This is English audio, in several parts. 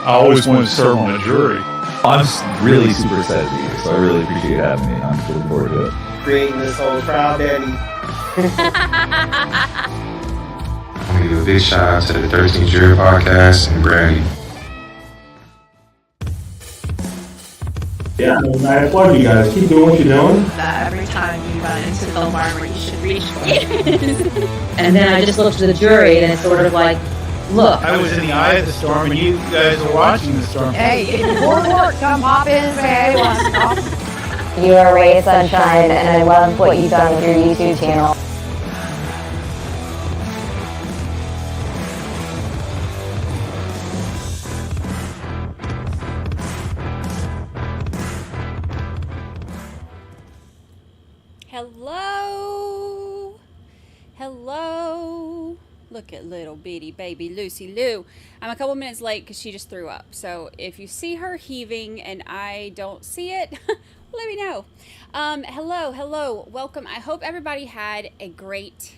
I always wanted to serve on a jury. I'm really super excited to be here, so I really appreciate having me. I'm looking forward to it. Creating this whole trial, Daddy. I want to give a big shout out to the 13th Jury Podcast and Brandi. Yeah, I applaud you guys. Keep doing what you're doing. That every time you run into the environment, you should reach for it. And then I just looked at the jury, and it's sort of like, look. I was in the eye of the storm, and you guys were watching the storm. Hey, work, come hop in and say, hey, what's up? You are a ray of sunshine, and I love what you've done with your YouTube channel. Hello. Look at little bitty baby Lucy Lou. I'm a couple minutes late because she just threw up. So if you see her heaving and I don't see it, let me know. Hello. Welcome. I hope everybody had a great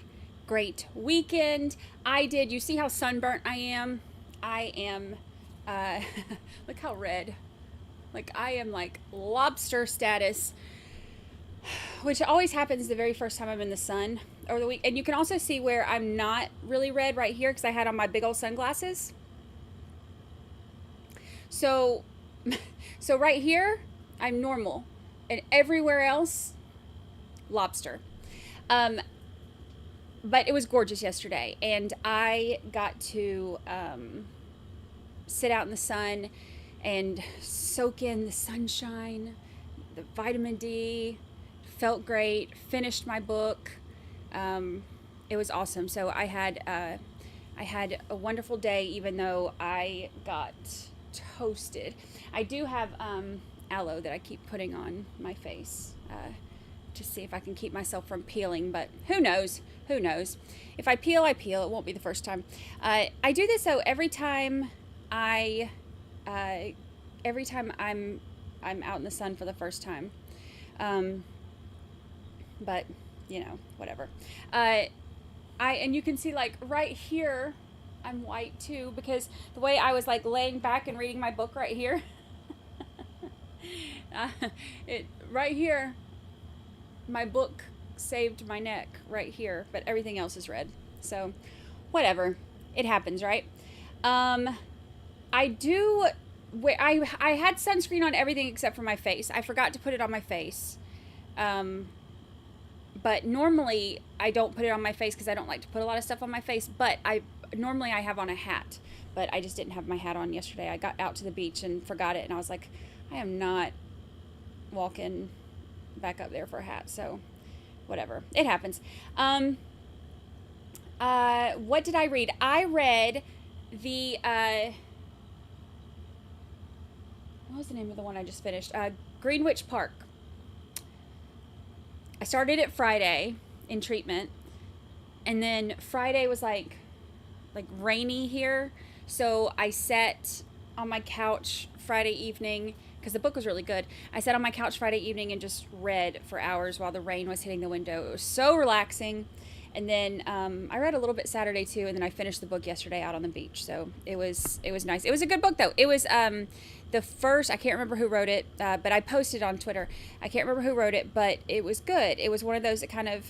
weekend. I did. You see how sunburnt I am? I am, look how red. Like I am like lobster status, which always happens the very first time I'm in the sun over the week. And you can also see where I'm not really red right here because I had on my big old sunglasses. So right here, I'm normal. And everywhere else, lobster. But it was gorgeous yesterday. And I got to sit out in the sun and soak in the sunshine, the vitamin D. Felt great. Finished my book. It was awesome. So I had a wonderful day, even though I got toasted. I do have aloe that I keep putting on my face to see if I can keep myself from peeling. But who knows? If I peel, I peel. It won't be the first time. I do this though every time I'm out in the sun for the first time. But you know, whatever. And you can see like right here, I'm white too, because the way I was like laying back and reading my book right here, right here, my book saved my neck right here, but everything else is red. So whatever, it happens, right? I had sunscreen on everything except for my face. I forgot to put it on my face. But normally I don't put it on my face because I don't like to put a lot of stuff on my face, but normally I have on a hat, but I just didn't have my hat on yesterday. I got out to the beach and forgot it, and I was like, I am not walking back up there for a hat, so whatever. It happens. What did I read? I read the, what was the name of the one I just finished? Greenwich Park. I started it Friday in treatment, and then Friday was like rainy here, so I sat on my couch Friday evening because the book was really good. I sat on my couch Friday evening and just read for hours while the rain was hitting the window. It was so relaxing. And then I read a little bit Saturday too, and then I finished the book yesterday out on the beach. So it was nice. It was a good book though. It was the first, I can't remember who wrote it, but I posted on Twitter. I can't remember who wrote it, but it was good. It was one of those that kind of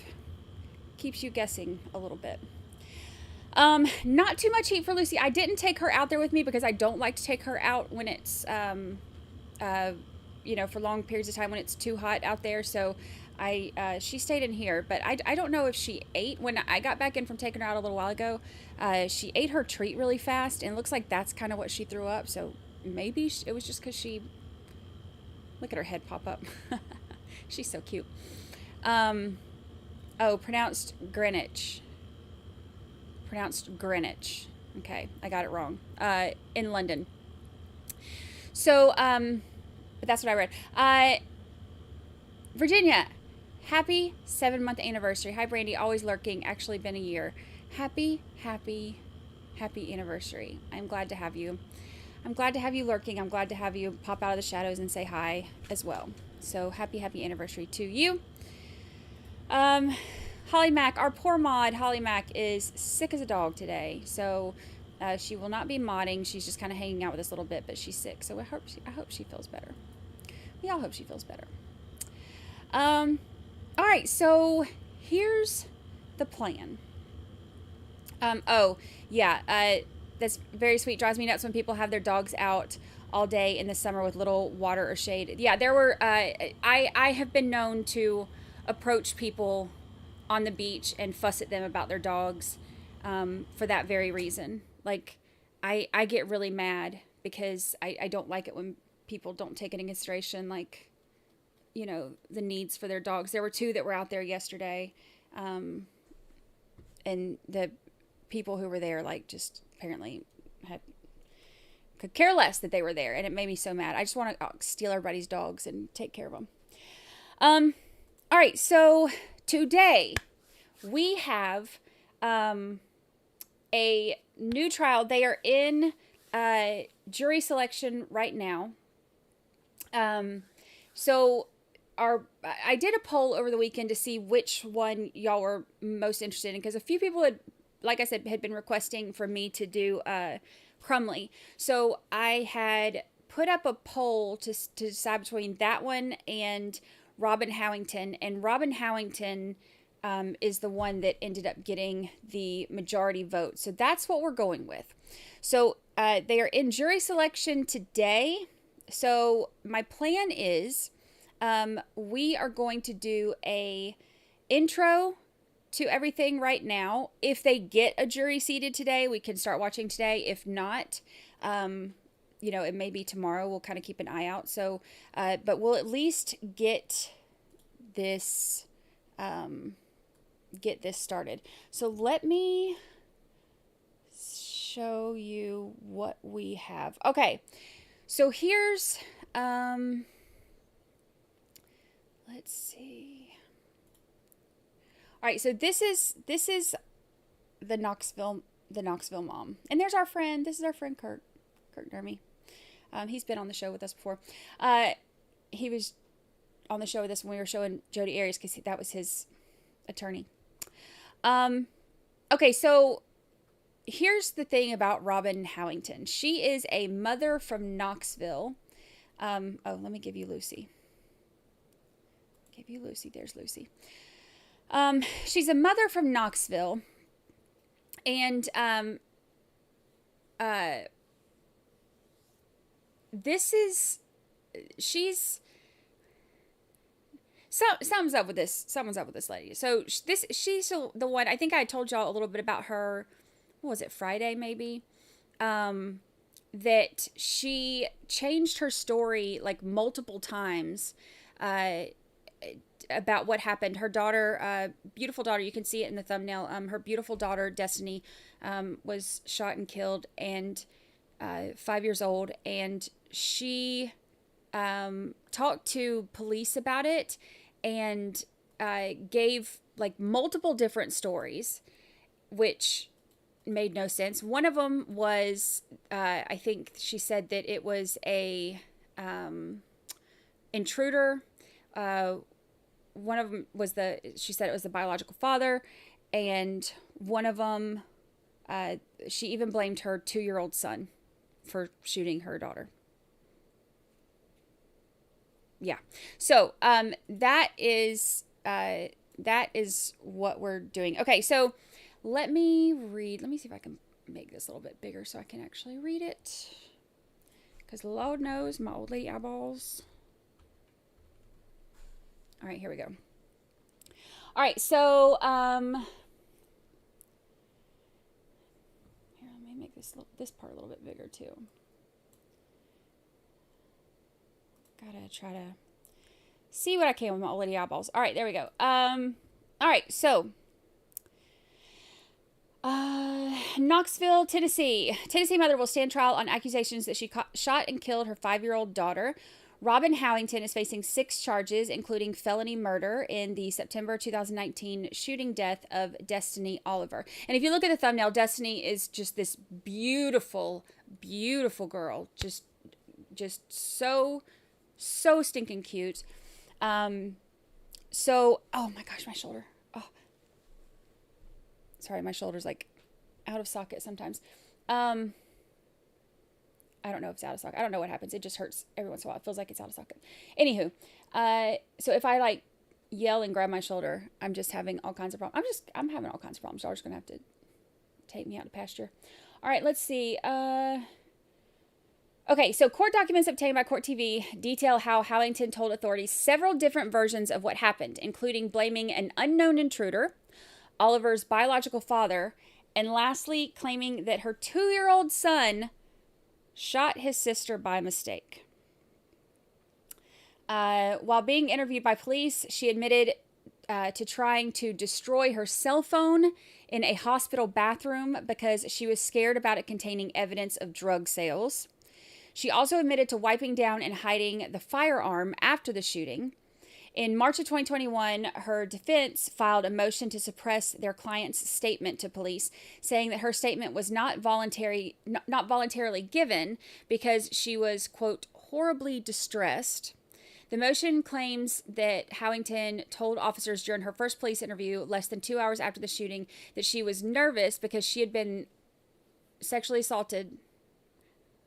keeps you guessing a little bit. Not too much heat for Lucy. I didn't take her out there with me because I don't like to take her out when it's, for long periods of time when it's too hot out there. So she stayed in here, but I don't know if she ate. When I got back in from taking her out a little while ago, she ate her treat really fast, and it looks like that's kind of what she threw up. So maybe it was just because she, look at her head pop up. She's so cute. Pronounced Greenwich. Okay, I got it wrong. In London. So, but that's what I read. Virginia, happy 7-month anniversary. Hi, Brandi, always lurking. Actually been a year. Happy anniversary. I'm glad to have you. I'm glad to have you lurking. I'm glad to have you pop out of the shadows and say hi as well. So happy anniversary to you. Holly Mack, our poor mod, Holly Mack, is sick as a dog today. So She will not be modding. She's just kind of hanging out with us a little bit, but she's sick, so I hope she feels better. We all hope she feels better. All right, so here's the plan. That's very sweet. Drives me nuts when people have their dogs out all day in the summer with little water or shade. Yeah, there were, I have been known to approach people on the beach and fuss at them about their dogs for that very reason. Like, I get really mad because I don't like it when people don't take into consideration, like, you know, the needs for their dogs. There were 2 that were out there yesterday, and the people who were there, like, just apparently could care less that they were there, and it made me so mad. I just want to steal everybody's dogs and take care of them. All right, so today we have a new trial. They are in jury selection right now. So I did a poll over the weekend to see which one y'all were most interested in, because a few people had, like I said, had been requesting for me to do Crumley. So I had put up a poll to decide between that one and Robin Howington, and Robin Howington is the one that ended up getting the majority vote. So that's what we're going with. So they are in jury selection today. So my plan is we are going to do a intro to everything right now. If they get a jury seated today, we can start watching today. If not, you know, it may be tomorrow. We'll kind of keep an eye out. So, but we'll at least get this started. So let me show you what we have. Okay. So here's, let's see. All right, so this is the Knoxville mom, and there's our friend. This is our friend Kirk Dermy. He's been on the show with us before. He was on the show with us when we were showing Jody Arias, because that was his attorney. Okay, so here's the thing about Robin Howington. She is a mother from Knoxville. Let me give you Lucy. There's Lucy. She's a mother from Knoxville, and someone's up with this lady. So she's the one. I think I told y'all a little bit about her. What was it, Friday maybe? That she changed her story like multiple times about what happened. Her daughter, beautiful daughter, you can see it in the thumbnail. Her beautiful daughter, Destiny, was shot and killed, and 5 years old. And she talked to police about it and gave like multiple different stories, which made no sense. One of them was, I think she said that it was a intruder. One of them was she said it was the biological father, and one of them, she even blamed her 2-year-old son for shooting her daughter. Yeah. So, that is what we're doing. Okay. So let me see if I can make this a little bit bigger so I can actually read it. 'Cause Lord knows my old lady eyeballs. All right, here we go. All right, so here, let me make this part a little bit bigger too. Gotta try to see what I can with my old lady eyeballs. All right, there we go. All right, so Knoxville, Tennessee. Tennessee mother will stand trial on accusations that she shot and killed her 5-year-old daughter. Robin Howington is facing 6 charges, including felony murder in the September 2019 shooting death of Destiny Oliver. And if you look at the thumbnail, Destiny is just this beautiful, beautiful girl. Just so stinking cute. So, oh my gosh, my shoulder. Oh, sorry, my shoulder's like out of socket sometimes. I don't know if it's out of socket. I don't know what happens. It just hurts every once in a while. It feels like it's out of socket. Anywho, so if I like yell and grab my shoulder, I'm just having all kinds of problems. I'm having all kinds of problems. Y'all are just gonna have to take me out to pasture. All right, let's see. Okay, so court documents obtained by Court TV detail how Howington told authorities several different versions of what happened, including blaming an unknown intruder, Oliver's biological father, and lastly, claiming that her 2-year-old son shot his sister by mistake. While being interviewed by police, she admitted to trying to destroy her cell phone in a hospital bathroom because she was scared about it containing evidence of drug sales. She also admitted to wiping down and hiding the firearm after the shooting. In March of 2021, her defense filed a motion to suppress their client's statement to police, saying that her statement was not voluntarily given because she was, quote, horribly distressed. The motion claims that Howington told officers during her first police interview less than 2 hours after the shooting that she was nervous because she had been sexually assaulted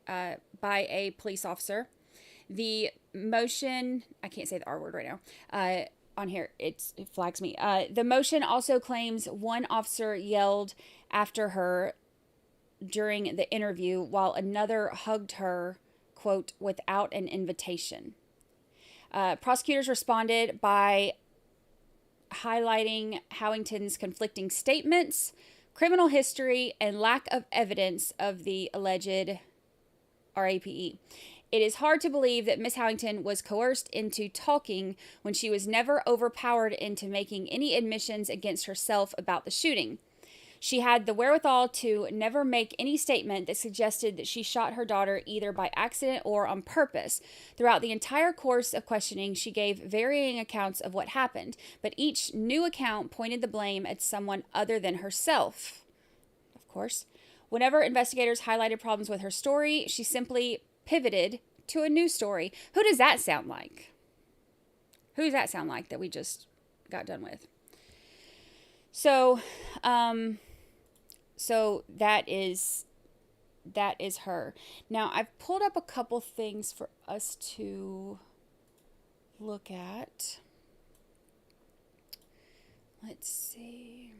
by a police officer. The motion, I can't say the R word right now. On here, it flags me. The motion also claims one officer yelled after her during the interview while another hugged her, quote, without an invitation. Prosecutors responded by highlighting Howington's conflicting statements, criminal history, and lack of evidence of the alleged RAPE. It is hard to believe that Miss Howington was coerced into talking when she was never overpowered into making any admissions against herself about the shooting. She had the wherewithal to never make any statement that suggested that she shot her daughter either by accident or on purpose. Throughout the entire course of questioning, she gave varying accounts of what happened, but each new account pointed the blame at someone other than herself. Of course. Whenever investigators highlighted problems with her story, she simply pivoted to a new story. Who does that sound like? Who does that sound like that we just got done with? So that is her. Now, I've pulled up a couple things for us to look at. Let's see.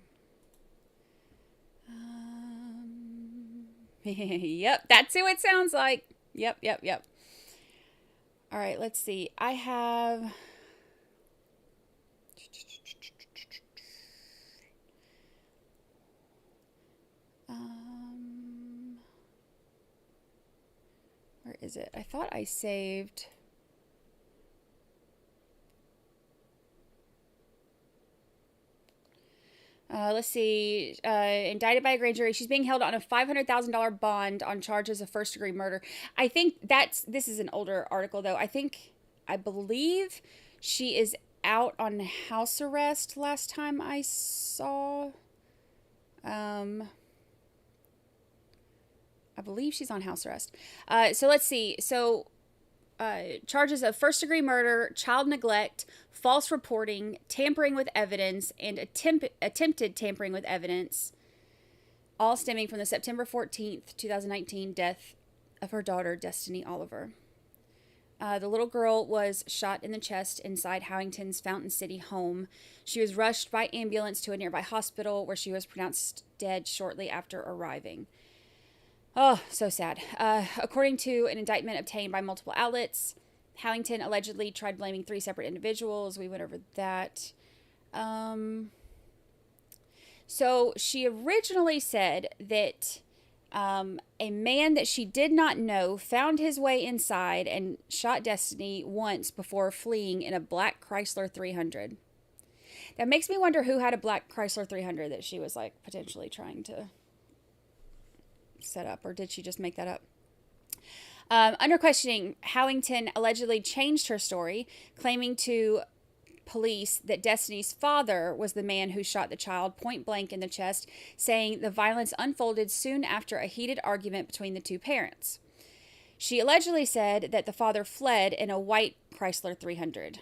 Yep, that's who it sounds like. Yep. All right, let's see. I have... where is it? I thought I saved... let's see. Indicted by a grand jury. She's being held on a $500,000 bond on charges of first-degree murder. I think this is an older article, though. I believe she is out on house arrest last time I saw. I believe she's on house arrest. So let's see. So charges of first-degree murder, child neglect, false reporting, tampering with evidence, and attempted tampering with evidence, all stemming from the September 14th, 2019 death of her daughter, Destiny Oliver. The little girl was shot in the chest inside Howington's Fountain City home. She was rushed by ambulance to a nearby hospital where she was pronounced dead shortly after arriving. Oh, so sad. According to an indictment obtained by multiple outlets, Howington allegedly tried blaming 3 separate individuals. We went over that. So she originally said that a man that she did not know found his way inside and shot Destiny once before fleeing in a black Chrysler 300. That makes me wonder who had a black Chrysler 300 that she was like potentially trying to set up, or did she just make that up? Under questioning, Howington allegedly changed her story, claiming to police that Destiny's father was the man who shot the child point blank in the chest, saying the violence unfolded soon after a heated argument between the 2 parents. She allegedly said that the father fled in a white Chrysler 300,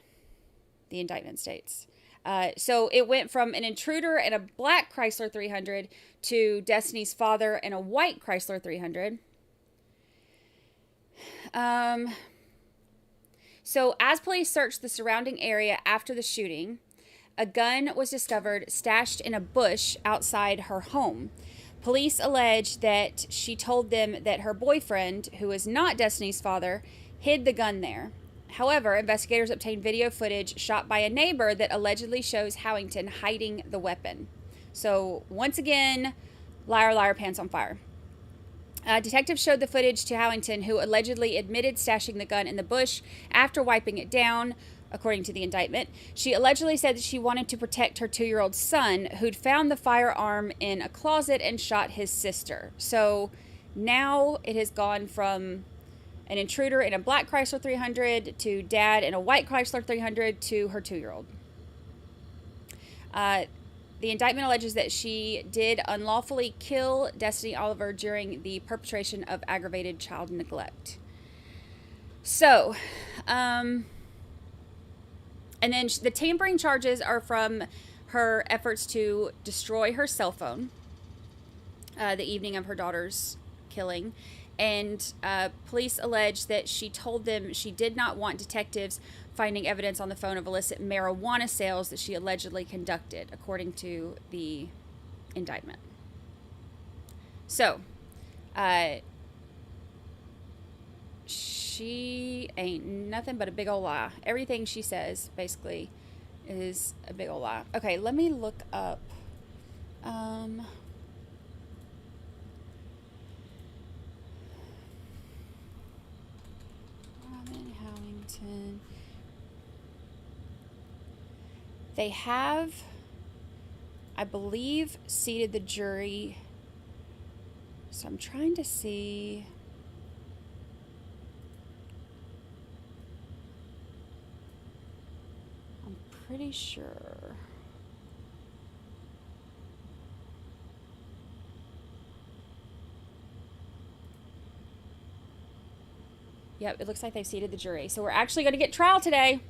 the indictment states. So it went from an intruder in a black Chrysler 300 to Destiny's father in a white Chrysler 300. So as police searched the surrounding area after the shooting, a gun was discovered stashed in a bush outside her home. Police allege that she told them that her boyfriend, who is not Destiny's father, hid the gun there. However, investigators obtained video footage shot by a neighbor that allegedly shows Howington hiding the weapon. So, once again, liar, liar, pants on fire. Detectives showed the footage to Howington, who allegedly admitted stashing the gun in the bush after wiping it down, according to the indictment. She allegedly said that she wanted to protect her 2-year-old son, who'd found the firearm in a closet and shot his sister. So, now it has gone from an intruder in a black Chrysler 300 to dad in a white Chrysler 300 to her 2-year-old. The indictment alleges that she did unlawfully kill Destiny Oliver during the perpetration of aggravated child neglect. So, and then the tampering charges are from her efforts to destroy her cell phone the evening of her daughter's killing. And police allege that she told them she did not want detectives finding evidence on the phone of illicit marijuana sales that she allegedly conducted, according to the indictment. So, she ain't nothing but a big old lie. Everything she says, basically, is a big old lie. Okay, let me look up... Howington. They have, I believe, seated the jury. So I'm trying to see. I'm pretty sure. Yep, it looks like they've seated the jury. So we're actually going to get trial today.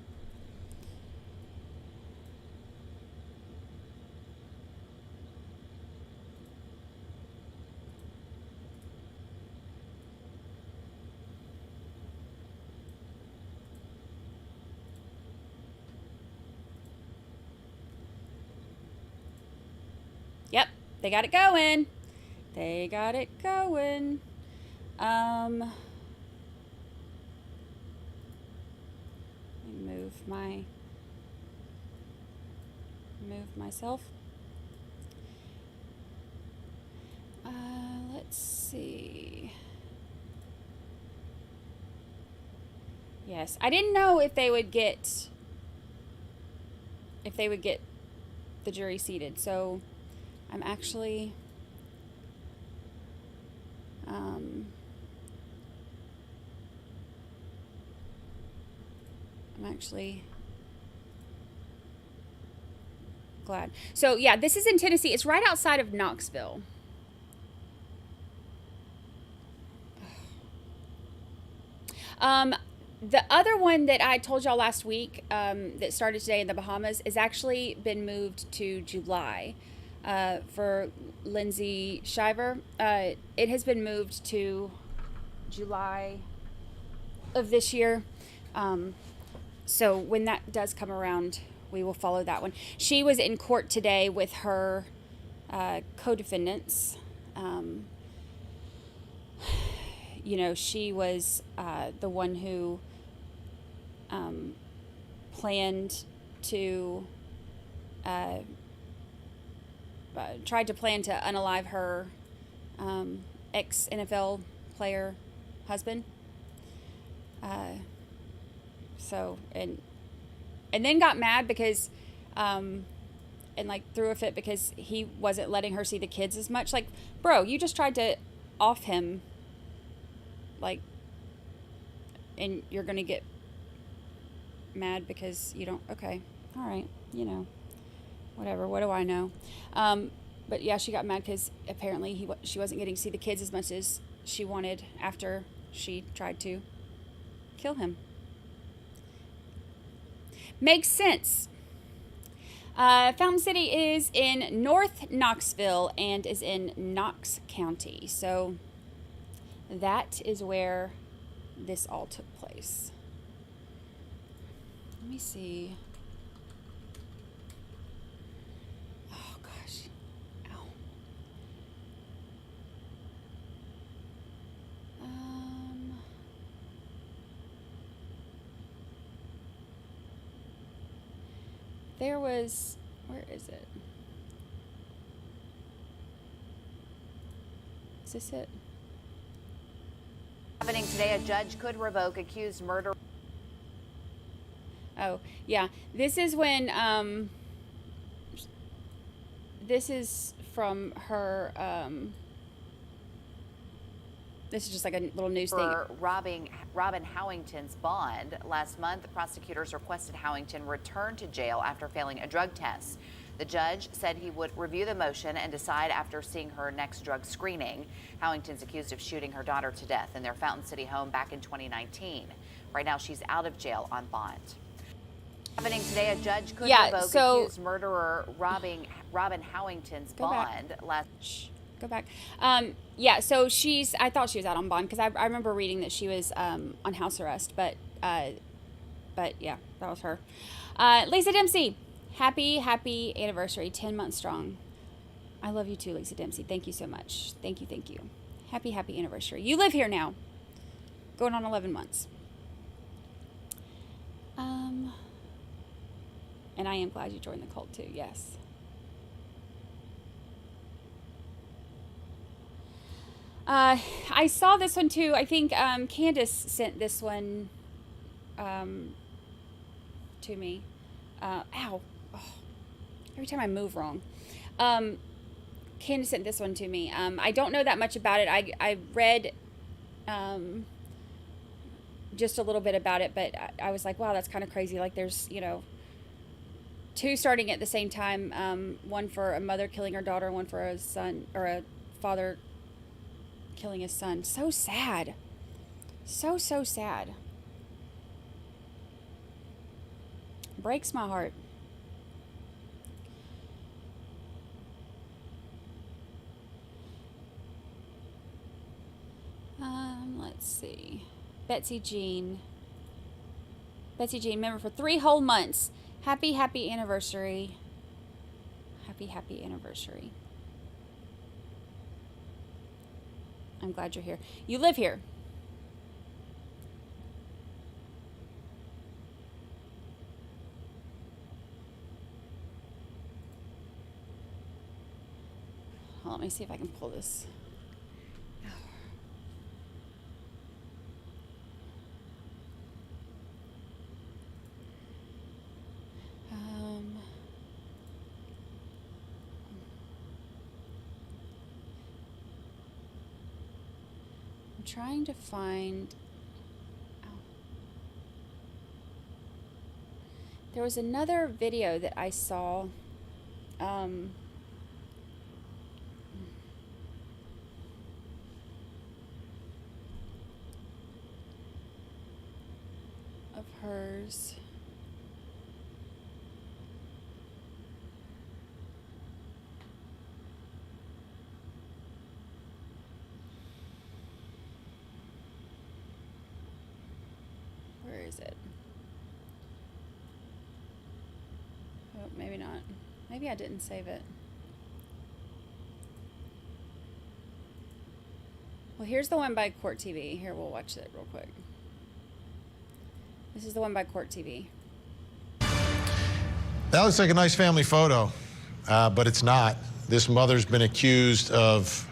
Yep, they got it going. They got it going. Move myself. Let's see. Yes, I didn't know if they would get the jury seated. So I'm actually glad. So yeah, this is in Tennessee. It's right outside of Knoxville. The other one that I told y'all last week that started today in the Bahamas has actually been moved to July for Lindsay Shiver. It has been moved to July of this year. So when that does come around, we will follow that one. She was in court today with her co-defendants. You know, she was the one who planned to tried to plan to unalive her ex-NFL player husband. So and then got mad because and like threw a fit because he wasn't letting her see the kids as much. Like, bro, you just tried to off him, like, and you're gonna get mad because you don't. Okay, all right, you know, whatever. What do I know? But yeah, she got mad because apparently she wasn't getting to see the kids as much as she wanted after she tried to kill him. Makes sense. Fountain City is in North Knoxville and is in Knox County. So that is where this all took place. Let me see. Oh gosh. Ow. There was, where is it? Is this it? Happening today, a judge could revoke accused murder. Oh, yeah. This is when, this is from her, this is just like a little news thing. For robbing Robin Howington's bond. Last month, prosecutors requested Howington return to jail after failing a drug test. The judge said he would review the motion and decide after seeing her next drug screening. Howington's accused of shooting her daughter to death in their Fountain City home back in 2019. Right now, she's out of jail on bond. Happening today, a judge could revoke accused murderer Robin Howington's bond. Go back. Yeah, so I thought she was out on bond because I remember reading that she was on house arrest, but yeah, that was her. Lisa Dempsey, happy anniversary, 10 months strong. I love you too, Lisa Dempsey. Thank you so much. Thank you. Happy anniversary. You live here now, going on 11 months. And I am glad you joined the cult too, yes. I saw this one too. I think Candace sent this one to me. Ow. Oh, every time I move wrong. Candace sent this one to me. I don't know that much about it. I read just a little bit about it, but I was like, wow, that's kind of crazy. Like there's, two starting at the same time. One for a mother killing her daughter, one for a son or a father killing his son. So sad. So sad. Breaks my heart. Let's see. Betsy Jean, member for 3 whole months. Happy anniversary. Happy anniversary. I'm glad you're here. You live here. Well, let me see if I can pull this. I'm trying to find. There was another video that I saw. Of hers. Where is it? Oh, maybe not. Maybe I didn't save it. Well, here's the one by Court TV. Here, we'll watch it real quick. This is the one by Court TV. That looks like a nice family photo, but it's not. This mother's been accused of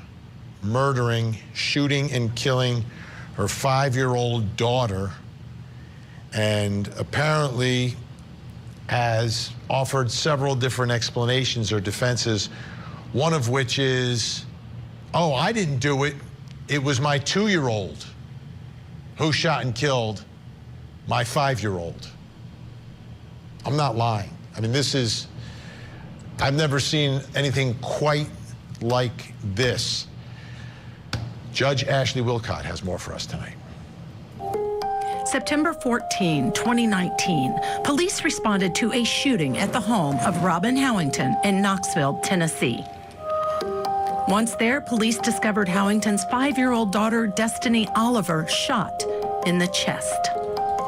murdering, shooting, and killing her 5-year-old daughter, and apparently has offered several different explanations or defenses, one of which is, oh, I didn't do it. It was my 2-year-old who shot and killed my 5-year-old. I'm not lying. I mean, I've never seen anything quite like this. Judge Ashley Wilcott has more for us tonight. September 14, 2019, police responded to a shooting at the home of Robin Howington in Knoxville, Tennessee. Once there, police discovered Howington's 5-year-old daughter, Destiny Oliver, shot in the chest.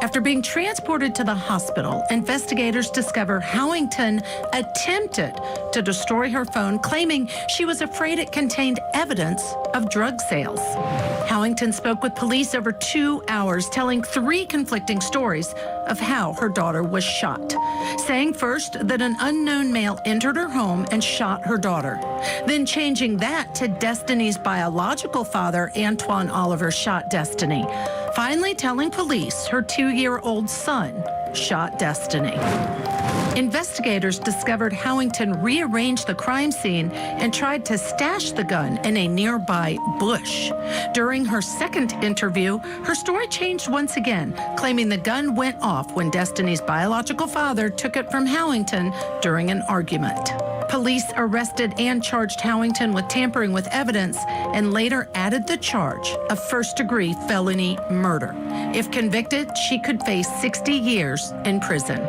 After being transported to the hospital, investigators discover Howington attempted to destroy her phone, claiming she was afraid it contained evidence of drug sales. Howington spoke with police over 2 hours, telling 3 conflicting stories of how her daughter was shot, saying first that an unknown male entered her home and shot her daughter, then changing that to Destiny's biological father, Antoine Oliver, shot Destiny, finally telling police her 2-year-old son shot Destiny. Investigators discovered Howington rearranged the crime scene and tried to stash the gun in a nearby bush. During her second interview, her story changed once again, claiming the gun went off when Destiny's biological father took it from Howington during an argument. Police arrested and charged Howington with tampering with evidence and later added the charge of first-degree felony murder. If convicted, she could face 60 years in prison.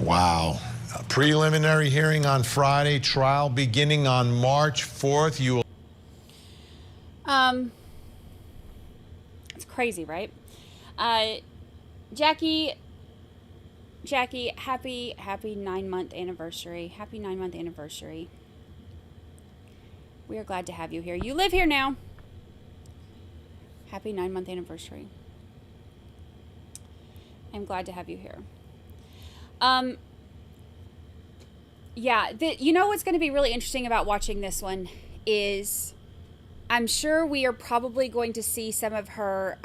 Wow. A preliminary hearing on Friday, trial beginning on March 4th. You will... It's crazy, right? Jackie, happy 9-month anniversary. Happy 9-month anniversary. We are glad to have you here. You live here now. Happy 9-month anniversary. I'm glad to have you here. Yeah, you know what's going to be really interesting about watching this one is I'm sure we are probably going to see some of her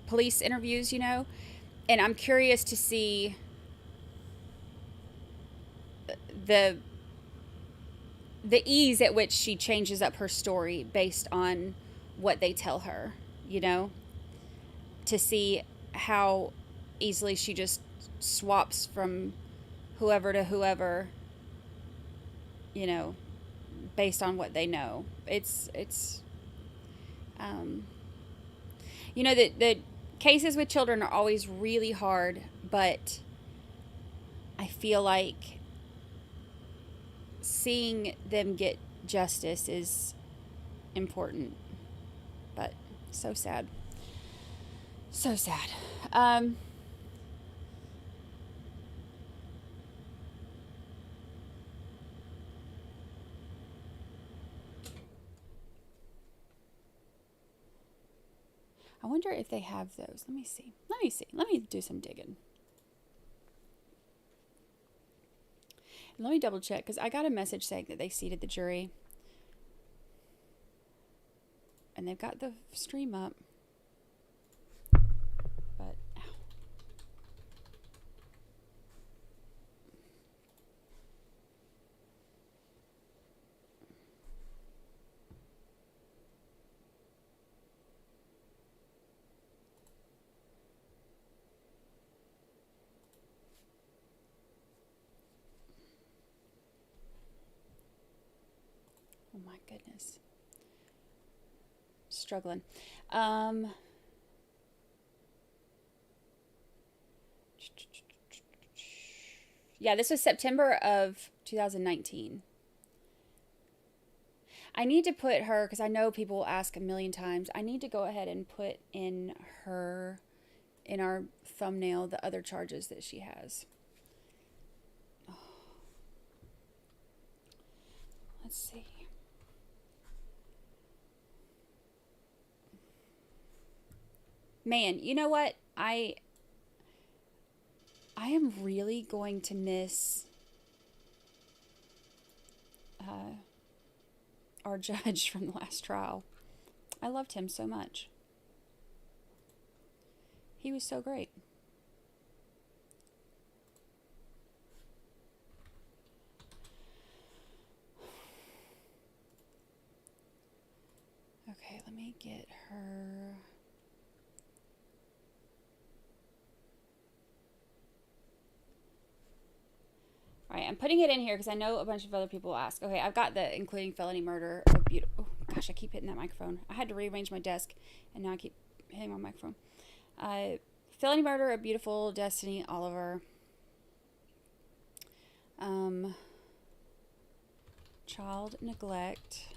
police interviews, you know, and I'm curious to see the ease at which she changes up her story based on what they tell her, you know, to see how easily she just swaps from whoever to whoever, you know, based on what they know. It's you know, the cases with children are always really hard, but I feel like seeing them get justice is important. But so sad. So sad. I wonder if they have those. Let me see. Let me do some digging. Let me double check, because I got a message saying that they seated the jury. And they've got the stream up. But, ow. Oh my goodness. Struggling. Yeah, this was September of 2019. I need to put her, because I know people will ask a million times, I need to go ahead and put in our thumbnail the other charges that she has. Oh. Let's see. Man, you know what? I am really going to miss our judge from the last trial. I loved him so much. He was so great. Okay, let me get her. All right, I'm putting it in here because I know a bunch of other people will ask. Okay, I've got the including felony murder. Oh, gosh, I keep hitting that microphone. I had to rearrange my desk, and now I keep hitting my microphone. Felony murder of beautiful Destiny Oliver. Child neglect.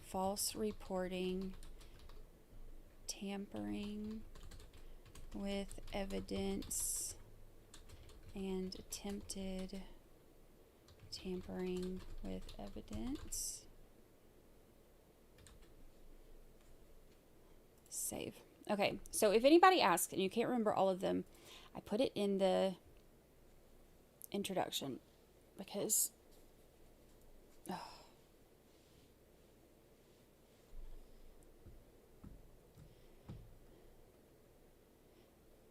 False reporting. Tampering with evidence. And attempted tampering with evidence. Save. Okay, so if anybody asks and you can't remember all of them, I put it in the introduction because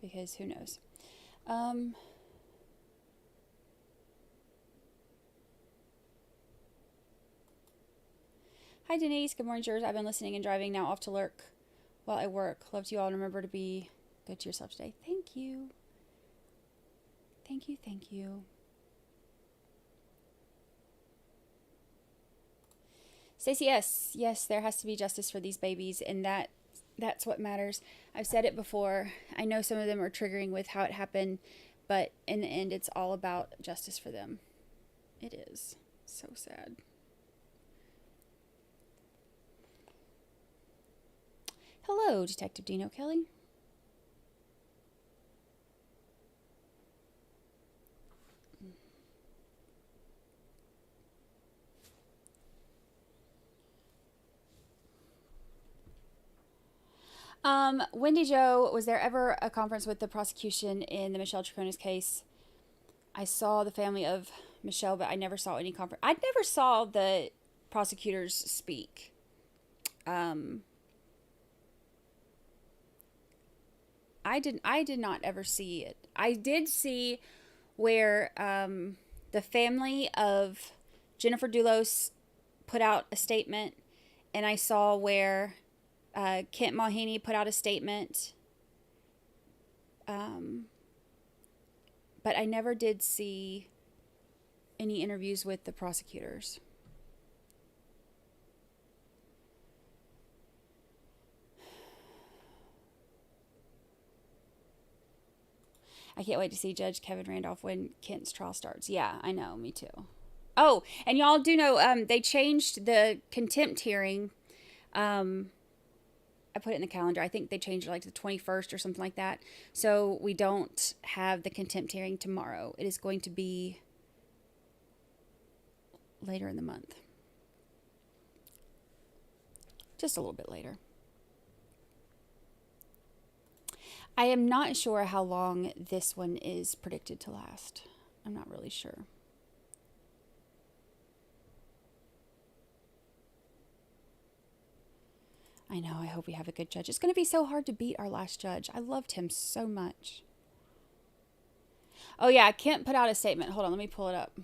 because who knows. Hi Denise, good morning, George. I've been listening and driving, now off to lurk while I work. Love to you all, and remember to be good to yourself today. Thank you. Thank you, thank you. Stacey, yes, there has to be justice for these babies, and that's what matters. I've said it before. I know some of them are triggering with how it happened, but in the end, it's all about justice for them. It is. So sad. Hello, Detective Dino Kelly. Wendy Jo, was there ever a conference with the prosecution in the Michelle Troconis case? I saw the family of Michelle, but I never saw any conference. I never saw the prosecutors speak. I did not ever see it. I did see where the family of Jennifer Dulos put out a statement, and I saw where Kent Mulhaney put out a statement. But I never did see any interviews with the prosecutors. I can't wait to see Judge Kevin Randolph when Kent's trial starts. Yeah, I know. Me too. Oh, and y'all do know they changed the contempt hearing. I put it in the calendar. I think they changed it like to the 21st or something like that. So we don't have the contempt hearing tomorrow. It is going to be later in the month. Just a little bit later. I am not sure how long this one is predicted to last. I'm not really sure. I know, I hope we have a good judge. It's going to be so hard to beat our last judge. I loved him so much. Oh yeah, Kent put out a statement. Hold on, let me pull it up.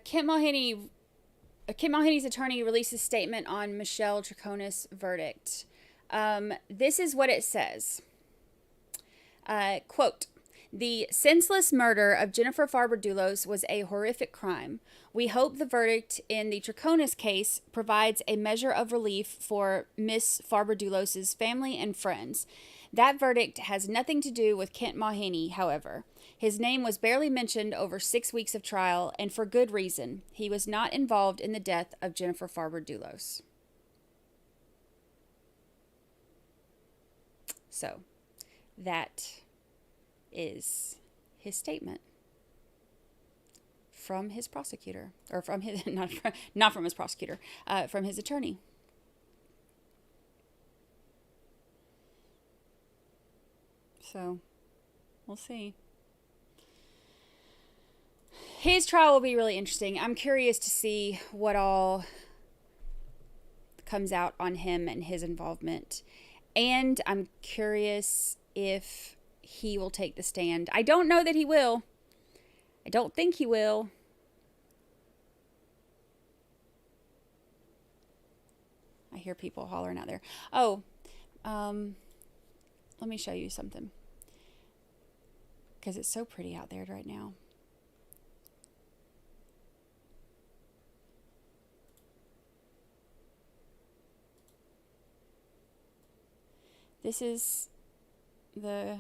Kent Mulhaney's attorney released a statement on Michelle Troconis' verdict. This is what it says. Quote, "The senseless murder of Jennifer Farber-Dulos was a horrific crime. We hope the verdict in the Troconis case provides a measure of relief for Miss Farber-Dulos' family and friends. That verdict has nothing to do with Kent Mulhaney, however. His name was barely mentioned over 6 weeks of trial, and for good reason. He was not involved in the death of Jennifer Farber-Dulos." So, that is his statement from his prosecutor, or from his not from his prosecutor, from his attorney. So, we'll see. His trial will be really interesting. I'm curious to see what all comes out on him and his involvement. And I'm curious if he will take the stand. I don't know that he will. I don't think he will. hear people hollering out there. Oh, let me show you something. Because it's so pretty out there right now. This is the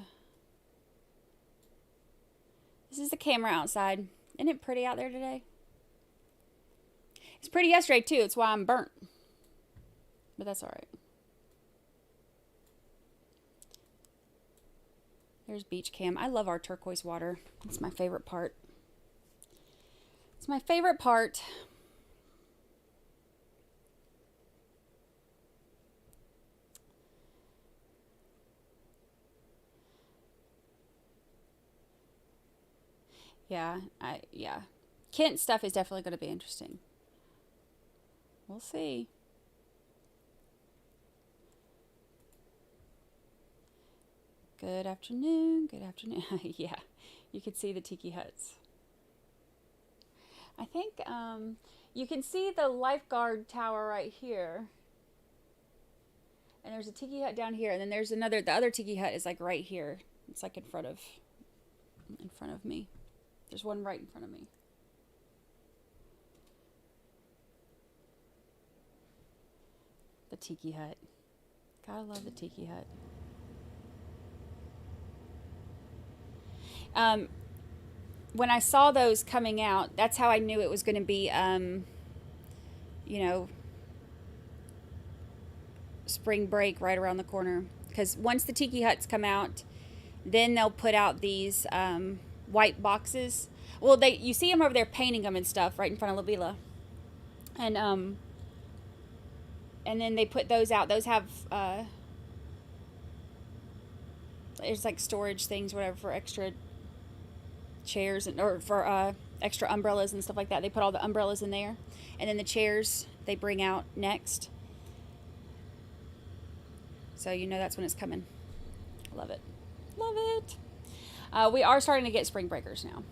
camera outside. Isn't it pretty out there today? It's pretty yesterday too. It's why I'm burnt. But that's all right. There's beach cam. I love our turquoise water. It's my favorite part. It's my favorite part. Yeah. Kent stuff is definitely going to be interesting. We'll see. Good afternoon. Good afternoon. Yeah, you can see the tiki huts. I think you can see the lifeguard tower right here. And there's a tiki hut down here, and then there's the other tiki hut is like right here. It's like in front of me. There's one right in front of me. The tiki hut. Gotta love the tiki hut. When I saw those coming out, that's how I knew it was going to be, spring break right around the corner. Because once the tiki huts come out, then they'll put out these white boxes. Well, you see them over there painting them and stuff right in front of La Villa. And then they put those out. Those have it's like storage things, whatever, for extra chairs or for extra umbrellas and stuff like that. They put all the umbrellas in there, and then the chairs they bring out next. So that's when it's coming. Love it. Love it. We are starting to get spring breakers now.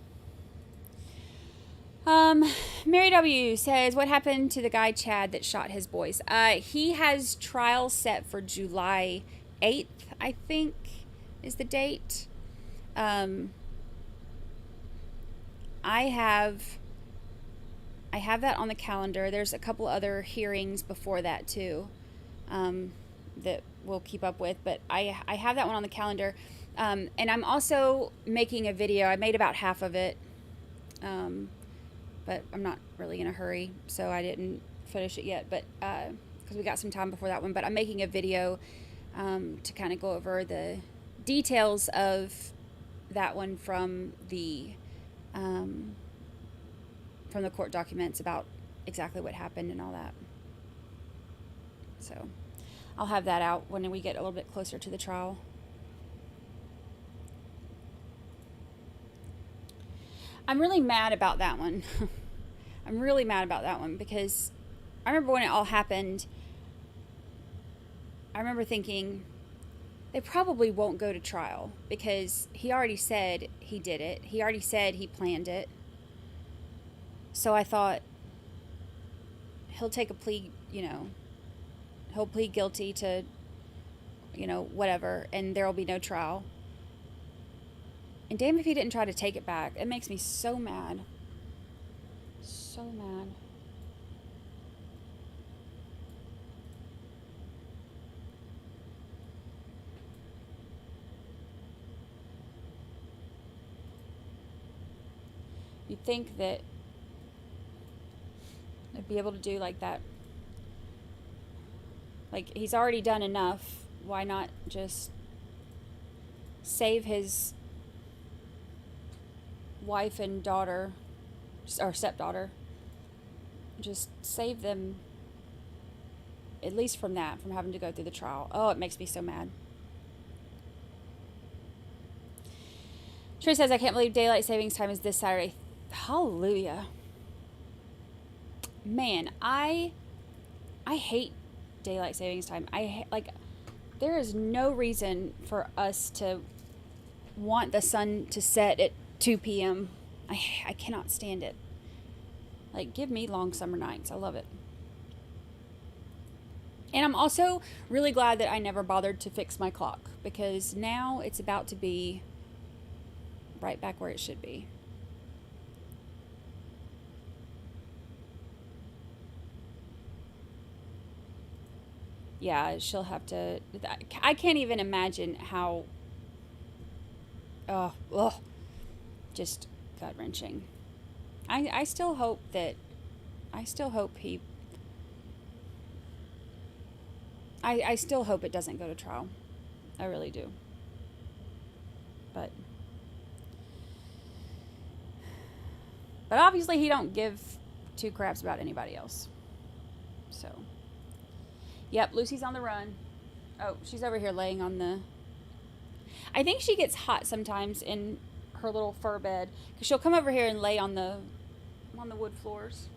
Mary W says, what happened to the guy Chad that shot his boys? He has trial set for July 8th, I think is the date. I have that on the calendar. There's a couple other hearings before that too, that we'll keep up with, but I have that one on the calendar. And I'm also making a video. I made about half of it, but I'm not really in a hurry, so I didn't finish it yet, but because we got some time before that one. But I'm making a video to kind of go over the details of that one from the court documents about exactly what happened and all that. So I'll have that out when we get a little bit closer to the trial. I'm really mad about that one. I'm really mad about that one because I remember when it all happened, I remember thinking they probably won't go to trial because he already said he did it. He already said he planned it. So I thought he'll take a plea, he'll plead guilty to, whatever, and there'll be no trial. And damn if he didn't try to take it back. It makes me so mad. So mad. You'd think that I'd be able to do like that. Like, he's already done enough. Why not just save his wife and daughter, or stepdaughter? Just save them, at least from that, from having to go through the trial. Oh, it makes me so mad. Trey says, I can't believe daylight savings time is this Saturday. Hallelujah. Man, I hate daylight savings time. There is no reason for us to want the sun to set at 2 p.m. I cannot stand it. Like, give me long summer nights. I love it. And I'm also really glad that I never bothered to fix my clock, because now it's about to be right back where it should be. Yeah, she'll have to. I can't even imagine how. Just gut wrenching. I still hope that. I still hope he. I still hope it doesn't go to trial. I really do. But obviously he don't give two craps about anybody else. So. Yep, Lucy's on the run. Oh, she's over here laying on the... I think she gets hot sometimes in her little fur bed, because she'll come over here and lay on the wood floors.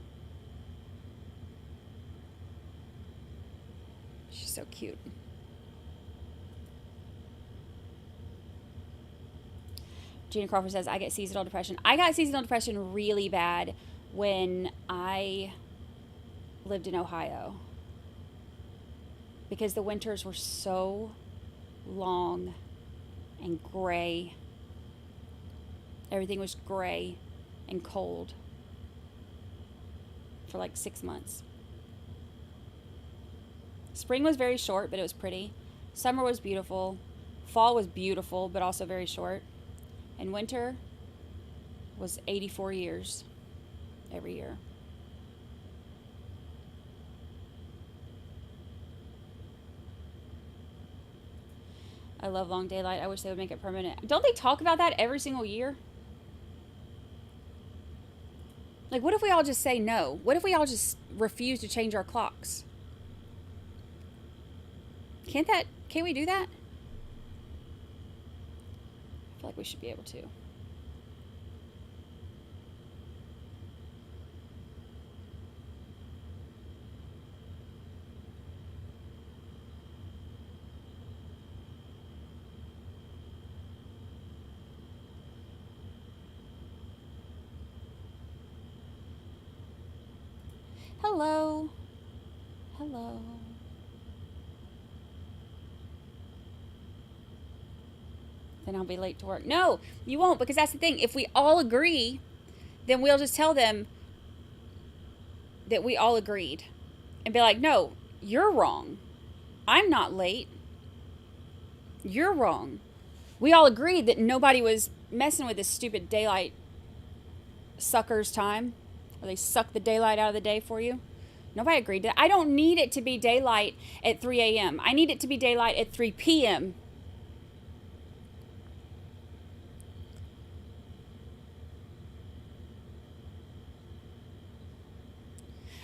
She's so cute. Gina Crawford says, I get seasonal depression. I got seasonal depression really bad when I lived in Ohio, because the winters were so long and gray. Everything was gray and cold for like 6 months. Spring was very short, but it was pretty. Summer was beautiful. Fall was beautiful, but also very short. And winter was 84 years every year. I love long daylight. I wish they would make it permanent. Don't they talk about that every single year? Like, what if we all just say no? What if we all just refuse to change our clocks? Can't we do that? I feel like we should be able to. Hello. Hello. Then I'll be late to work. No, you won't, because that's the thing. If we all agree, then we'll just tell them that we all agreed. And be like, no, you're wrong. I'm not late. You're wrong. We all agreed that nobody was messing with this stupid daylight sucker's time. Or they suck the daylight out of the day for you. Nobody agreed to that. I don't need it to be daylight at 3 a.m. I need it to be daylight at 3 p.m.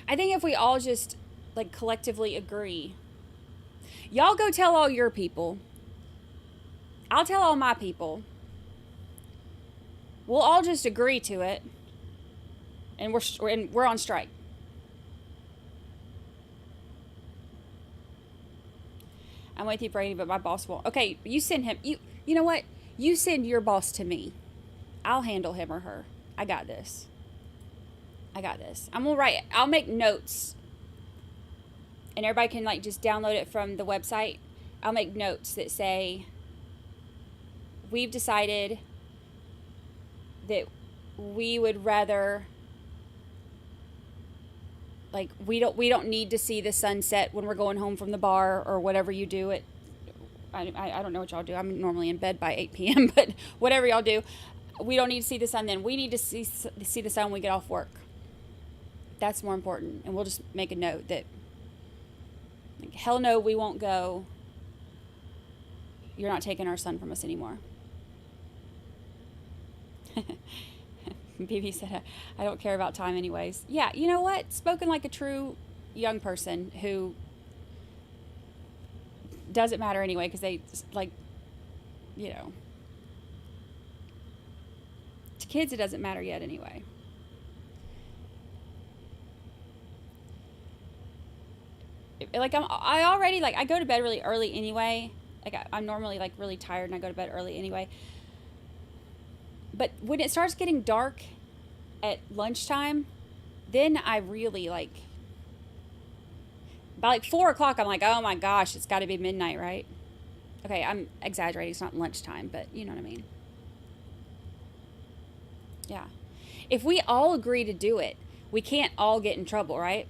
I think if we all just, like, collectively agree. Y'all go tell all your people. I'll tell all my people. We'll all just agree to it. And we're on strike. I'm with you, Brady, but my boss won't. Okay, you send him. You know what? You send your boss to me. I'll handle him or her. I got this. I'm gonna write. I'll make notes, and everybody can like just download it from the website. I'll make notes that say, we've decided that we would rather. Like, we don't need to see the sunset when we're going home from the bar or whatever you do. I don't know what y'all do. I'm normally in bed by 8 p.m., but whatever y'all do, we don't need to see the sun then. We need to see the sun when we get off work. That's more important. And we'll just make a note that, like, hell no, we won't go. You're not taking our sun from us anymore. BB said, I don't care about time anyways. Yeah, you know what? Spoken like a true young person who doesn't matter anyway, because they, like, you know. To kids, it doesn't matter yet anyway. Like, I already, like, I go to bed really early anyway. Like, I'm normally, like, really tired, and I go to bed early anyway. But when it starts getting dark at lunchtime, then I really, like, by like 4 o'clock, I'm like, oh my gosh, it's got to be midnight, right? Okay, I'm exaggerating. It's not lunchtime, but you know what I mean. Yeah. If we all agree to do it, we can't all get in trouble, right?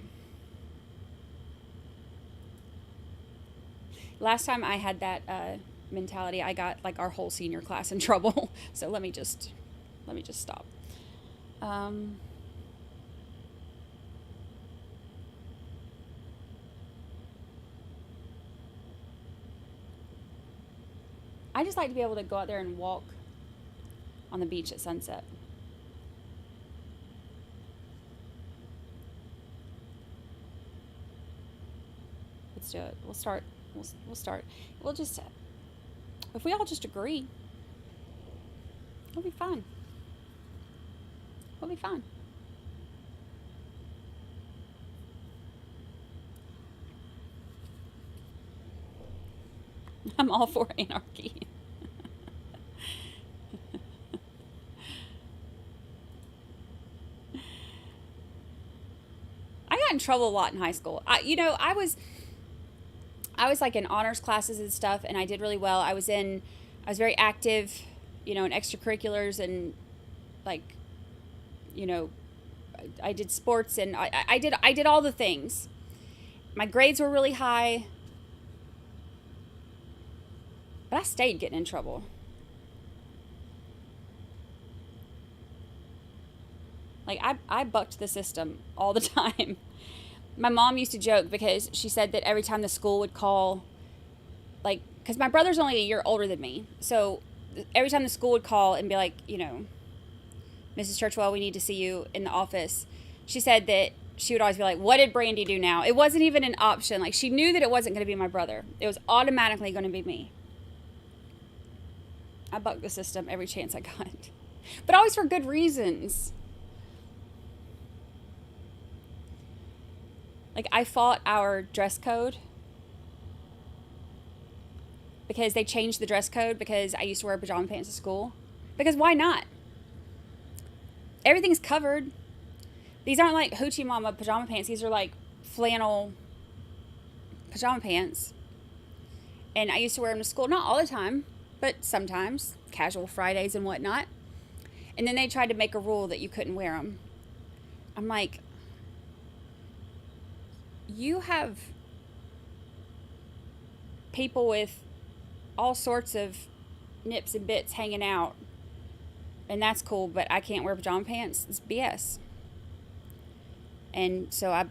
Last time I had that mentality, I got like our whole senior class in trouble. So let me just stop. I just like to be able to go out there and walk on the beach at sunset. Let's do it. We'll start. We'll start. We'll just, if we all just agree, we'll be fine. We'll be fine. I'm all for anarchy. I got in trouble a lot in high school. I was like in honors classes and stuff, and I did really well. I was very active, in extracurriculars, and like, I did sports, and I did all the things. My grades were really high, but I stayed getting in trouble. Like, I bucked the system all the time. My mom used to joke because she said that every time the school would call, like, because my brother's only a year older than me. So every time the school would call and be like, Mrs. Churchwell, we need to see you in the office. She said that she would always be like, what did Brandi do now? It wasn't even an option. Like, she knew that it wasn't going to be my brother. It was automatically going to be me. I bucked the system every chance I got. But always for good reasons. Like, I fought our dress code because they changed the dress code because I used to wear pajama pants to school. Because why not? Everything's covered. These aren't like Hoochie Mama pajama pants. These are like flannel pajama pants. And I used to wear them to school. Not all the time, but sometimes. Casual Fridays and whatnot. And then they tried to make a rule that you couldn't wear them. I'm like, you have people with all sorts of nips and bits hanging out, and that's cool, but I can't wear pajama pants. It's BS. And so I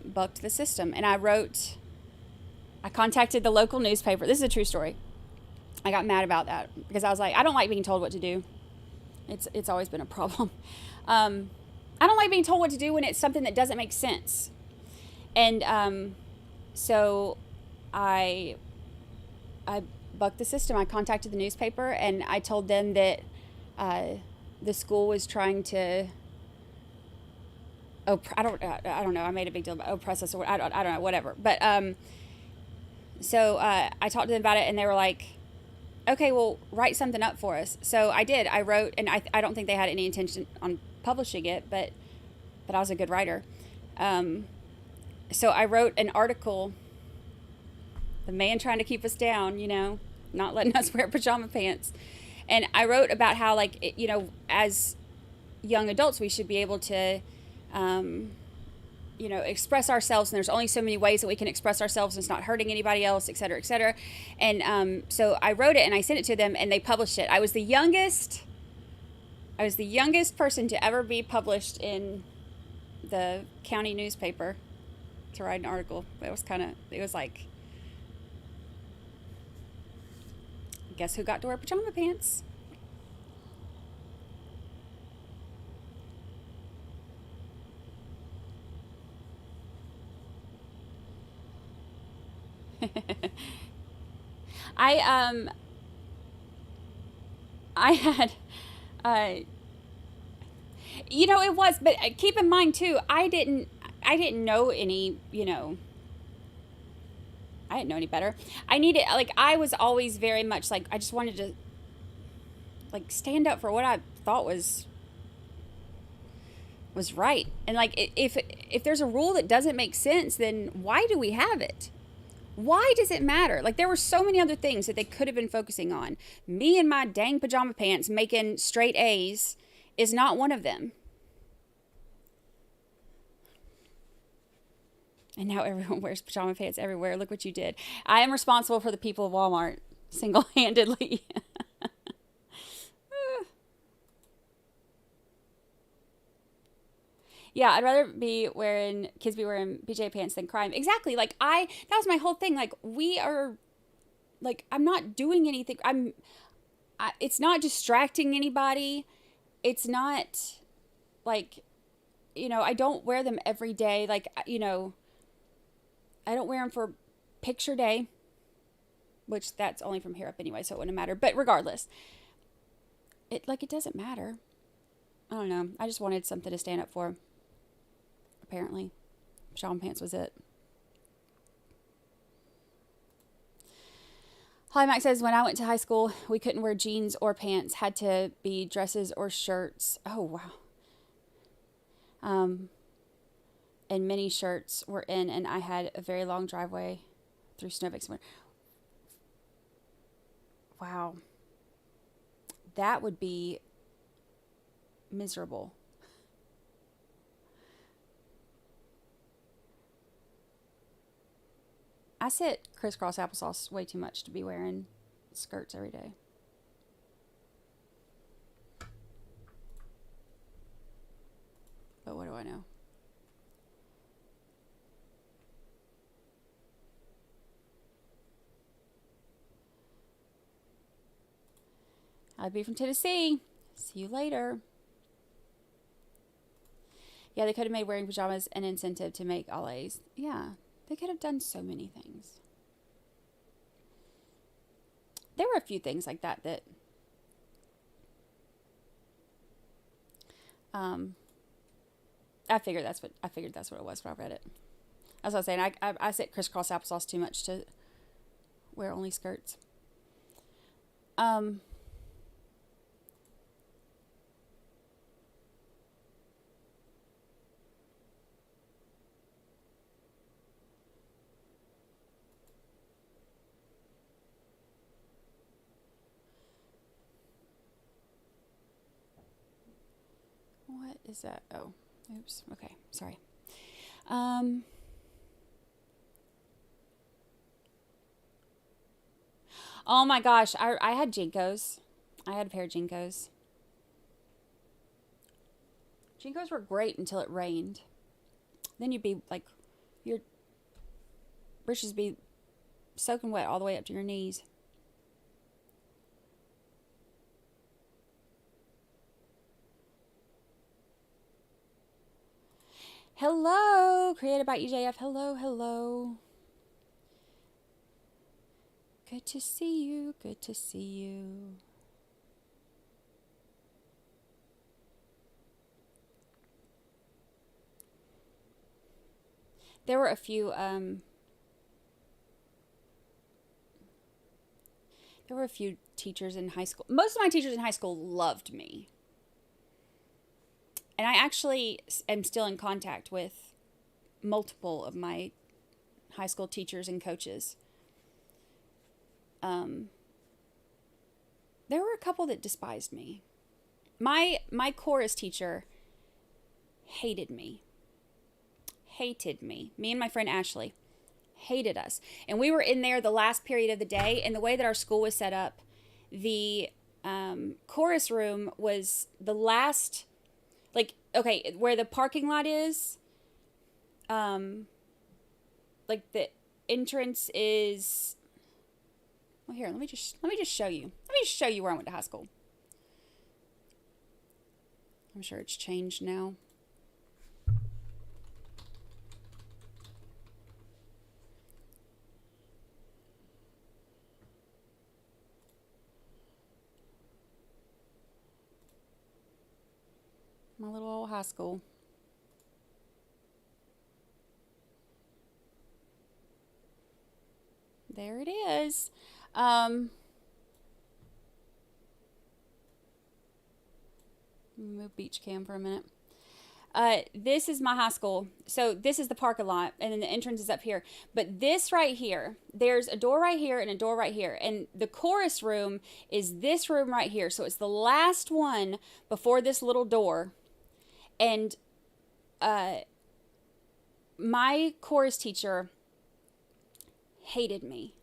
bucked the system, and I contacted the local newspaper. This is a true story. I got mad about that because I was like, I don't like being told what to do. It's always been a problem. I don't like being told what to do when it's something that doesn't make sense. And so I bucked the system. I contacted the newspaper, and I told them that the school was trying to I don't know. I made a big deal about oppress us, or I don't know, whatever. But so I talked to them about it, and they were like, okay, well, write something up for us. So I did. I wrote, and I don't think they had any intention on publishing it, but I was a good writer. So I wrote an article, the man trying to keep us down, not letting us wear pajama pants. And I wrote about how, like, as young adults, we should be able to, express ourselves. And there's only so many ways that we can express ourselves, and it's not hurting anybody else, et cetera, et cetera. And so I wrote it, and I sent it to them, and they published it. I was the youngest person to ever be published in the county newspaper to write an article. It was like, guess who got to wear pajama pants? I had, it was, but keep in mind too, I didn't know any, I didn't know any better. I was always very much like, I just wanted to, like, stand up for what I thought was was right. And like, if there's a rule that doesn't make sense, then why do we have it? Why does it matter? Like, there were so many other things that they could have been focusing on. Me and my dang pajama pants making straight A's is not one of them. And now everyone wears pajama pants everywhere. Look what you did. I am responsible for the people of Walmart single-handedly. Yeah, I'd rather kids be wearing PJ pants than crime. Exactly. Like, that was my whole thing. Like, I'm not doing anything. It's not distracting anybody. It's not like, I don't wear them every day. Like, I don't wear them for picture day, which that's only from here up anyway, so it wouldn't matter. But regardless, it doesn't matter. I don't know. I just wanted something to stand up for. Apparently, pajama pants was it. Holly Mac says, when I went to high school, we couldn't wear jeans or pants. Had to be dresses or shirts. Oh, wow. And mini shirts were in, and I had a very long driveway through snowbanks. Wow. That would be miserable. I sit crisscross applesauce way too much to be wearing skirts every day. But what do I know? I'd be from Tennessee. See you later. Yeah, they could have made wearing pajamas an incentive to make all A's. Yeah. They could have done so many things. There were a few things like that I figured that's what it was when I read it. As I was saying, I sit crisscross applesauce too much to wear only skirts. What is that? Oh, oops. Okay, sorry. Oh my gosh, I had Jinkos. I had a pair of Jinkos. Jinkos were great until it rained. Then you'd be like, your britches be soaking wet all the way up to your knees. Hello, created by EJF. Hello, hello. Good to see you. Good to see you. There were a few teachers in high school. Most of my teachers in high school loved me. And I actually am still in contact with multiple of my high school teachers and coaches. There were a couple that despised me. My chorus teacher hated me. Me and my friend Ashley hated us. And we were in there the last period of the day, and the way that our school was set up, the chorus room was the last, like, okay, where the parking lot is, like the entrance is, well, here, let me just show you. Let me just show you where I went to high school. I'm sure it's changed now. My little old high school. There it is. Move beach cam for a minute. This is my high school. So this is the parking lot, and then the entrance is up here. But this right here, there's a door right here and a door right here. And the chorus room is this room right here. So it's the last one before this little door. And my chorus teacher hated me.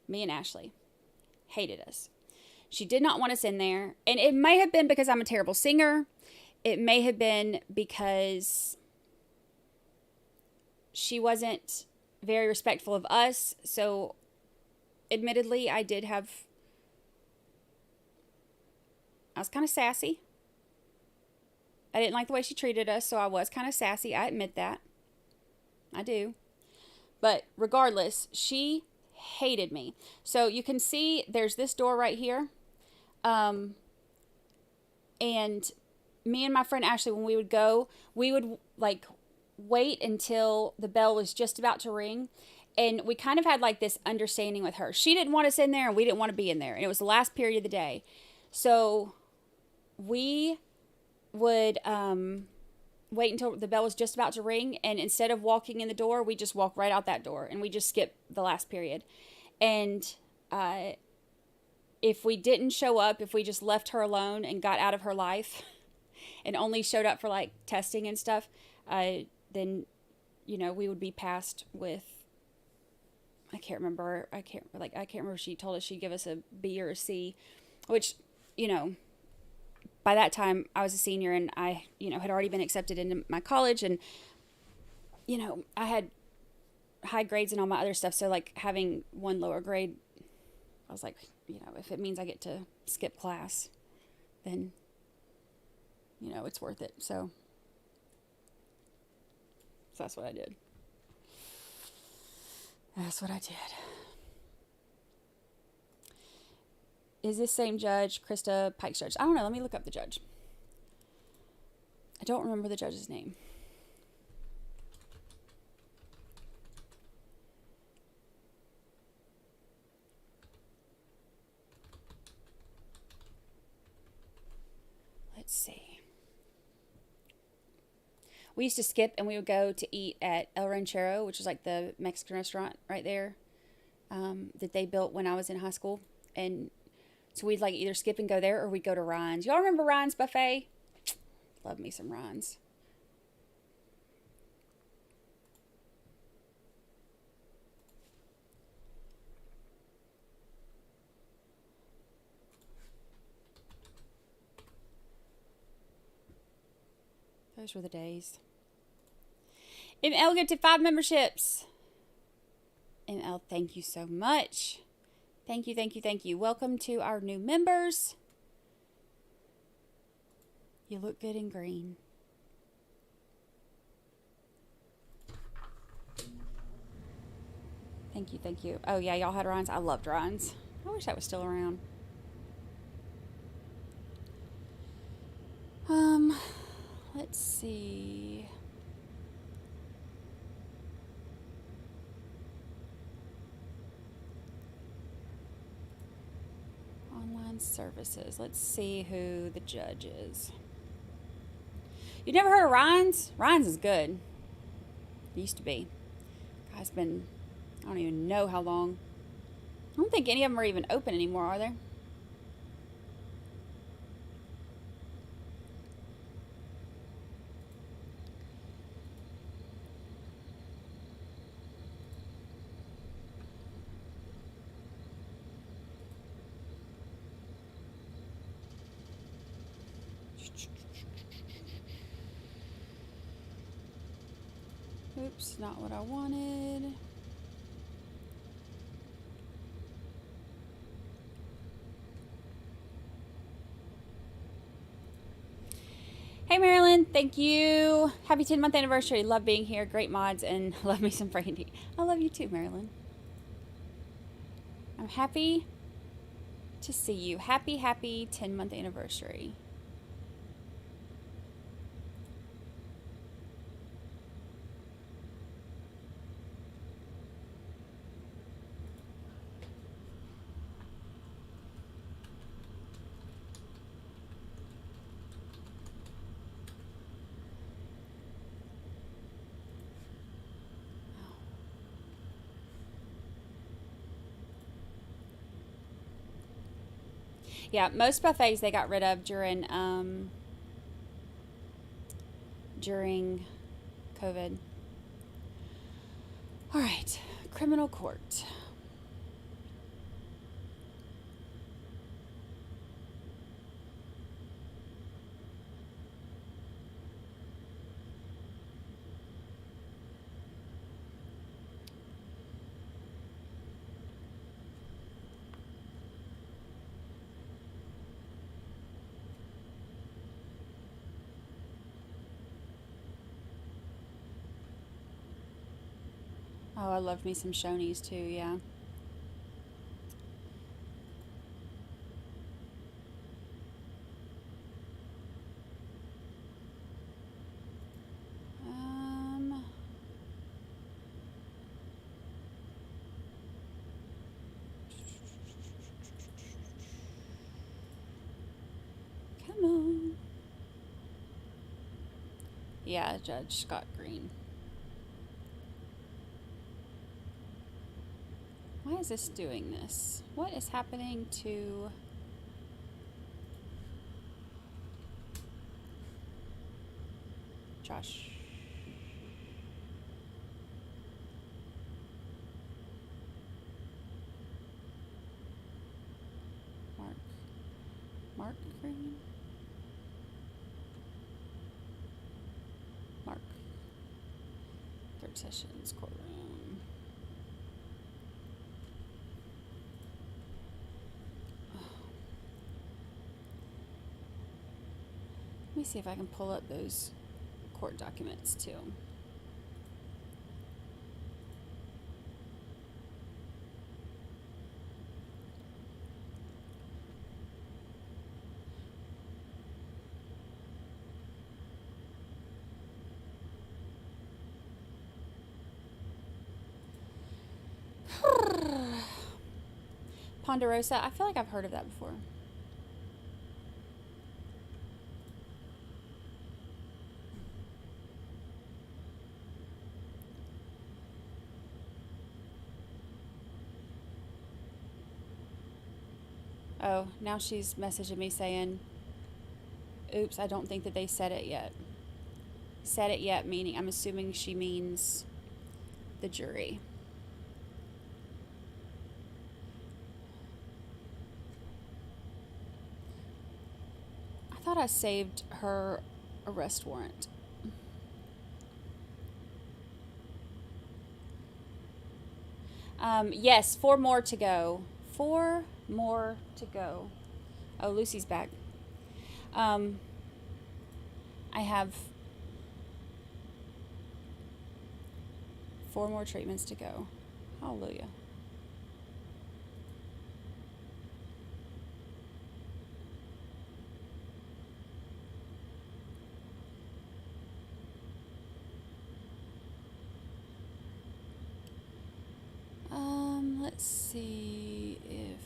Me and Ashley hated us. She did not want us in there. And it may have been because I'm a terrible singer. It may have been because she wasn't very respectful of us. So, admittedly, I was kind of sassy. I didn't like the way she treated us, so I was kind of sassy. I admit that. I do. But regardless, she hated me. So, you can see there's this door right here. And me and my friend Ashley, when we would go, we would like wait until the bell was just about to ring. And we kind of had like this understanding with her. She didn't want us in there and we didn't want to be in there. And it was the last period of the day. So we would wait until the bell was just about to ring. And instead of walking in the door, we just walked right out that door. And we just skipped the last period. And if we didn't show up, if we just left her alone and got out of her life and only showed up for like testing and stuff, then, you know, we would be passed with, I can't remember if she told us she'd give us a B or a C, which, you know, by that time I was a senior and I, you know, had already been accepted into my college and, you know, I had high grades and all my other stuff. So like having one lower grade, I was like, you know, if it means I get to skip class, then, you know, it's worth it. So that's what I did. That's what I did. Is this same judge, Krista Pike's judge? I don't know. Let me look up the judge. I don't remember the judge's name. Let's see. We used to skip and we would go to eat at El Ranchero, which is like the Mexican restaurant right there that they built when I was in high school. And so we'd like either skip and go there or we'd go to Ryan's. Y'all remember Ryan's buffet? Love me some Ryan's. Those were the days. ML gifted 5 memberships. ML, thank you so much. Thank you, thank you, thank you. Welcome to our new members. You look good in green. Thank you, thank you. Oh yeah, y'all had Ryan's. I loved Ryan's. I wish that was still around. Let's see. Online services. Let's see who the judge is. You never heard of Ryan's? Ryan's is good. It used to be. Guy's been, I don't even know how long. I don't think any of them are even open anymore, are they? Oops, not what I wanted. Hey Marilyn, thank you. Happy 10-month anniversary. Love being here. Great mods and love me some Brandi. I love you too, Marilyn. I'm happy to see you. Happy 10-month anniversary. Yeah, most buffets they got rid of during COVID. All right, criminal court. Oh, I love me some Shoney's too, yeah. Come on. Yeah, Judge Scott Green. Why is this doing this? What is happening to... Josh? Mark Green? Mark. Third Sessions Courtroom. Let me see if I can pull up those court documents too. Ponderosa, I feel like I've heard of that before. Oh, now she's messaging me saying, oops, I don't think that they said it yet. Said it yet, meaning, I'm assuming she means the jury. I thought I saved her arrest warrant. Yes, 4 more to go. 4 more to go. Oh, Lucy's back. I have 4 more treatments to go. Hallelujah. Let's see if...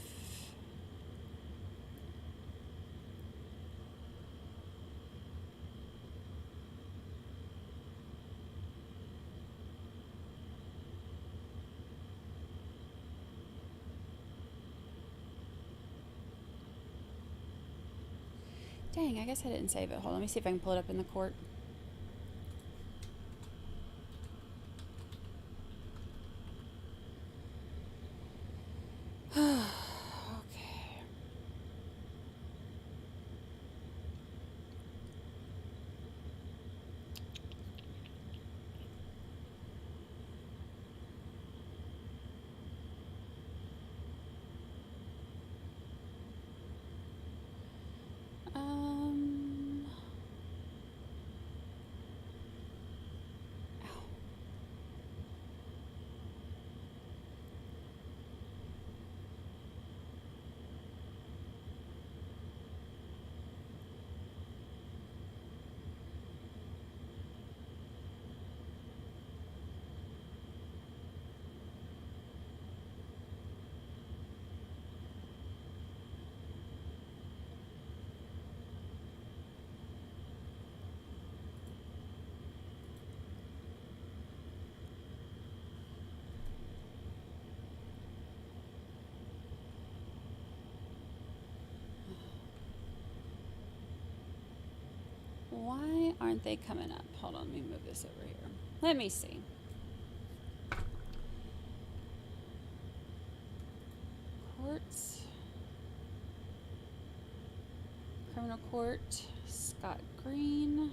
Dang, I guess I didn't save it. Hold on, let me see if I can pull it up in the court. Why aren't they coming up? Hold on, let me move this over here. Let me see. Courts. Criminal court. Scott Green.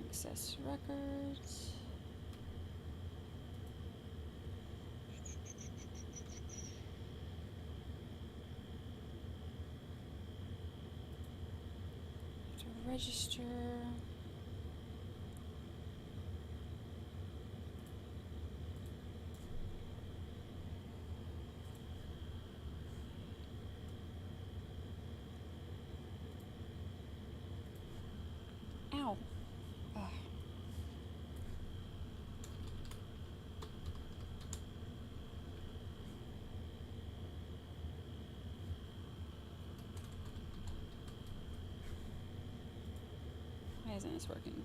Access records. Register. Ow. Ugh. Why isn't this working?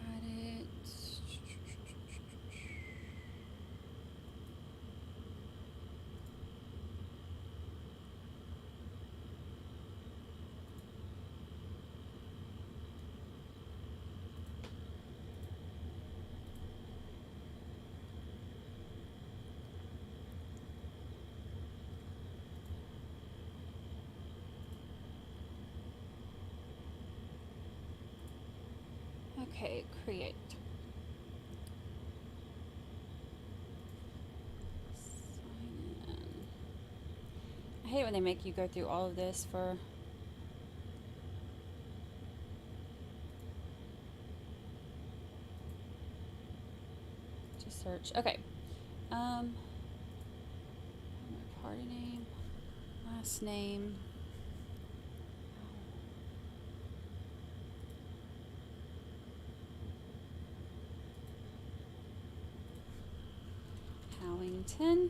Got it. Okay, create. Sign in. I hate when they make you go through all of this for to search. Okay. My party name, last name. Howington.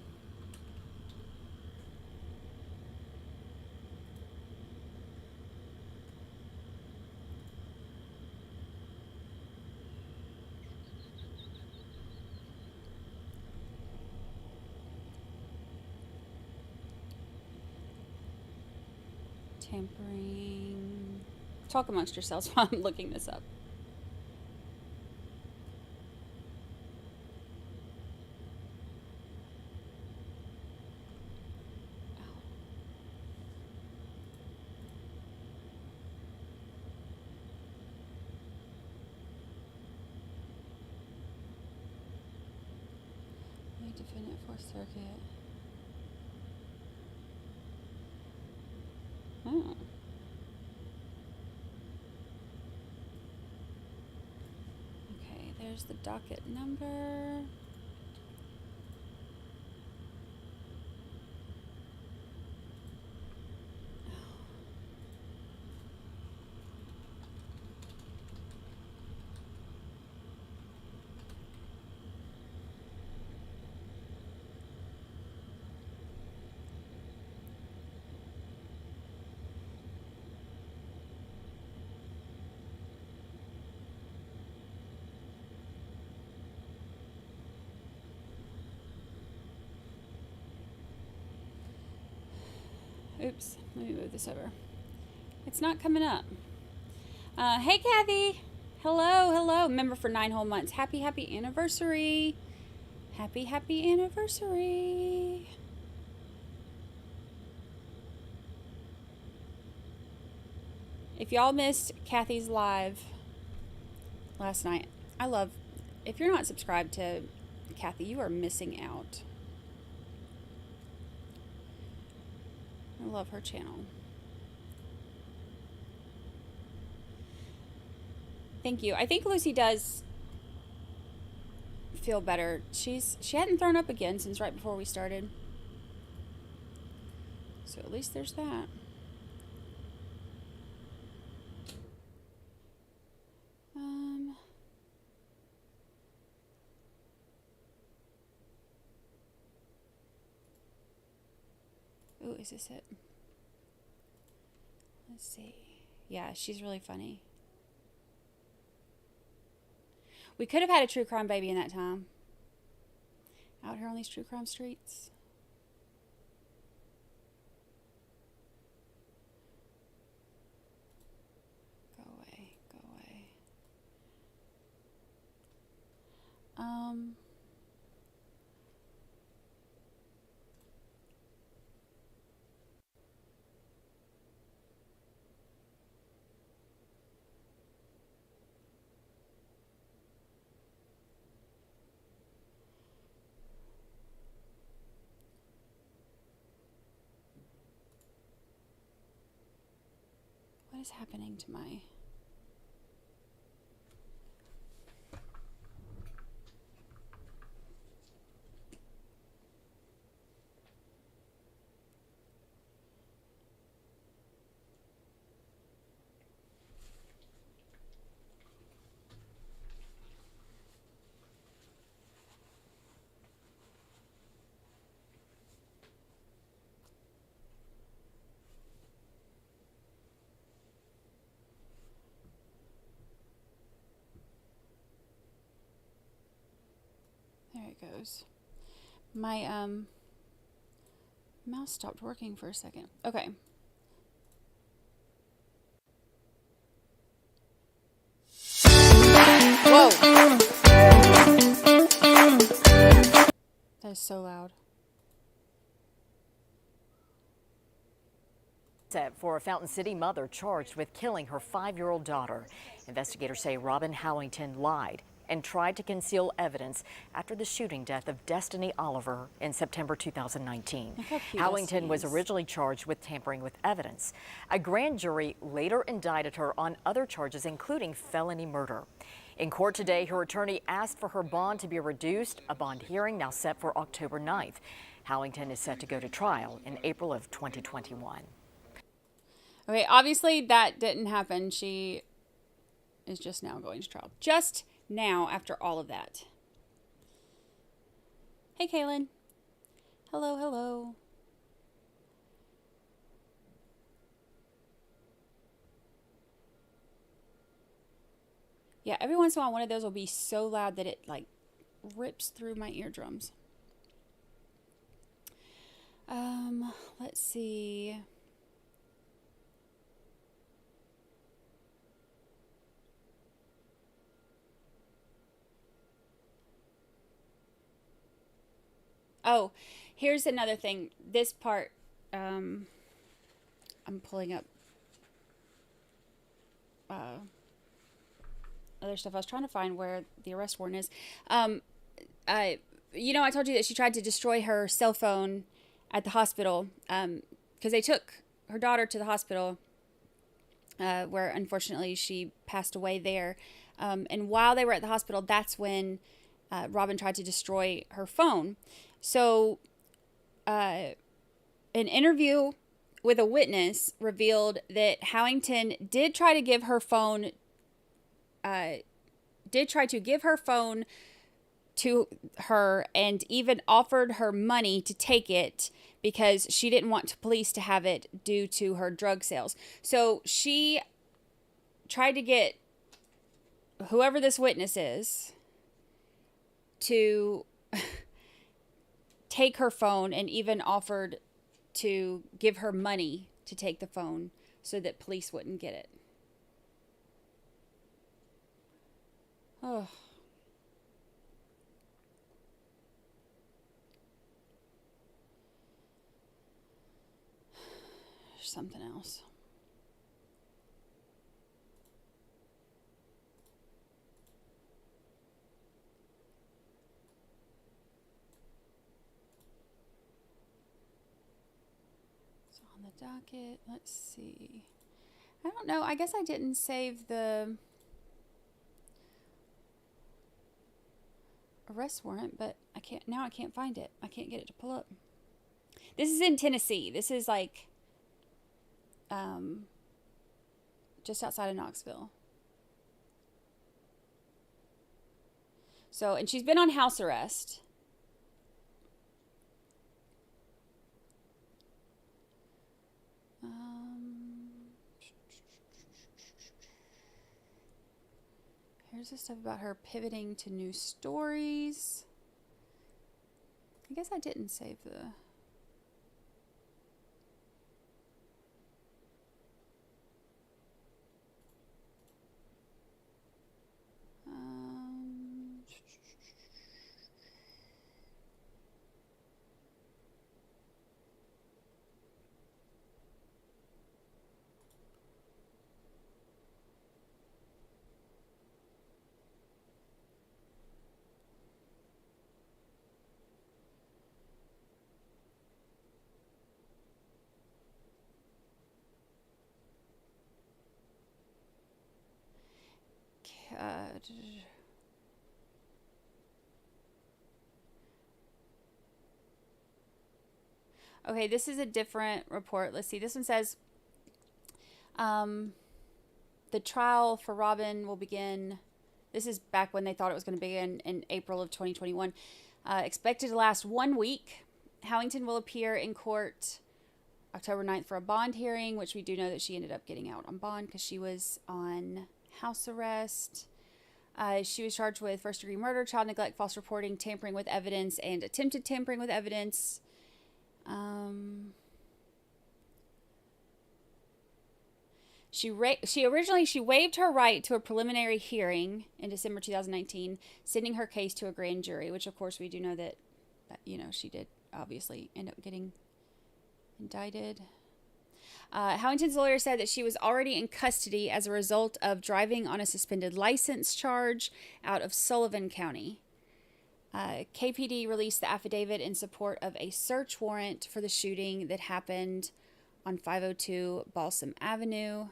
Tampering. Talk amongst yourselves while I'm looking this up. Defendant Fourth Circuit. Oh. Okay, there's the docket number. Oops, let me move this over. It's not coming up. Hey, Kathy. Hello. Member for 9 whole months. Happy anniversary. Happy anniversary. If y'all missed Kathy's live last night, if you're not subscribed to Kathy, you are missing out. I love her channel. Thank you. I think Lucy does feel better. She hadn't thrown up again since right before we started. So at least there's that. place is it? Let's see. Yeah, she's really funny. We could have had a true crime baby in that time. Out here on these true crime streets. Go away. Go away. What is happening to my... There it goes. My mouse stopped working for a second. Okay. Whoa! That is so loud. For a Fountain City mother charged with killing her 5-year-old daughter. Investigators say Robin Howington lied and tried to conceal evidence after the shooting death of Destiny Oliver in September 2019. Howington was originally charged with tampering with evidence. A grand jury later indicted her on other charges, including felony murder. In court today, her attorney asked for her bond to be reduced, a bond hearing now set for October 9th. Howington is set to go to trial in April of 2021. Okay, obviously that didn't happen. She is just now going to trial. Just now, after all of that. Hey, Kaylin. Hello, hello. Yeah, every once in a while, one of those will be so loud that it, like, rips through my eardrums. Let's see. Oh, here's another thing. This part, I'm pulling up other stuff. I was trying to find where the arrest warrant is. I told you that she tried to destroy her cell phone at the hospital because they took her daughter to the hospital where, unfortunately, she passed away there. And while they were at the hospital, that's when Robin tried to destroy her phone. So, an interview with a witness revealed that Howington did try to give her phone to her and even offered her money to take it because she didn't want police to have it due to her drug sales. So she tried to get whoever this witness is to take her phone and even offered to give her money to take the phone so that police wouldn't get it. Oh. There's something else. Docket. Let's see. I don't know. I guess I didn't save the arrest warrant, but I can't find it. I can't get it to pull up. This is in Tennessee. This is like just outside of Knoxville. So, and she's been on house arrest. Here's the stuff about her pivoting to new stories. I guess I didn't save the... Okay, this is a different report. Let's see. This one says the trial for Robin will begin. This is back when they thought it was going to begin in April of 2021. Expected to last 1 week. Howington will appear in court October 9th for a bond hearing, which we do know that she ended up getting out on bond because she was on house arrest. She was charged with first-degree murder, child neglect, false reporting, tampering with evidence, and attempted tampering with evidence. She waived her right to a preliminary hearing in December 2019, sending her case to a grand jury, which of course we do know that she did obviously end up getting indicted. Howington's lawyer said that she was already in custody as a result of driving on a suspended license charge out of Sullivan County. KPD released the affidavit in support of a search warrant for the shooting that happened on 502 Balsam Avenue.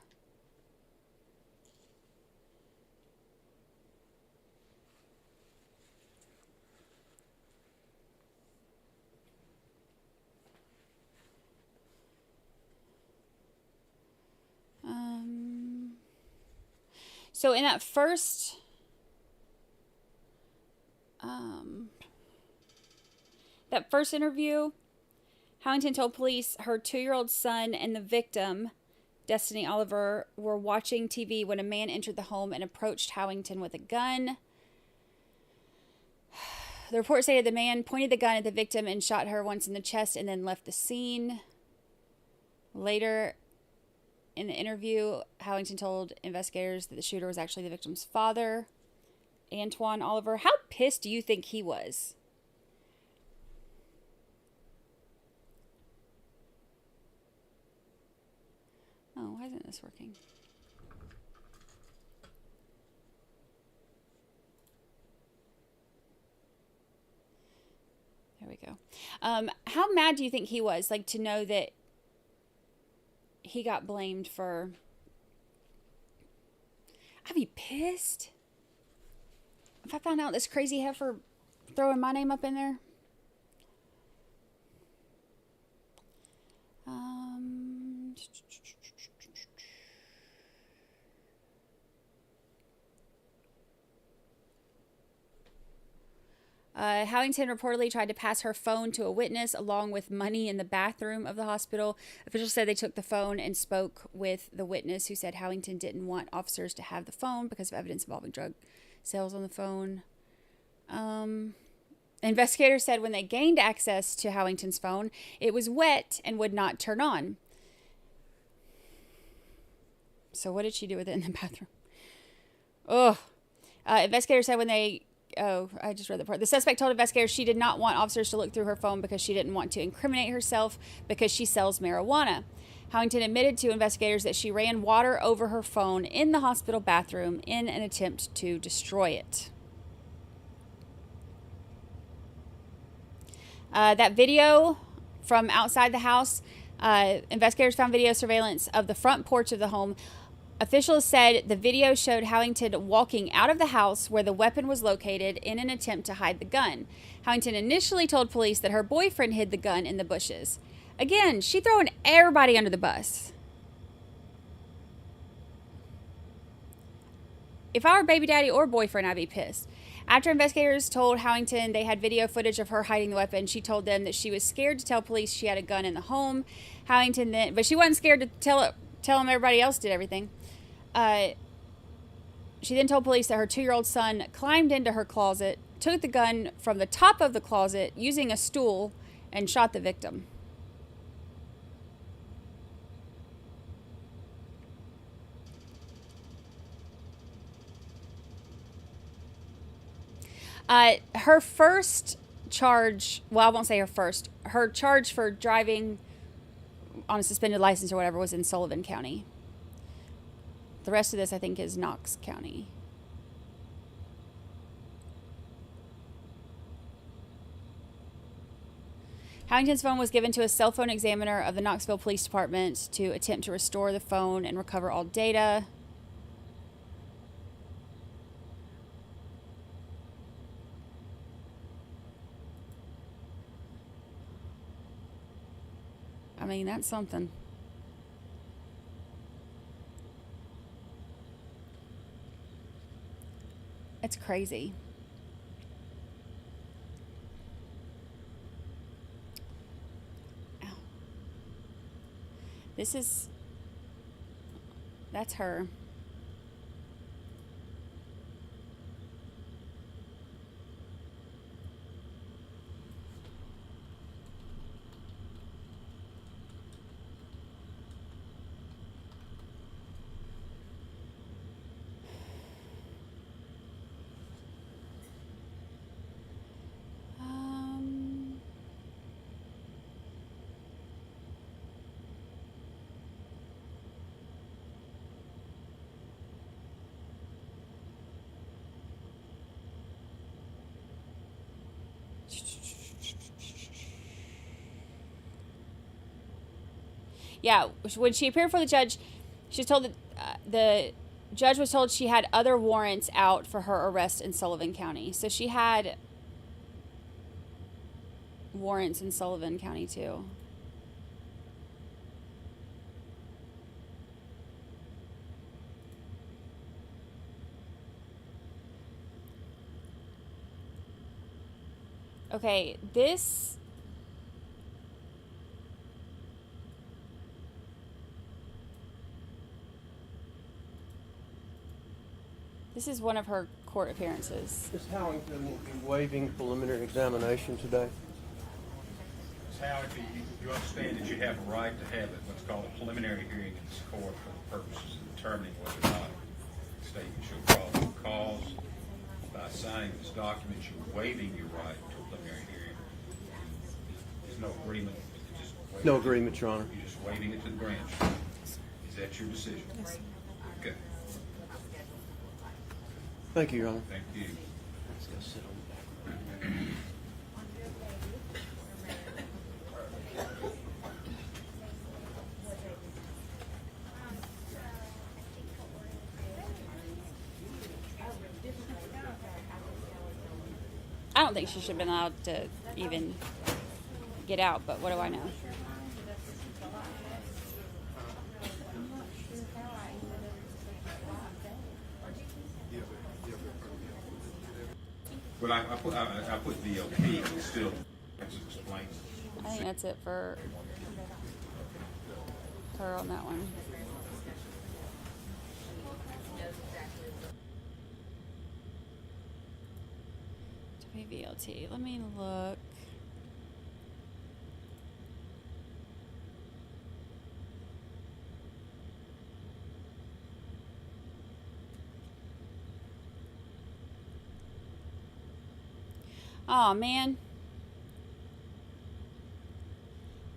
So in that first interview, Howington told police her 2-year-old son and the victim, Destiny Oliver, were watching TV when a man entered the home and approached Howington with a gun. The report stated the man pointed the gun at the victim and shot her once in the chest and then left the scene. Later in the interview, Howington told investigators that the shooter was actually the victim's father, Antoine Oliver. How pissed do you think he was? Oh, why isn't this working? There we go. How mad do you think he was, like, to know that he got blamed for... I'd be pissed if I found out this crazy heifer throwing my name up in there. Howington reportedly tried to pass her phone to a witness along with money in the bathroom of the hospital. Officials said they took the phone and spoke with the witness, who said Howington didn't want officers to have the phone because of evidence involving drug sales on the phone. Investigators said when they gained access to Howington's phone, it was wet and would not turn on. So what did she do with it in the bathroom? Ugh. Investigators said when they... Oh, I just read the part. The suspect told investigators she did not want officers to look through her phone because she didn't want to incriminate herself because she sells marijuana. Howington admitted to investigators that she ran water over her phone in the hospital bathroom in an attempt to destroy it. That video from outside the house, investigators found video surveillance of the front porch of the home. Officials said the video showed Howington walking out of the house where the weapon was located in an attempt to hide the gun. Howington initially told police that her boyfriend hid the gun in the bushes. Again, she throwing everybody under the bus. If I were baby daddy or boyfriend, I'd be pissed. After investigators told Howington they had video footage of her hiding the weapon, she told them that she was scared to tell police she had a gun in the home. Howington then, but she wasn't scared to tell them everybody else did everything. She then told police that her 2-year-old son climbed into her closet, took the gun from the top of the closet using a stool, and shot the victim. Her first charge, well, I won't say her first, her charge for driving on a suspended license or whatever was in Sullivan County. The rest of this, I think, is Knox County. Howington's phone was given to a cell phone examiner of the Knoxville Police Department to attempt to restore the phone and recover all data. I mean, that's something. It's crazy. Ow. That's her. Yeah, when she appeared for the judge, she was told that the judge was told she had other warrants out for her arrest in Sullivan County. So she had warrants in Sullivan County too. Okay, this... This is one of her court appearances. Ms. Howington will be waiving preliminary examination today. Ms. Howington, you understand that you have a right to have what's called a preliminary hearing in this court for the purposes of determining whether or not the statement should probable cause. By signing this document, you're waiving your right to a preliminary hearing. There's no agreement. No agreement, Your Honor. You're just waiving it to the branch. Is that your decision? Yes. Okay. Thank you, Your Honor. Thank you. Let's go sit on the back. I don't think she should have been allowed to even get out, but what do I know? Well, I put VLP, but still, that's explained. I think that's it for her on that one. WVLT. Let me look. Oh man,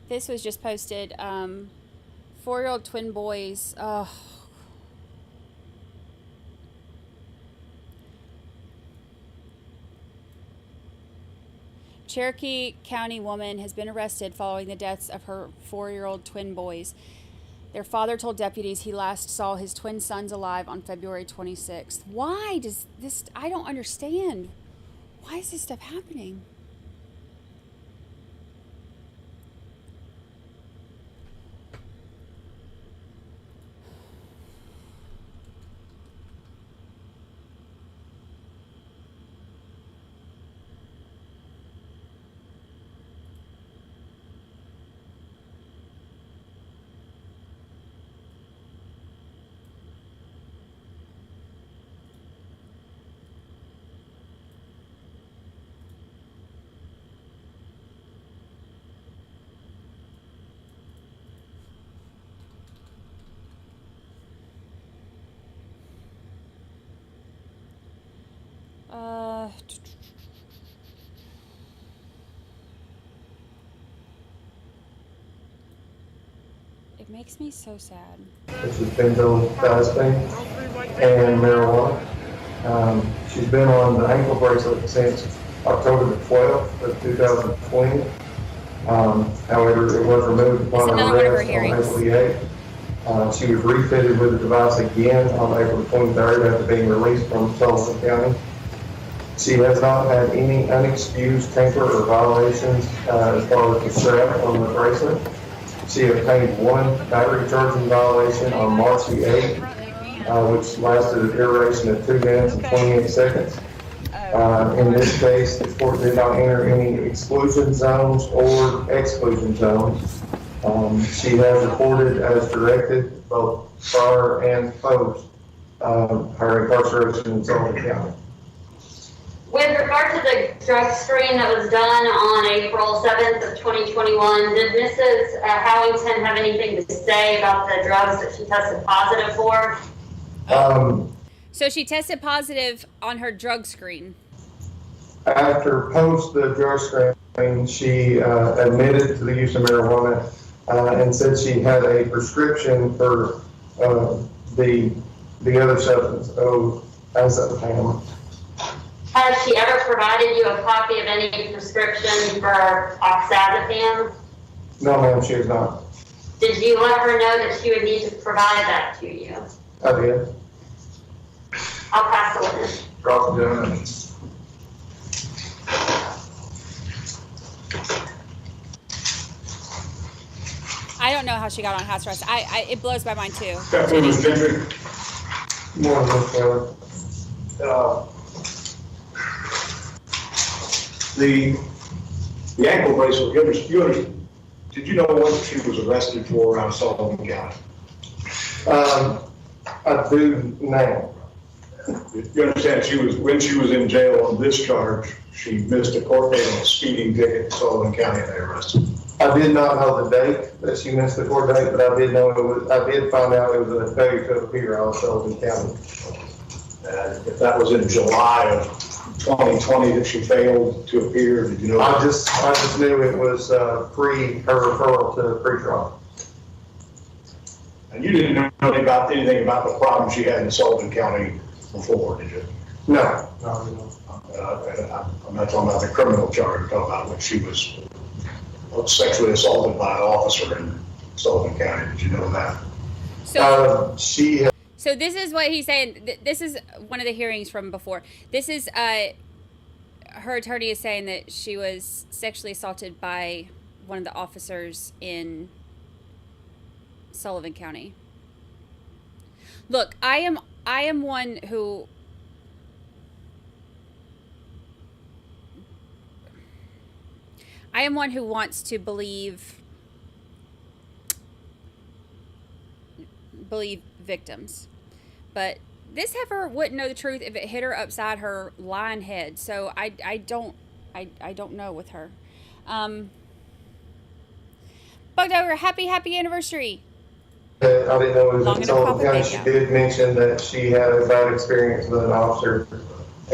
this was just posted. 4-year-old twin boys. Oh. Cherokee County woman has been arrested following the deaths of her 4-year-old twin boys. Their father told deputies he last saw his twin sons alive on February 26th. Why does this? I don't understand. Why is this stuff happening? It makes me so sad. This is benzodiazepine and marijuana. She's been on the ankle bracelet since October the 12th of 2020. However, it was removed upon her arrest on April the 8th. She was refitted with the device again on April the 23rd after being released from Sullivan County. She has not had any unexcused tamper or violations as far as the strap on the bracelet. She obtained one battery charging violation on March the 8th, which lasted a duration of 2 minutes and 28 seconds. In this case, the court did not enter any exclusion zones or exclusion zones. She has reported as directed, both prior and post, her incarceration in Sullivan County. With regard to the drug screen that was done on April 7th of 2021, did Mrs. Howington have anything to say about the drugs that she tested positive for? So she tested positive on her drug screen. After post the drug screen, she admitted to the use of marijuana and said she had a prescription for the other substance, Panama. Has she ever provided you a copy of any prescription for oxazepam? No, ma'am, she has not. Did you let her know that she would need to provide that to you? I did. I'll pass the witness. Drop the gentleman. I don't know how she got on house arrest. It blows my mind too. Morning, Miss Taylor. The ankle bracelet, did you know what she was arrested for around Sullivan County? I do now. You understand when she was in jail on this charge, she missed a court date on a speeding ticket in Sullivan County and they arrested her. I did not know the date that she missed the court date, but I did know I did find out it was a failure to appear on Sullivan County. If that was in July of 2020 that she failed to appear, did you know? I just knew it was her referral to pre-trial. And you didn't know anything about the problem she had in Sullivan County before, did you? No. I'm not talking about the criminal charge. I'm talking about when she was sexually assaulted by an officer in Sullivan County. Did you know that? So this is what he's saying. This is one of the hearings from before. This is her attorney is saying that she was sexually assaulted by one of the officers in Sullivan County. Look, I am one who wants to believe victims. But this heifer wouldn't know the truth if it hit her upside her lying head. So I don't know with her. Bugged over, happy anniversary. I didn't know it was in Sullivan County. She did mention that she had a bad experience with an officer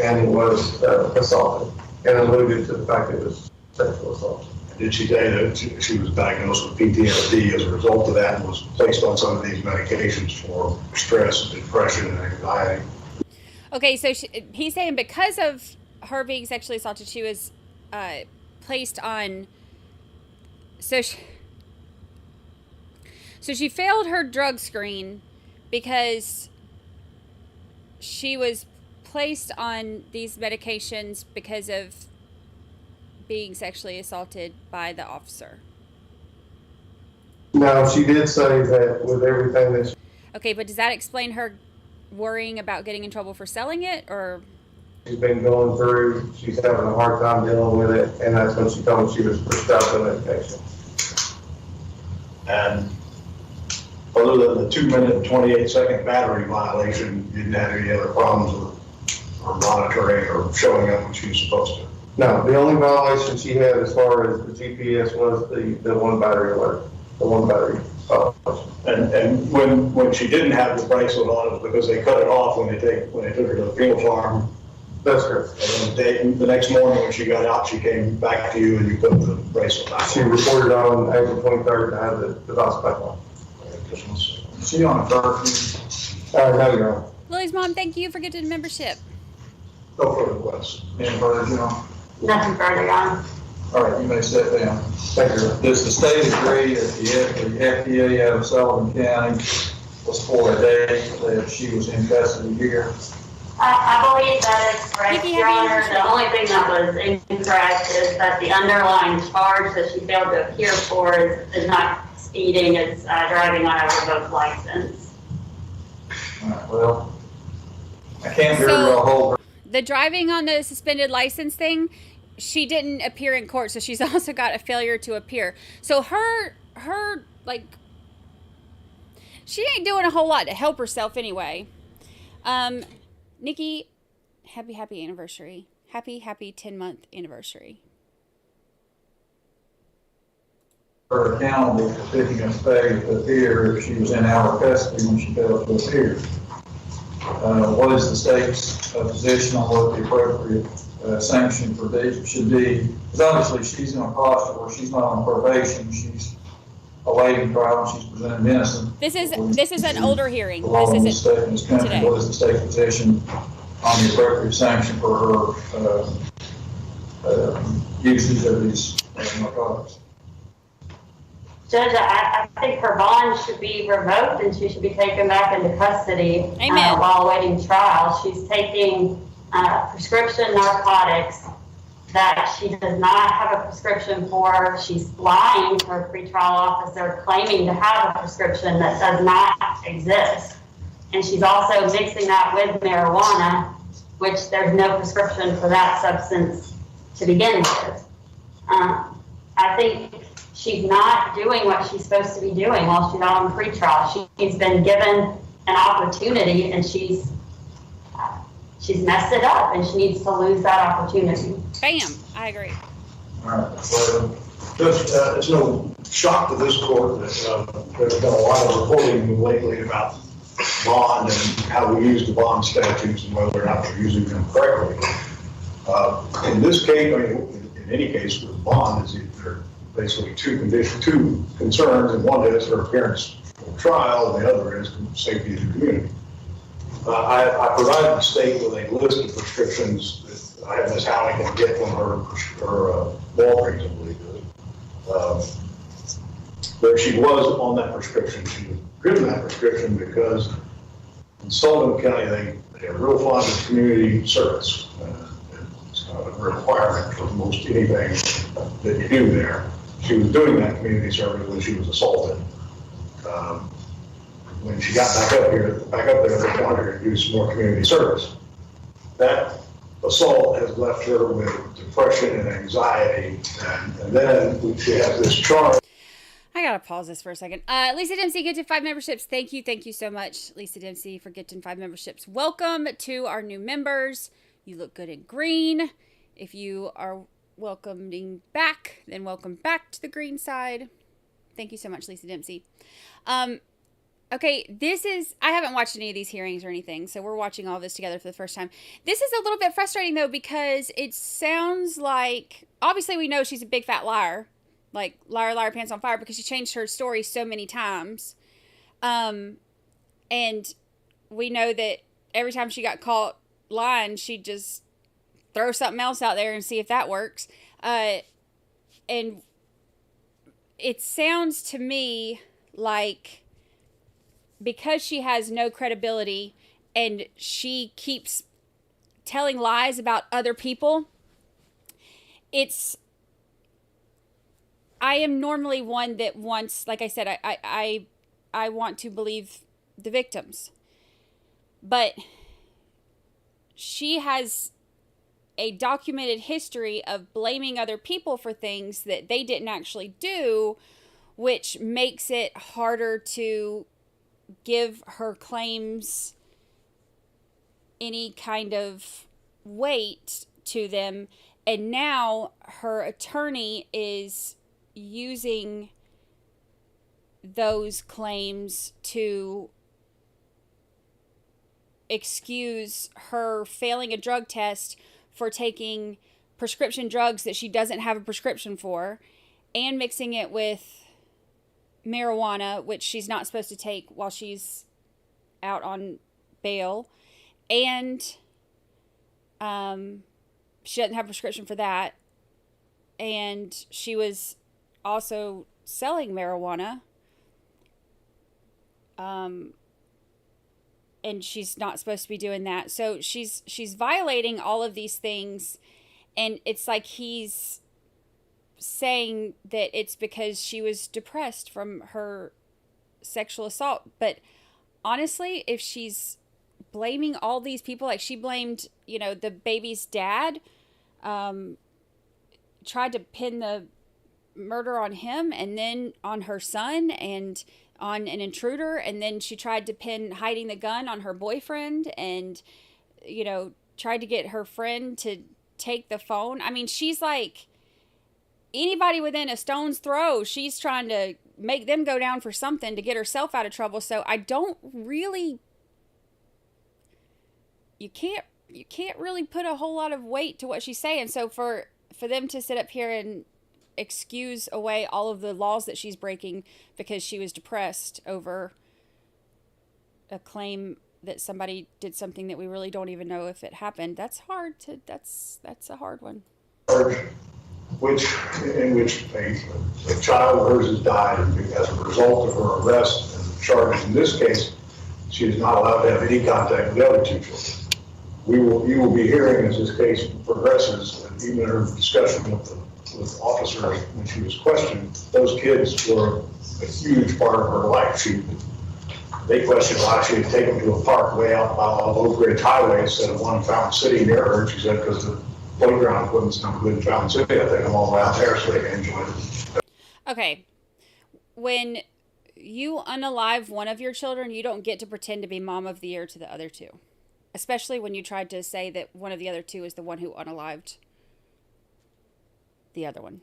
and was assaulted and alluded to the fact that it was sexual assault. Did she say that she was diagnosed with PTSD as a result of that and was placed on some of these medications for stress, depression, and anxiety? Okay, so he's saying because of her being sexually assaulted, she was placed on... So she failed her drug screen because she was placed on these medications because of being sexually assaulted by the officer. No, she did say that with everything that Okay, but does that explain her worrying about getting in trouble for selling it, or? she's been going through, she's having a hard time dealing with it, and that's when she told me she was prescribed the medication. And other than the 2 minute and 28 second battery violation, you didn't have any other problems with her monitoring or showing up when she was supposed to? No, the only violation she had as far as the GPS was the one battery alert, the one battery violation. And when she didn't have the bracelet on, it was because they cut it off when they took her to the penal farm That's correct. And then the next morning when she got out, she came back to you and you put the bracelet back on. She reported on April 23rd to have the device back on. Is she on a curfew? No, Your Honor. Lily's mom, thank you for gifted membership. No further questions. Any further, John? Nothing further, Your Honor. All right, you may sit down. Thank you. Does the state agree that the FDA out of Sullivan County was for a day that she was in custody here? I believe that is correct, Nikki, Your have you Honor. The only thing that was incorrect is that the underlying charge that she failed to appear for is not speeding, it's driving on a revoked license. All right, well, I can't hear So- a whole. The driving on the suspended license thing, she didn't appear in court, so she's also got a failure to appear. So her like, she ain't doing a whole lot to help herself anyway. Nikki, happy anniversary. Happy 10-month anniversary. Her accountable for picking up failure to appear if she was in our custody when she failed to appear. What is the state's position on what the appropriate sanction for this should be? Because obviously she's in a posture where she's not on probation, she's awaiting trial, and she's presumed innocent. This is an older hearing. The law This in the isn't state in this country. today. What is the state's position on the appropriate sanction for her usage of these narcotics? Judge, I think her bond should be revoked and she should be taken back into custody while awaiting trial. She's taking prescription narcotics that she does not have a prescription for. She's lying to her pretrial officer, claiming to have a prescription that does not exist. And she's also mixing that with marijuana, which there's no prescription for that substance to begin with. I think she's not doing what she's supposed to be doing while she's on pretrial. She's been given an opportunity and she's messed it up and she needs to lose that opportunity. Bam, I agree. All right. Well, it's no shock to this court that there's been a lot of reporting lately about bond and how we use the bond statutes and whether or not we're using them correctly. In this case, I mean, in any case, with bond, there are basically two concerns, and one is her appearance for trial, and the other is safety of the community. I provided the state with a list of prescriptions that I had Ms. Howington get from her Walgreens, I believe it is. But she was on that prescription. She was given that prescription because in Sullivan County, they are real fond of community service. It's kind of a requirement for most anything that you do there. She was doing that community service when she was assaulted. When she got back up there, they wanted her to do some more community service. That assault has left her with depression and anxiety, and then she has this charge. I gotta pause this for a second. Lisa Dempsey, gifted 5 memberships. Thank you so much, Lisa Dempsey, for gifting 5 memberships. Welcome to our new members. You look good in green. If you are welcoming back, then welcome back to the green side. Thank you so much, Lisa Dempsey. Okay, I haven't watched any of these hearings or anything, so we're watching all this together for the first time. This is a little bit frustrating, though, because it sounds like, obviously we know she's a big fat liar, like liar, liar, pants on fire, because she changed her story so many times. And we know that every time she got caught lying, she'd just throw something else out there and see if that works. And it sounds to me like, because she has no credibility and she keeps telling lies about other people, I am normally one that wants, like I said, I want to believe the victims. But she has a documented history of blaming other people for things that they didn't actually do, which makes it harder to give her claims any kind of weight to them. And now her attorney is using those claims to excuse her failing a drug test for taking prescription drugs that she doesn't have a prescription for and mixing it with marijuana, which she's not supposed to take while she's out on bail. And she doesn't have a prescription for that. And she was also selling marijuana. And she's not supposed to be doing that. So she's violating all of these things, and it's like he's saying that it's because she was depressed from her sexual assault. But honestly, if she's blaming all these people, like she blamed, the baby's dad, tried to pin the murder on him and then on her son and on an intruder, and then she tried to pin hiding the gun on her boyfriend and, tried to get her friend to take the phone. I mean, she's like anybody within a stone's throw. She's trying to make them go down for something to get herself out of trouble. So I don't really, you can't really put a whole lot of weight to what she's saying. So for them to sit up here and excuse away all of the laws that she's breaking because she was depressed over a claim that somebody did something that we really don't even know if it happened, that's a hard one. In which a child of hers has died as a result of her arrest and the charges. In this case, she is not allowed to have any contact with the other two children. You will be hearing as this case progresses, and even in her discussion with officers when she was questioned, those kids were a huge part of her life. They questioned why she had taken them to a park way out on Oak Ridge Highway instead of one in Fountain City near her. She said because the playground equipment's not good in Fountain City, I take them all around there so they can enjoy it. Okay, when you unalive one of your children, you don't get to pretend to be mom of the year to the other two. Especially when you tried to say that one of the other two is the one who unalived the other one.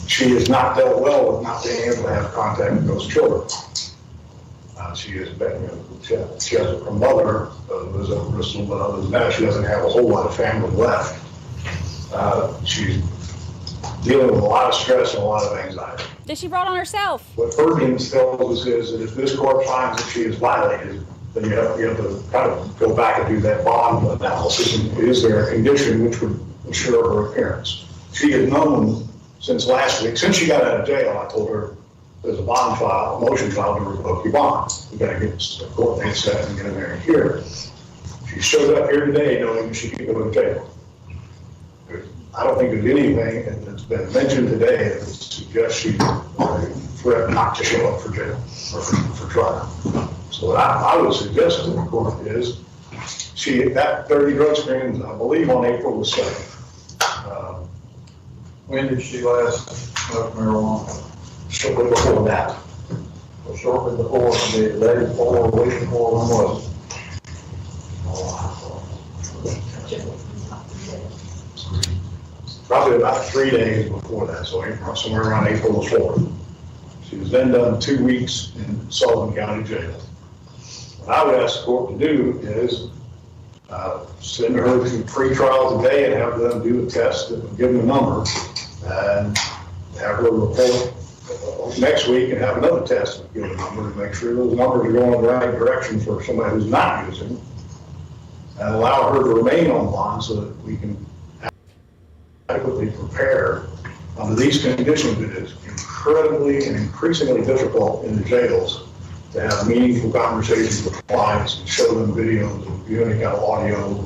She has not dealt well with not being able to have contact with those children. She has been, she has a mother who is a Bristol, but other than that, she doesn't have a whole lot of family left. She's dealing with a lot of stress and a lot of anxiety. That she brought on herself. What Ferguson's tells us is that if this court finds that she is violated, then you have to kind of go back and do that bond analysis. And is there a condition which would ensure her appearance? She has known since last week, since she got out of jail, I told her there's a bond file, a motion file to revoke your bond. We got to get the court date set and get in there and hear. She showed up here today knowing that she could go to jail. I don't think there's anything that's been mentioned today that suggests she threatened not to show up for jail or for trial. So what I would suggest to the court is that 30 drug screen, I believe on April the 7th. When did she last smoke marijuana? Shortly before that. Well, shortly before, the day before, a week before, when was it? Probably about 3 days before that, so somewhere around April the 4th. She was then done 2 weeks in Sullivan County Jail. What I would ask the court to do is send her to pre-trial today and have them do a test that would give them a number and have her report next week and have another test that would give a number to make sure those numbers are going in the right direction for somebody who's not using, and allow her to remain on bond so that we can adequately prepare under these conditions. It is incredibly and increasingly difficult in the jails to have meaningful conversations with clients and show them videos and view any kind of audio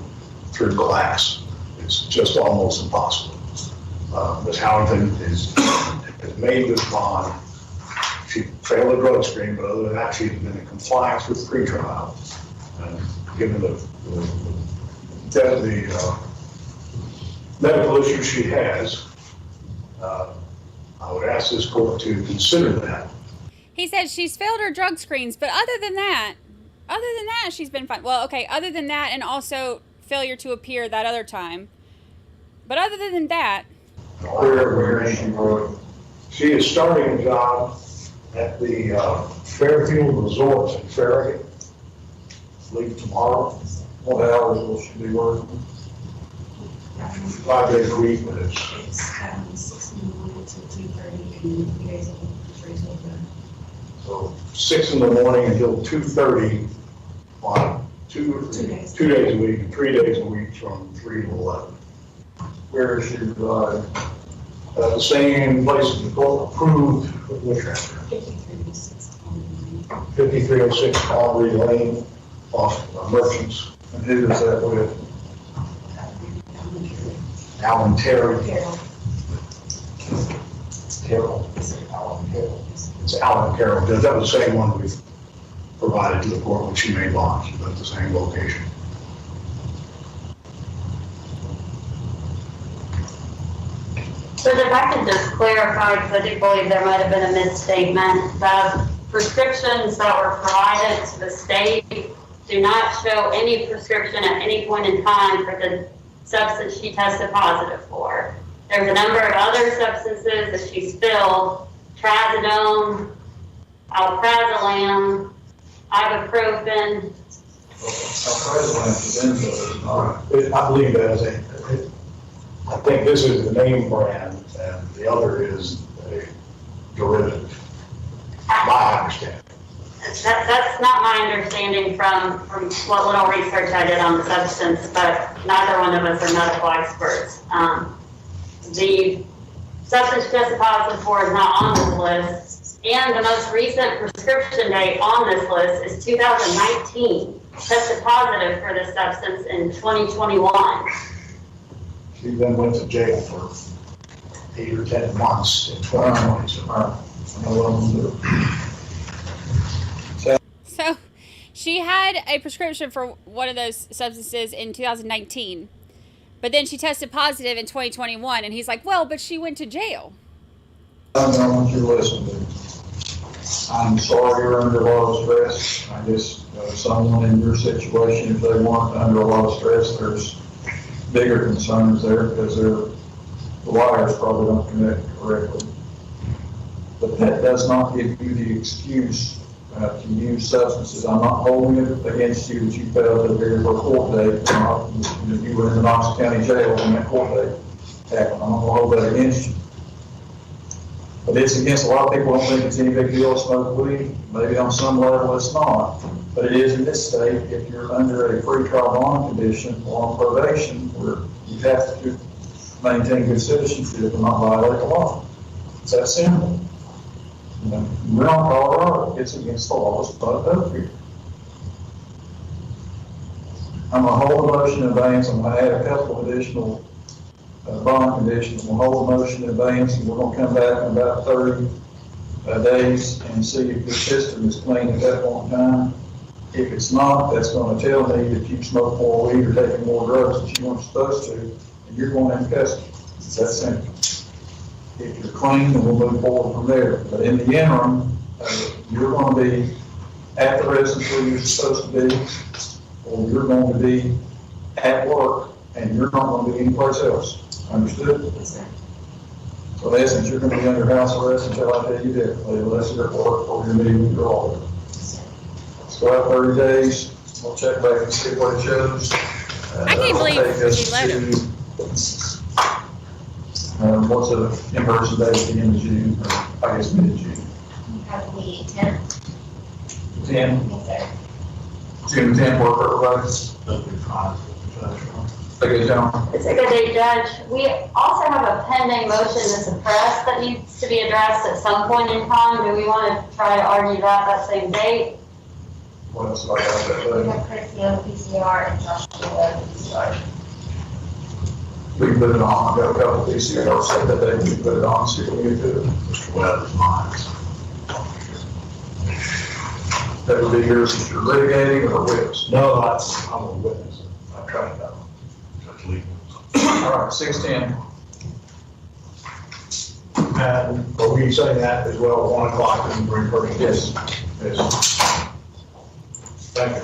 through glass. It's just almost impossible. Ms. Howington has made this bond. She failed a drug screen, but other than that, she's been in compliance with pretrial. And given the medical issues she has, I would ask this court to consider that. He said she's failed her drug screens, but other than that, she's been fine. Well, okay, other than that, and also failure to appear that other time. But other than that, she is starting a job at the Fairfield Resorts in Farragut. leave tomorrow. What hours will she be working? 5 days a week, but it's 6 in the morning to 2:30 and 3 days a week, 3 days a week. so 6 in the morning until 2:30 on 2 days a week, and 3 days a week from 3 to 11. Where is she residing? The same place as the court approved with the transfer. 5306 Aubrey Lane, off Merchants. And who is that with? Alan Terry. Carroll. It's Alan Carroll. That was the same one we provided to the court when she made bonds, but the same location. So if I could just clarify, because I do believe there might have been a misstatement, the prescriptions that were provided to the state do not show any prescription at any point in time for the substance she tested positive for. There's a number of other substances that she spilled: trazodone, alprazolam, ibuprofen. I believe that is I think this is the name brand, and the other is a derivative, my understanding. That's not my understanding from what little research I did on the substance, but neither one of us are medical experts. The substance she tested positive for is not on this list, and the most recent prescription date on this list is 2019. Tested positive for this substance in 2021. She then went to jail for 8 or 10 months in 2020. So she had a prescription for one of those substances in 2019, but then she tested positive in 2021, and he's like, well, but she went to jail. I don't know what you're listening to. I'm sorry you're under a lot of stress. I guess someone in your situation, if they weren't under a lot of stress, there's bigger concerns there because the wires probably don't connect correctly. But that does not give you the excuse to use substances. I'm not holding it against you that you failed to appear for a court date. You were in the Knox County Jail when that court date happened. I'm not going to hold that against you. But it's against a lot of people. Don't think it's any big deal to smoke weed. Maybe on some level it's not. But it is in this state if you're under a pretrial bond condition or on probation where you have to maintain good citizenship and not violate the law. It's that simple. We're on Colorado. It's against the law to smoke up here. I'm going to hold a motion in advance. I'm going to add a couple of additional bond conditions. We'll hold a motion in advance, and we're going to come back in about 30 days and see if the system is clean at that point in time. If it's not, that's going to tell me that you smoke more weed or taking more drugs than you weren't supposed to, and you're going in custody. It's that simple. If you're clean, then we'll move forward from there. But in the interim, you're going to be at the residence where you're supposed to be, or you're going to be at work, and you're not going to be anyplace else. Understood? Yes, sir. So in essence, you're going to be under house arrest until I tell you differently, unless you're at work or you're meeting with your auditor. Let's go out 30 days. We'll check back and see what it shows. I can't believe you let him. What's the in-person date at the end of June, or I guess mid-June? Probably 10. 10? Yes, sir. June 10th, work for everybody? Okay, John. It's a good day, Judge. We also have a pending motion to suppress that needs to be addressed at some point in time. Do we want to try to argue that same date? What else do I got that We day? have Chrissy PCR and Joshua PCR. We can put it on. I've got a couple of PCRs set that day. We can put it on, see what we can do. Mr. Webb's mine. That would be yours if you're litigating or a witness? No, I'm a witness. I tried that one. That's legal. All right, 6:10. And are we saying that as well, 1 o'clock and bring her in? Yes. Yes. Thank you.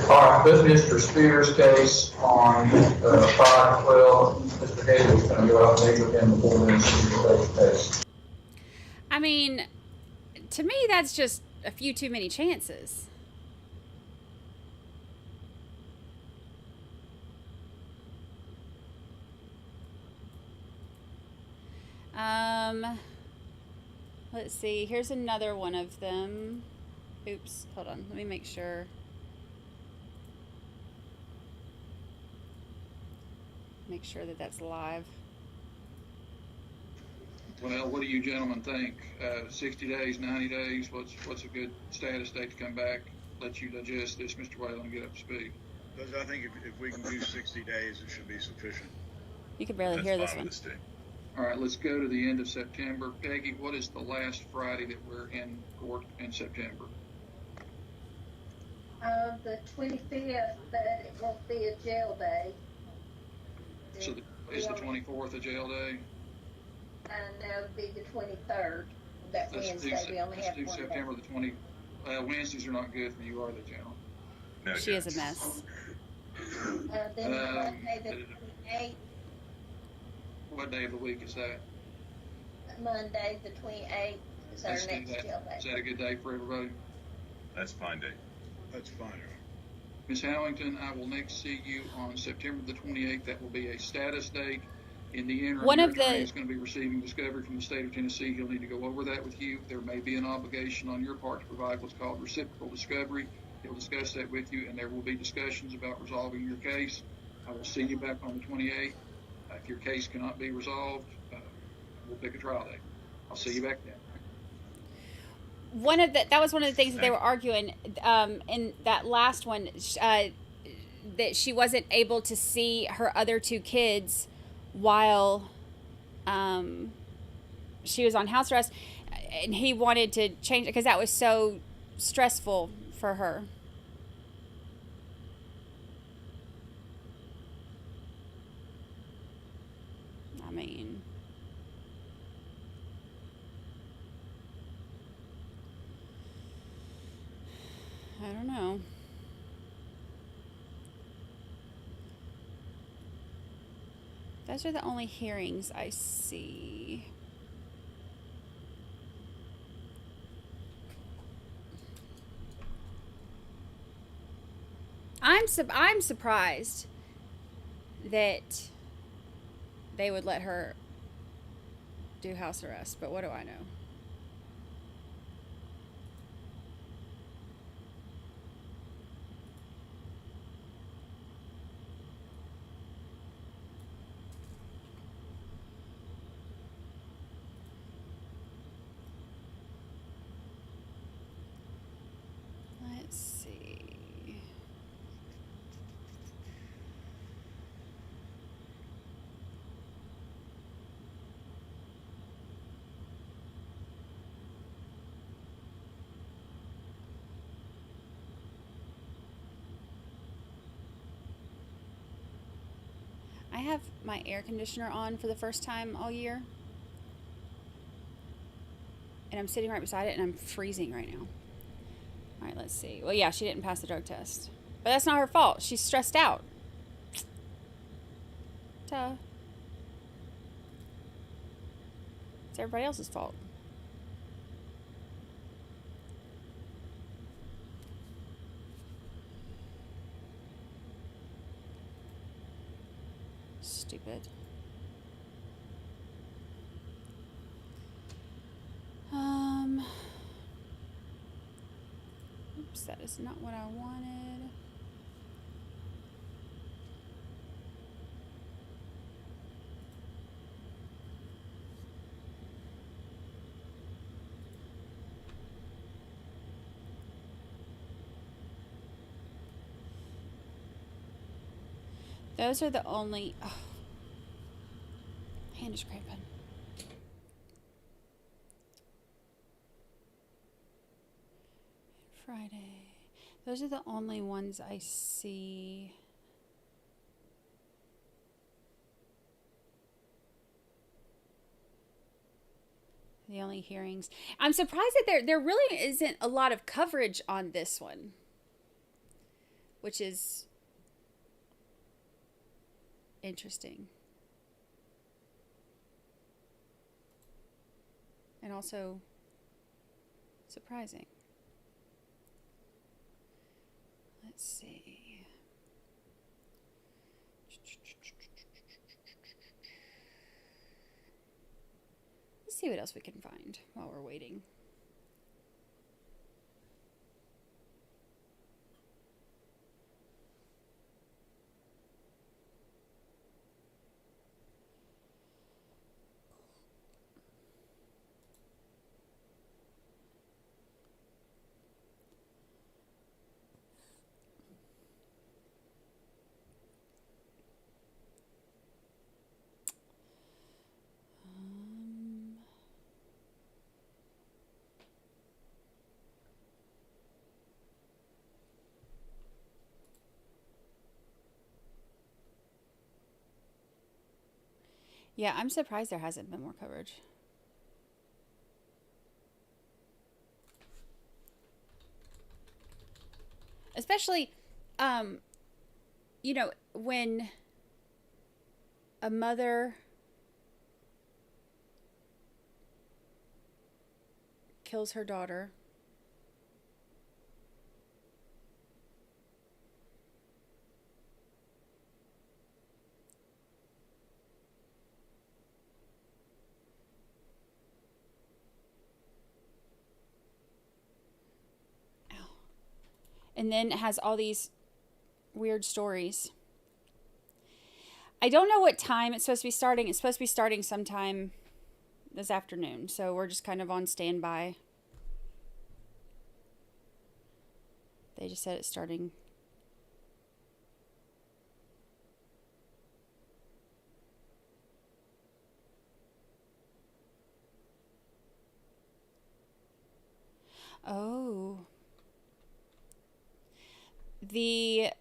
All right, put Mr. Spears' case on 5/12. Mr. Mr. Haley's going to go out and meet with him before then, so we can take the case. I mean, to me, that's just a few too many chances. Let's see. Here's another one of them. Oops. Hold on. Let me make sure. Make sure that that's live. Well, what do you gentlemen think? 60 days, 90 days? What's a good status date to come back? Let you digest this, Mr. Whalen, get up to speed. Because I think if we can do 60 days, it should be sufficient. You could barely hear this one. All right, let's go to the end of September. Peggy, what is the last Friday that we're in court in September? The 25th, but it won't be a jail day. So is the 24th a jail day? No, it'll be the 23rd. That Wednesday, we only have one day. September the 20th. Wednesdays are not good for you, are they, General? No, she is a mess. Then Monday the 28th. What day of the week is that? Monday the 28th is our next jail day. Is that a good day for everybody? That's fine day. That's fine. Ms. Howington, I will next see you on September the 28th. That will be a status date. In the interim, One your of attorney the is going to be receiving discovery from the state of Tennessee. He'll need to go over that with you. There may be an obligation on your part to provide what's called reciprocal discovery. He'll discuss that with you, and there will be discussions about resolving your case. I will see you back on the 28th. If your case cannot be resolved, we'll pick a trial date. I'll see you back then. That was one of the things that they were arguing in that last one, that she wasn't able to see her other two kids while she was on house arrest, and he wanted to change it because that was so stressful for her. I mean, I don't know. Those are the only hearings I see. I'm surprised that they would let her do house arrest, but what do I know? Let's see. I have my air conditioner on for the first time all year. And I'm sitting right beside it and I'm freezing right now. All right, let's see. Well, yeah, she didn't pass the drug test. But that's not her fault. She's stressed out. Duh. It's everybody else's fault. Stupid. Oops, that is not what I wanted. Those are the only... Oh. Hand is cramping. Friday. Those are the only ones I see. The only hearings. I'm surprised that there really isn't a lot of coverage on this one, which is interesting. also surprising. Let's see. Let's see what else we can find while we're waiting. Yeah, I'm surprised there hasn't been more coverage. Especially, you know, when a mother kills her daughter, and then it has all these weird stories. I don't know what time it's supposed to be starting. It's supposed to be starting sometime this afternoon, so we're just kind of on standby. They just said it's starting. Oh. The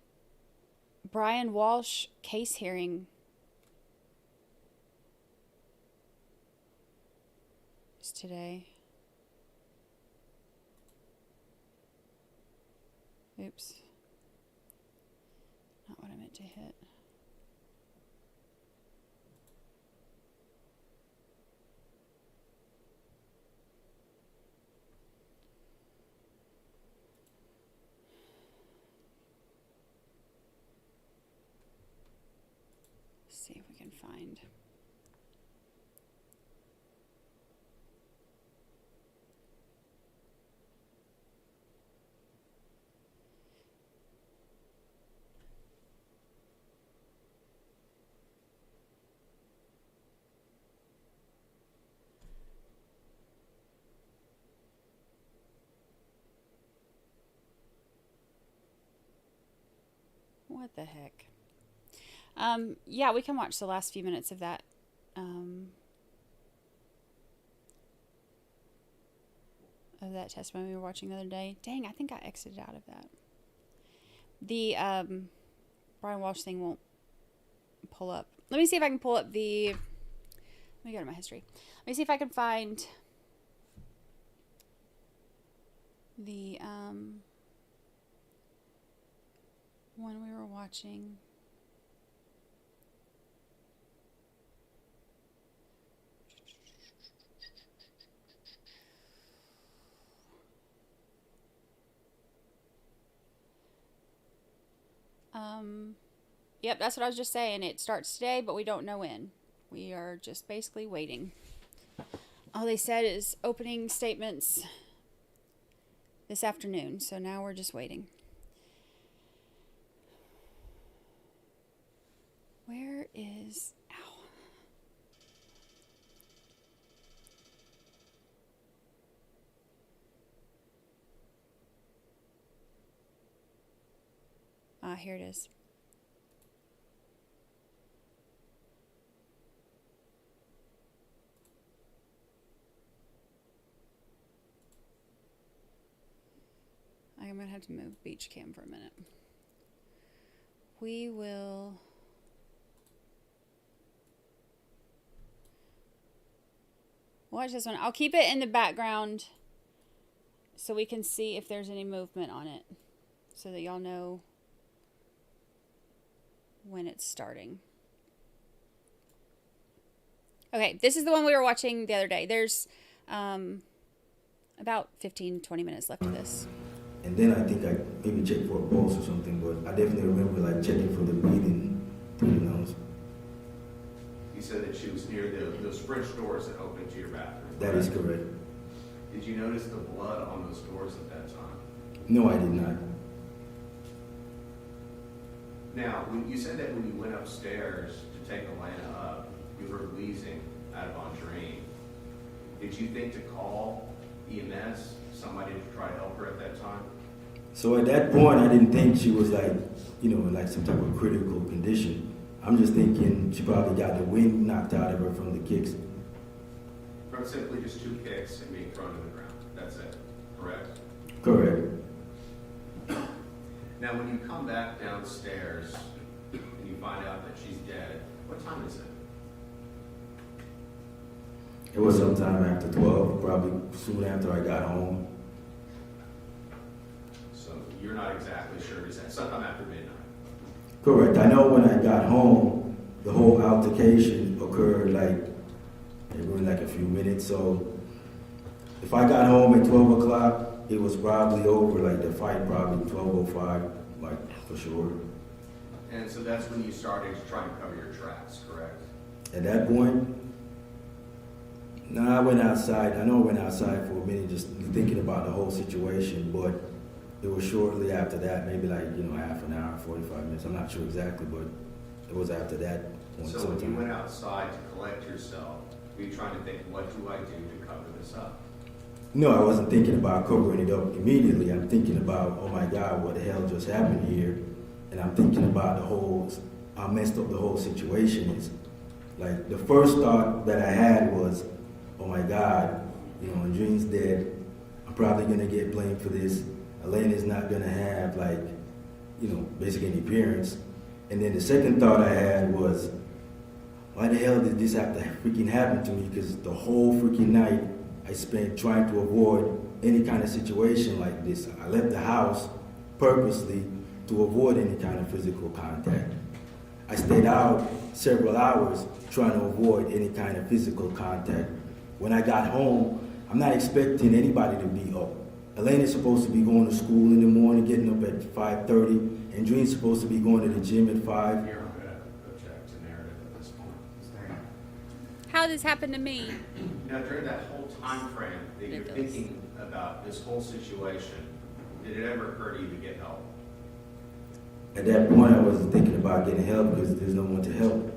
Brian Walsh case hearing is today. Oops. Not what I meant to hit. See if we can find. What the heck? Yeah, we can watch the last few minutes of that. Of that testimony we were watching the other day. Dang, I think I exited out of that. The Brian Walsh thing won't pull up. Let me see if I can pull up the. Let me go to my history. Let me see if I can find the one we were watching. Yep, that's what I was just saying. It starts today, but we don't know when. We are just basically waiting. All they said is opening statements this afternoon, so now we're just waiting. Where is... Ow. Here it is. I'm going to have to move beach cam for a minute. We will... watch this one. I'll keep it in the background so we can see if there's any movement on it, so that y'all know when it's starting. Okay, this is the one we were watching the other day. There's About 15, 20 minutes left of this. And then I think I maybe checked for a pulse or something, but I definitely remember like checking for the breathing through the nose. You said that she was near those French doors that open to your bathroom. That is correct. Did you notice the blood on those doors at that time? No, I did not. Now, when you said that when you went upstairs to take Elena up, you heard wheezing out of Andrine. Did you think to call EMS, somebody to try to help her at that time? So at that point, I didn't think she was like, like some type of critical condition. I'm just thinking she probably got the wind knocked out of her from the kicks. From simply just 2 kicks and being thrown to the ground. That's it, correct? Correct. Now, when you come back downstairs and you find out that she's dead, what time is it? It was sometime after 12, probably soon after I got home. So you're not exactly sure. Is that sometime after midnight? Correct. I know when I got home, the whole altercation occurred in a few minutes. So if I got home at 12 o'clock, it was probably over, like the fight probably 12:05, like for sure. And so that's when you started to try and cover your tracks, correct? At that point, no, I went outside. I know I went outside for a minute just thinking about the whole situation, but it was shortly after that, maybe half an hour, 45 minutes. I'm not sure exactly, but it was after that point. So when you went outside to collect yourself, were you trying to think, what do I do to cover this up? No, I wasn't thinking about covering it up immediately. I'm thinking about, oh my God, what the hell just happened here? And I'm thinking about how messed up the whole situation is. Like, the first thought that I had was, oh my God, Andrine's dead. I'm probably gonna get blamed for this. Elena's not gonna have basically any appearance. And then the second thought I had was, why the hell did this have to freaking happen to me? Because the whole freaking night I spent trying to avoid any kind of situation like this. I left the house purposely to avoid any kind of physical contact. I stayed out several hours trying to avoid any kind of physical contact. When I got home, I'm not expecting anybody to be up. Elena's supposed to be going to school in the morning, getting up at 5:30, and Dream's supposed to be going to the gym at 5. Here, I'm going to object to narrative at this point. How did this happen to me? Now, during that whole time frame that you're thinking about this whole situation, did it ever occur to you to get help? At that point, I wasn't thinking about getting help because there's no one to help.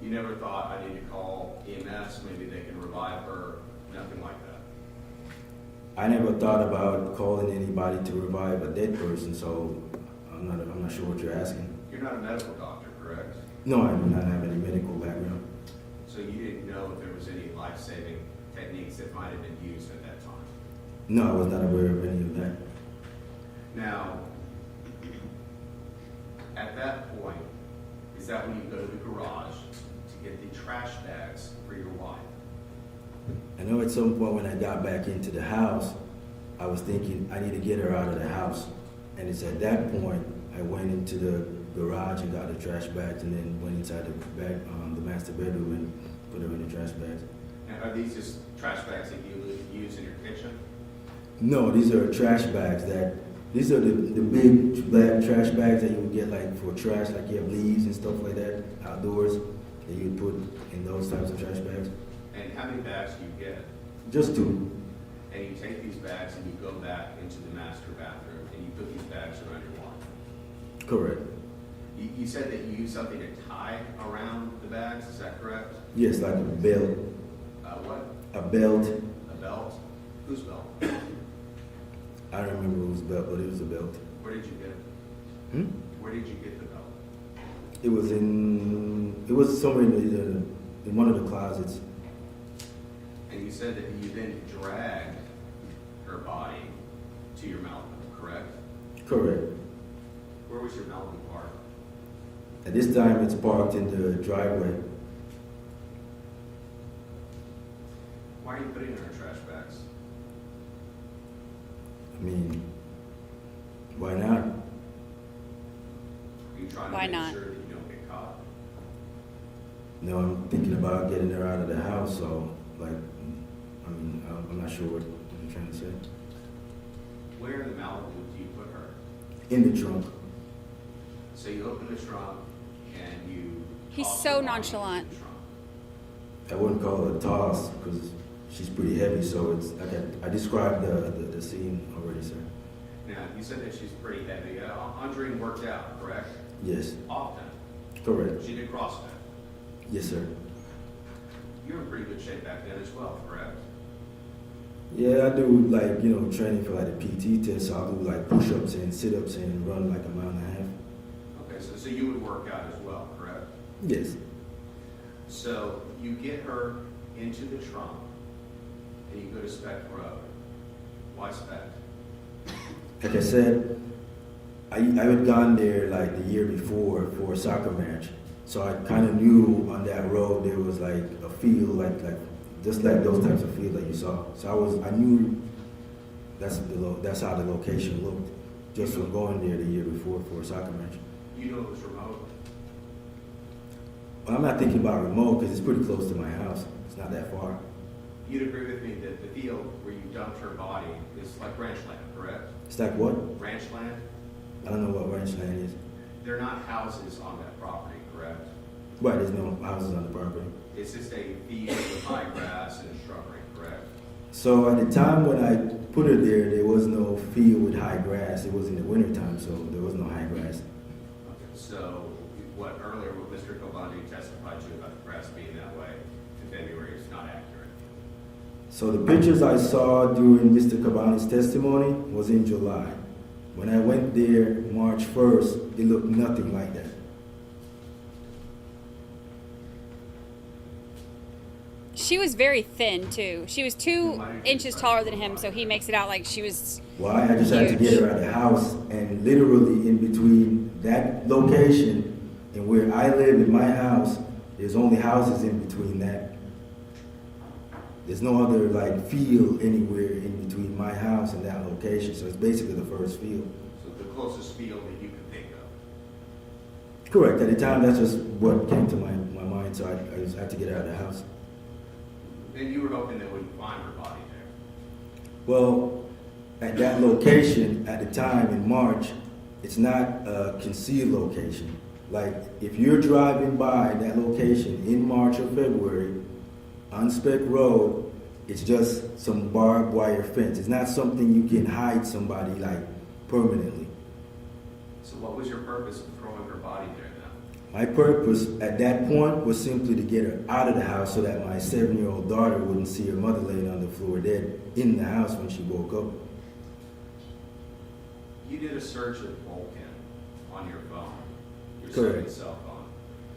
You never thought, I need to call EMS, maybe they can revive her, nothing like that? I never thought about calling anybody to revive a dead person, so I'm not sure what you're asking. You're not a medical doctor, correct? No, I do not have any medical background. So you didn't know if there was any life-saving techniques that might have been used at that time? No, I was not aware of any of that. Now, at that point, is that when you go to the garage to get the trash bags for your wife? I know at some point when I got back into the house, I was thinking I need to get her out of the house. And it's at that point I went into the garage and got the trash bags and then went inside the master bedroom and put her in the trash bags. Now, are these just trash bags that you use in your kitchen? No, these are trash bags these are the big black trash bags that you would get like for trash, like you have leaves and stuff like that outdoors that you would put in those types of trash bags. And how many bags do you get? Just 2. And you take these bags and you go back into the master bathroom and you put these bags around your wife? Correct. You said that you used something to tie around the bags, is that correct? Yes, like a belt. What? A belt. A belt? Whose belt? I don't remember whose belt, but it was a belt. Where did you get it? Where did you get the belt? It was somewhere in one of the closets. And you said that you then dragged her body to your Malibu, correct? Correct. Where was your Malibu parked? At this time, it's parked in the driveway. Why are you putting it in her trash bags? I mean, why not? Are you trying to make sure that you don't get caught? No, I'm thinking about getting her out of the house, so, like, I mean, I'm not sure what I'm trying to say. Where in the Malibu do you put her? In the trunk. So you open the trunk and you. He's toss so the body nonchalant. into the trunk. I wouldn't call it a toss because she's pretty heavy, so it's like I described the scene already, sir. Now, you said that she's pretty heavy. Andreen worked out, correct? Yes. Often. Correct. She did CrossFit. Yes, sir. You were in pretty good shape back then as well, correct? Yeah, I do like, training for like the PT test, so I'll do like push-ups and sit-ups and run like a mile and a half. Okay, so you would work out as well, correct? Yes. So you get her into the trunk and you go to Speck Road. Why Speck? Like I said, I had gone there like the year before for a soccer match. So I kind of knew on that road there was like a field, like just like those types of fields that you saw. So I knew that's how the location looked, just from going there the year before for a soccer match. You know it was remote? Well, I'm not thinking about remote because it's pretty close to my house. It's not that far. You'd agree with me that the field where you dumped her body is like ranch land, correct? It's like what? Ranch land? I don't know what ranch land is. They're not houses on that property, correct? Right, there's no houses on the property. It's just a field with high grass and shrubbery, correct? So at the time when I put her there was no field with high grass. It was in the wintertime, so there was no high grass. Okay, so what Mr. Kobandi testified to about the grass being that way in February is not accurate. So the pictures I saw during Mr. Kabandi's testimony was in July. When I went there March 1st, it looked nothing like that. She was very thin too. She was 2 inches taller than him, so he makes it out like she was. Why? I just had to get her out of the house, and literally in between that location and where I live in my house, there's only houses in between that. There's no other like field anywhere in between my house and that location, so it's basically the first field. So the closest field that you could think of. Correct. At the time, that's just what came to my mind, so I just had to get her out of the house. And you were hoping they wouldn't find her body there. Well, at that location, at the time in March, it's not a concealed location. Like, if you're driving by that location in March or February, on Speck Road, it's just some barbed wire fence. It's not something you can hide somebody, like, permanently. So what was your purpose of throwing her body there then? My purpose at that point was simply to get her out of the house so that my 7-year-old daughter wouldn't see her mother laying on the floor dead in the house when she woke up. You did a search of Vulcan on your phone, your Correct. cell phone.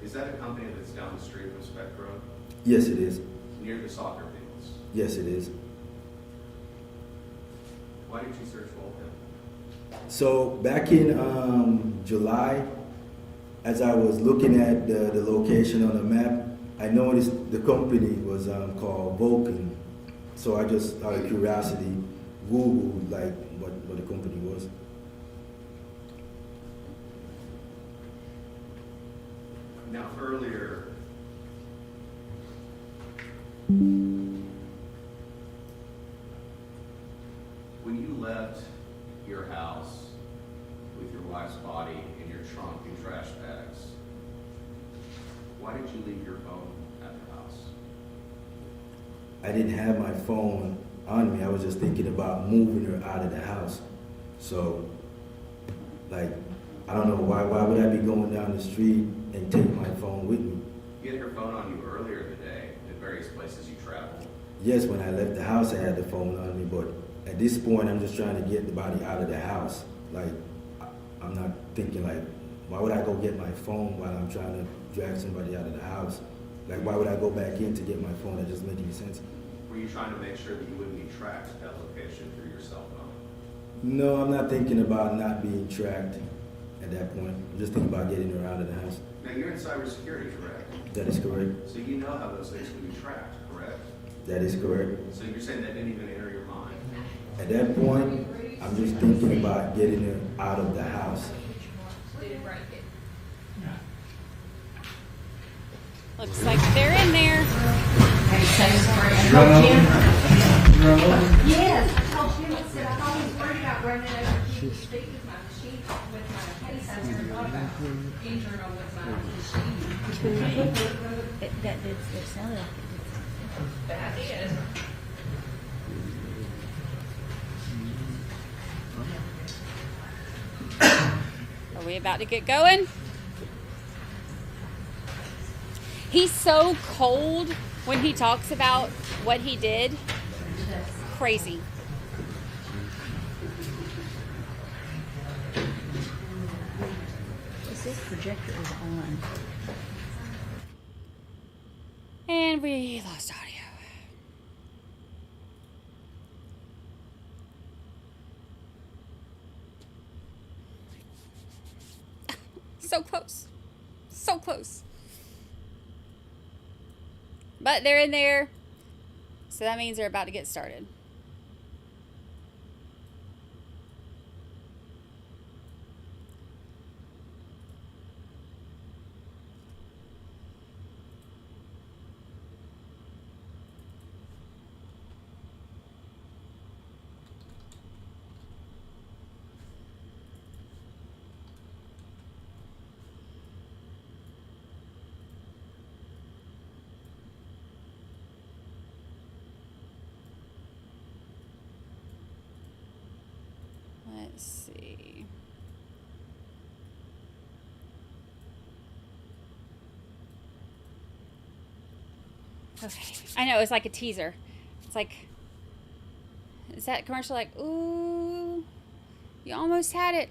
Is that a company that's down the street from Speck Road? Yes, it is. Near the soccer fields? Yes, it is. Why did you search Vulcan? So back in July, as I was looking at the location on the map, I noticed the company was called Vulcan. So I just, out of curiosity, Googled like what the company was. Now earlier, when you left your house with your wife's body in your trunk and trash bags, why did you leave your phone at the house? I didn't have my phone on me. I was just thinking about moving her out of the house. So, like, I don't know, why would I be going down the street and take my phone with me? You had your phone on you earlier today at various places you traveled. Yes, when I left the house, I had the phone on me, but at this point, I'm just trying to get the body out of the house. Like, I'm not thinking like, why would I go get my phone while I'm trying to drag somebody out of the house? Like, why would I go back in to get my phone? That doesn't make any sense. Were you trying to make sure that you wouldn't be tracked at that location through your cell phone? No, I'm not thinking about not being tracked at that point. I'm just thinking about getting her out of the house. Now you're in cybersecurity, correct? That is correct. So you know how those things can be tracked, correct? That is correct. So you're saying that didn't even enter your mind? At that point, I'm just thinking about getting her out of the house. Looks like they're in there. Are you satisfied? Yes, I told him, I said, I thought he was worried about running over to speak with my machine, with my case. I never thought about internal with my machine. That did, it sounded like it did. That did. Are we about to get going? He's so cold when he talks about what he did. Crazy. This projector is on. And we lost audio. So close. So close. But they're in there. So that means they're about to get started. Let's see. Okay. I know, it's like a teaser. It's like, is that commercial like, ooh, you almost had it.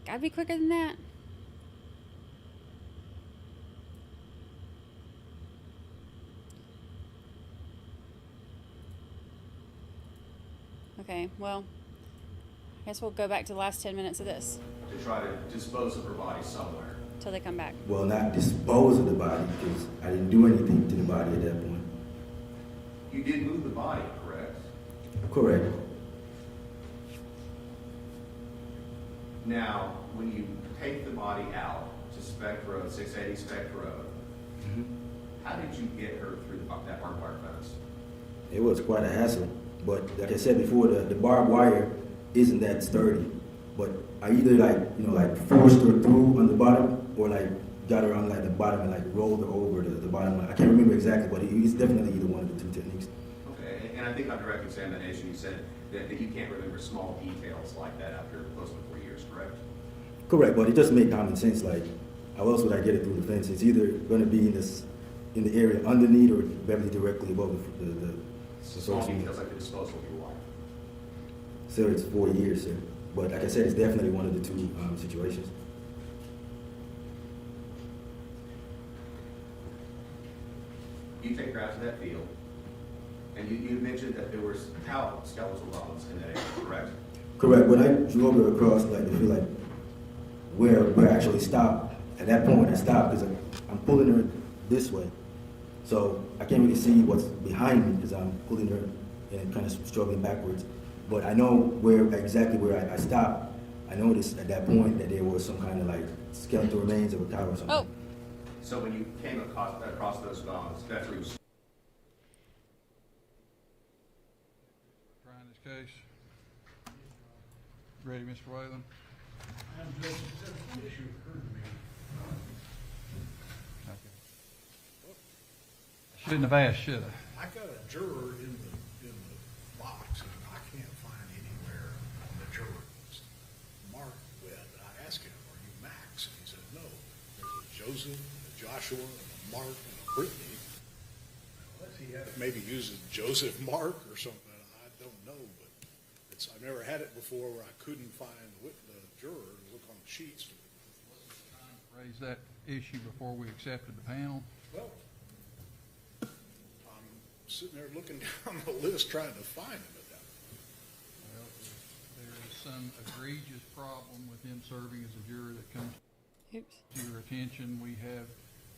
Gotta be quicker than that. Okay, well, I guess we'll go back to the last 10 minutes of this. To try to dispose of her body somewhere. Till they come back. Well, not dispose of the body, because I didn't do anything to the body at that point. You did move the body, correct? Correct. Now, when you take the body out to Spec Road, 680 Spec Road, how did you get her through that barbed wire fence? It was quite a hassle, but like I said before, the barbed wire isn't that sturdy. But I either like forced her through on the bottom, or like got her on like the bottom and like rolled her over the bottom. I can't remember exactly, but it's definitely either one of the two techniques. Okay, and I think on direct examination you said that you can't remember small details like that after close to 4 years, correct? Correct, but it just makes common sense. Like, how else would I get it through the fence? It's either going to be in the area underneath or barely directly above the small details like the disposal of your wife. Sir, it's 4 years, sir. But like I said, it's definitely one of the two situations. You take her out to that field, and you mentioned that there were cow skeletal bones in that area, correct? Correct. When I drove her across, like the field, like where I actually stopped, at that point I stopped because I'm pulling her this way. So I can't really see what's behind me because I'm pulling her and kind of struggling backwards. But I know exactly where I stopped. I noticed at that point that there was some kind of like skeletal remains of a cow or something. Oh. So when you came across those bones, that's where you... Trying this case. Ready, Mr. Whalen? Issue occurred to me. Shouldn't have asked, should I? I got a juror in the box, and I can't find anywhere on the juror list Mark Webb. And I asked him, "Are you Max?" And he said, "No. There's a Joseph, a Joshua, and a Mark, and a Brittany." Unless he had maybe uses Joseph Mark or something, I don't know. But I've never had it before where I couldn't find the juror to look on the sheets. Raise that issue before we accepted the panel. Well, I'm sitting there looking down the list trying to find him at that. Well, there is some egregious problem with him serving as a juror that comes to your attention. We have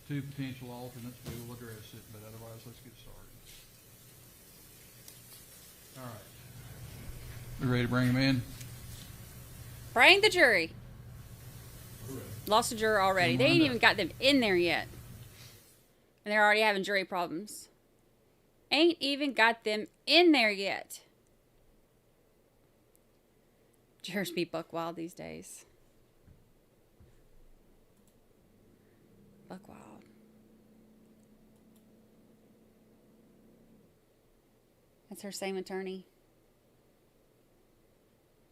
two potential alternates. We will address it, but otherwise, let's get started. All right. We ready to bring him in? Bring the jury. Lost a juror already. They ain't even got them in there yet. And they're already having jury problems. Ain't even got them in there yet. Jurors be buck wild these days. Buck wild. That's her same attorney.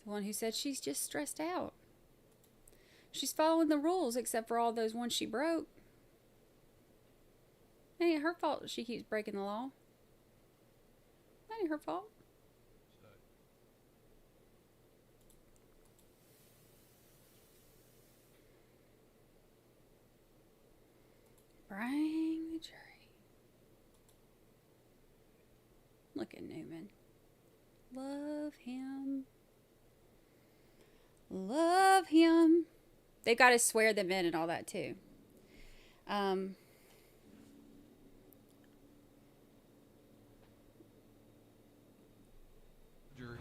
The one who said she's just stressed out. She's following the rules except for all those ones she broke. It ain't her fault that she keeps breaking the law. That ain't her fault. Bring the jury. Look at Newman. Love him. Love him. They got to swear them in and all that too. Jury.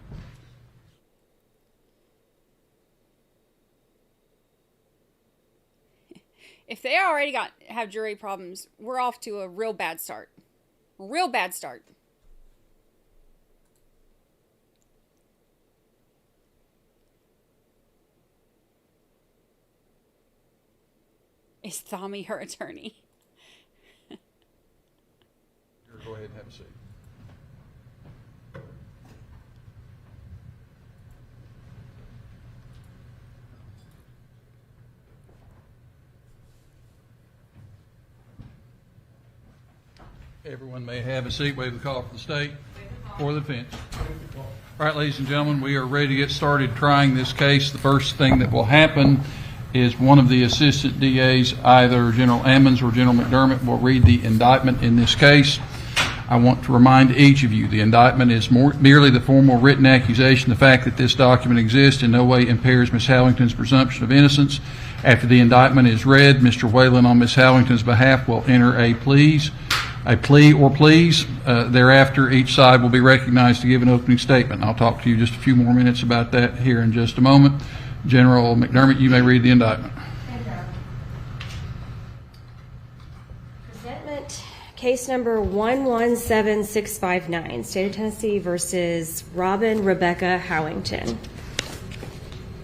If they already have jury problems, we're off to a real bad start. Real bad start. Is Tommy her attorney? Go ahead and have a seat. Everyone may have a seat. Waive the call for the state or the defense. All right, ladies and gentlemen, we are ready to get started trying this case. The first thing that will happen is one of the assistant DAs, either General Ammons or General McDermott, will read the indictment in this case. I want to remind each of you the indictment is merely the formal written accusation. The fact that this document exists in no way impairs Ms. Howington's presumption of innocence. After the indictment is read, Mr. Whalen on Ms. Howington's behalf will enter a plea or pleas. Thereafter, each side will be recognized to give an opening statement. I'll talk to you just a few more minutes about that here in just a moment. General McDermott, you may read the indictment. Presentment, case number 117659, State of Tennessee versus Robin Rebecca Howington.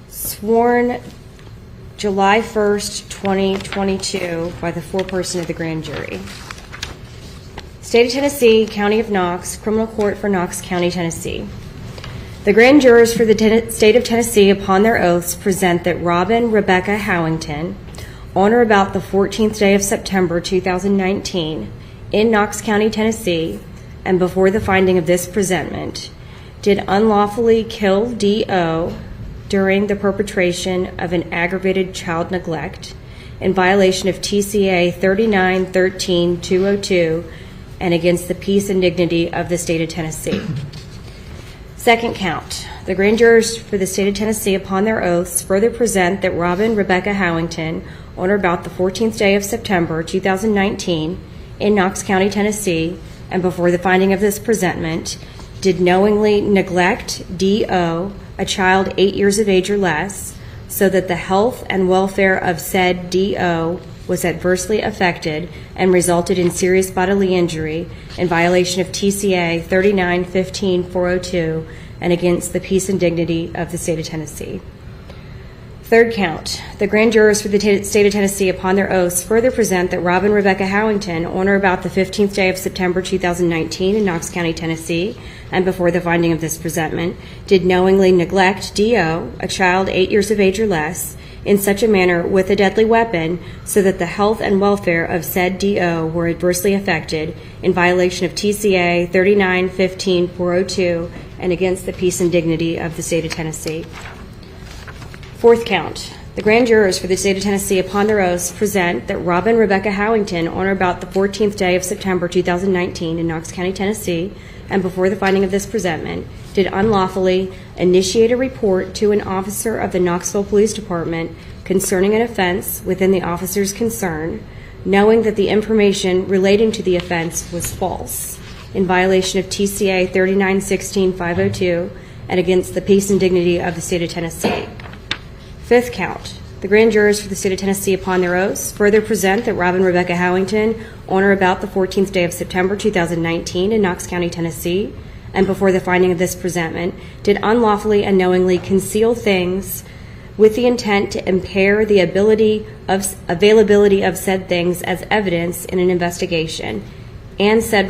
Sworn July 1st, 2022 by the foreperson of the grand jury. State of Tennessee, County of Knox, Criminal Court for Knox County, Tennessee. The grand jurors for the State of Tennessee, upon their oaths, present that Robin Rebecca Howington, on or about the 14th day of September 2019, in Knox County, Tennessee, and before the finding of this presentment, did unlawfully kill D.O. during the perpetration of an aggravated child neglect in violation of TCA 39-13-202 and against the peace and dignity of the State of Tennessee. Second count, the grand jurors for the State of Tennessee, upon their oaths, further present that Robin Rebecca Howington, on or about the 14th day of September 2019, in Knox County, Tennessee, and before the finding of this presentment, did knowingly neglect D.O., a child 8 years of age or less, so that the health and welfare of said D.O. was adversely affected and resulted in serious bodily injury in violation of TCA 39-15-402 and against the peace and dignity of the State of Tennessee. Third count, the grand jurors for the State of Tennessee, upon their oaths, further present that Robin Rebecca Howington, on or about the 15th day of September 2019 in Knox County, Tennessee, and before the finding of this presentment, did knowingly neglect D.O., a child 8 years of age or less, in such a manner with a deadly weapon so that the health and welfare of said D.O. were adversely affected in violation of TCA 39-15-402 and against the peace and dignity of the State of Tennessee. Fourth count, the grand jurors for the State of Tennessee, upon their oaths, present that Robin Rebecca Howington, on or about the 14th day of September 2019 in Knox County, Tennessee, and before the finding of this presentment, did unlawfully initiate a report to an officer of the Knoxville Police Department concerning an offense within the officer's concern, knowing that the information relating to the offense was false, in violation of TCA 39-16-502 and against the peace and dignity of the State of Tennessee. Fifth count, The grand jurors for the state of Tennessee, upon their oaths, further present that Robin Rebecca Howington, on or about the 14th day of September 2019 in Knox County, Tennessee, and before the finding of this presentment, did unlawfully and knowingly conceal things with the intent to impair the availability of said things as evidence in an investigation, and said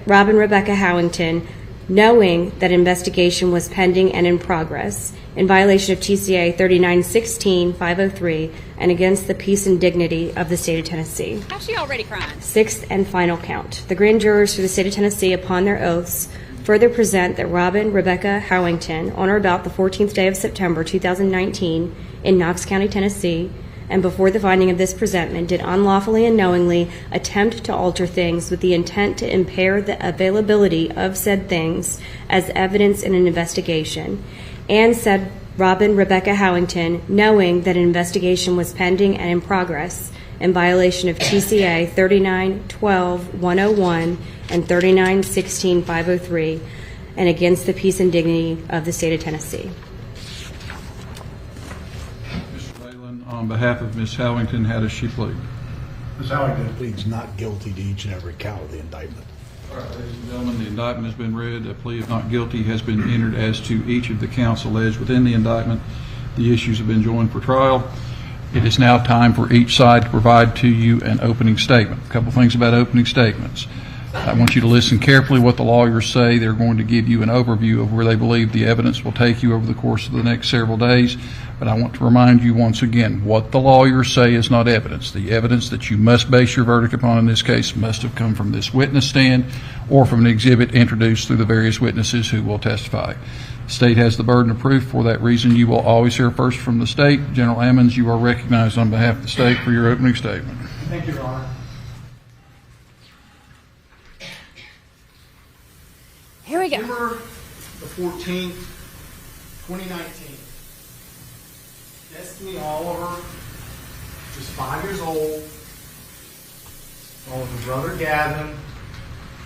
Robin Rebecca Howington, knowing that investigation was pending and in progress, in violation of TCA 3916-503 and against the peace and dignity of the state of Tennessee. How's she already crying? Sixth and final count. The grand jurors for the state of Tennessee, upon their oaths, further present that Robin Rebecca Howington, on or about the 14th day of September 2019 in Knox County, Tennessee, and before the finding of this presentment, did unlawfully and knowingly attempt to alter things with the intent to impair the availability of said things as evidence in an investigation, and said Robin Rebecca Howington, knowing that an investigation was pending and in progress, in violation of TCA 3912-101 and 3916-503, and against the peace and dignity of the state of Tennessee. Mr. Leyland, on behalf of Ms. Howington, how does she plead? Ms. Howington pleads not guilty to each and every count of the indictment. All right, ladies and gentlemen, the indictment has been read. A plea of not guilty has been entered as to each of the counts alleged within the indictment. The issues have been joined for trial. It is now time for each side to provide to you an opening statement. A couple things about opening statements. I want you to listen carefully what the lawyers say. They're going to give you an overview of where they believe the evidence will take you over the course of the next several days. But I want to remind you once again, what the lawyers say is not evidence. The evidence that you must base your verdict upon in this case must have come from this witness stand or from an exhibit introduced through the various witnesses who will testify. The state has the burden of proof. For that reason, you will always hear first from the state. General Ammons, you are recognized on behalf of the state for your opening statement. Thank you, Your Honor. Here we go. September the 14th, 2019. Destiny Oliver, just 5 years old, along with her brother Gavin,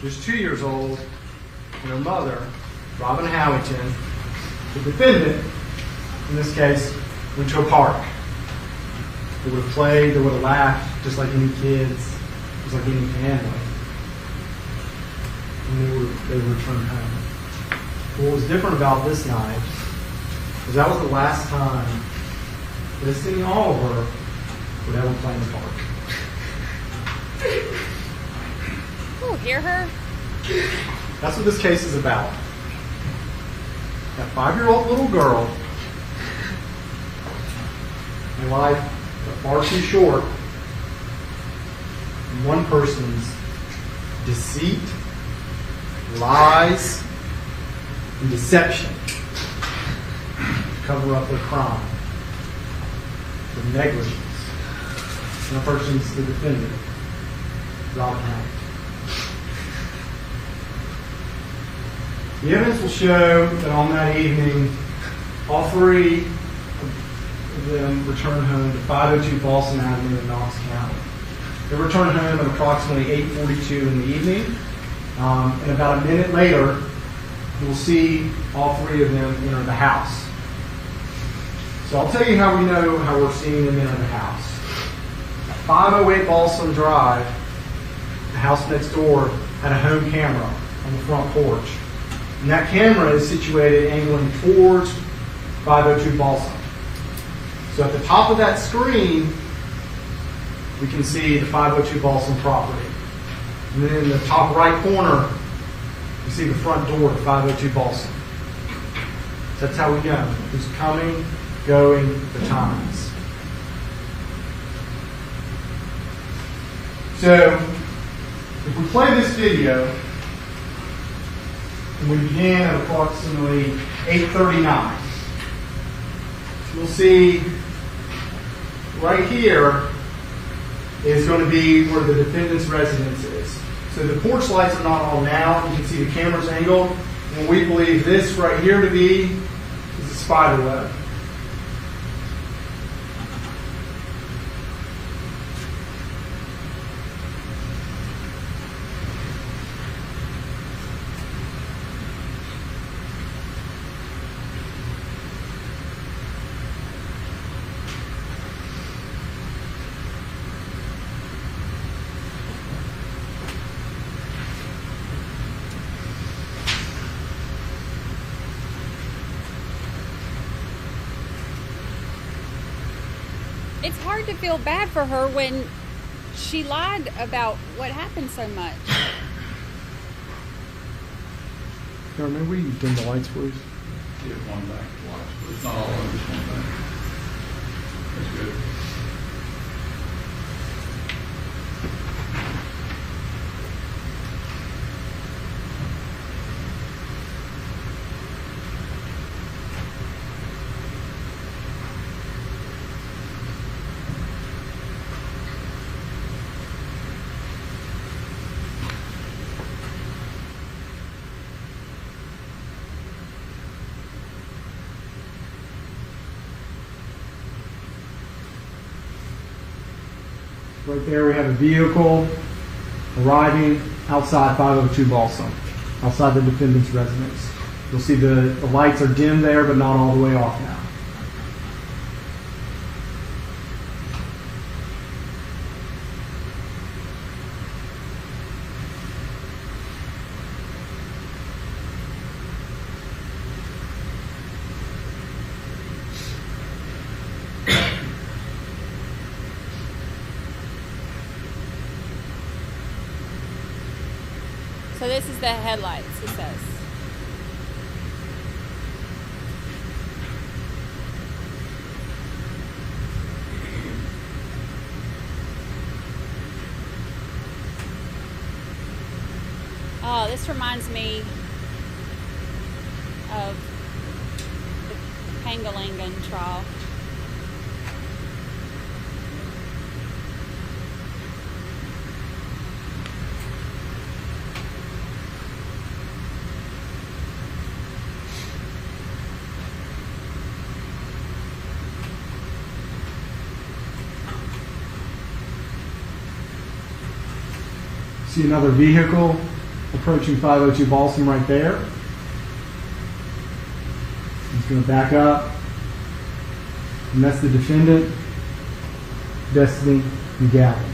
just 2 years old, and her mother, Robin Howington, the defendant, in this case, went to a park. They would have played, they would have laughed, just like any kids, just like any family. And they would return home. What was different about this night was that was the last time Destiny Oliver would ever play in the park. Oh, hear her? That's what this case is about. That 5-year-old little girl, a life far too short, and one person's deceit, lies, and deception to cover up their crime, the negligence. And the person's the defendant, Robin Howington. The evidence will show that on that evening, all three of them returned home to 502 Boston Avenue in Knox County. They returned home at approximately 8:42 in the evening. And about a minute later, you'll see all three of them enter the house. So I'll tell you how we know how we're seeing them enter the house. At 508 Balsam Drive, the house next door had a home camera on the front porch. And that camera is situated angling towards 502 Balsam. So at the top of that screen, we can see the 502 Balsam property. And then in the top right corner, you see the front door to 502 Balsam. So that's how we know who's coming, going, the times. So if we play this video, and we begin at approximately 8:39, you'll see right here is going to be where the defendant's residence is. So the porch lights are not on now. You can see the camera's angled. And we believe this right here to be is a spider web. it's hard to feel bad for her when she lied about what happened so much. Karen, maybe we dim the lights, please. Get one back twice, but it's not all of it, just one back. That's good. Right there we have a vehicle arriving outside 502 Balsam, outside the defendant's residence. You'll see the lights are dim there, but not all the way off now. So this is the headlights, it says. Oh, this reminds me of the Pangalangan trial. See another vehicle approaching 502 Balsam right there. He's going to back up. And that's the defendant, Destiny, and Gavin.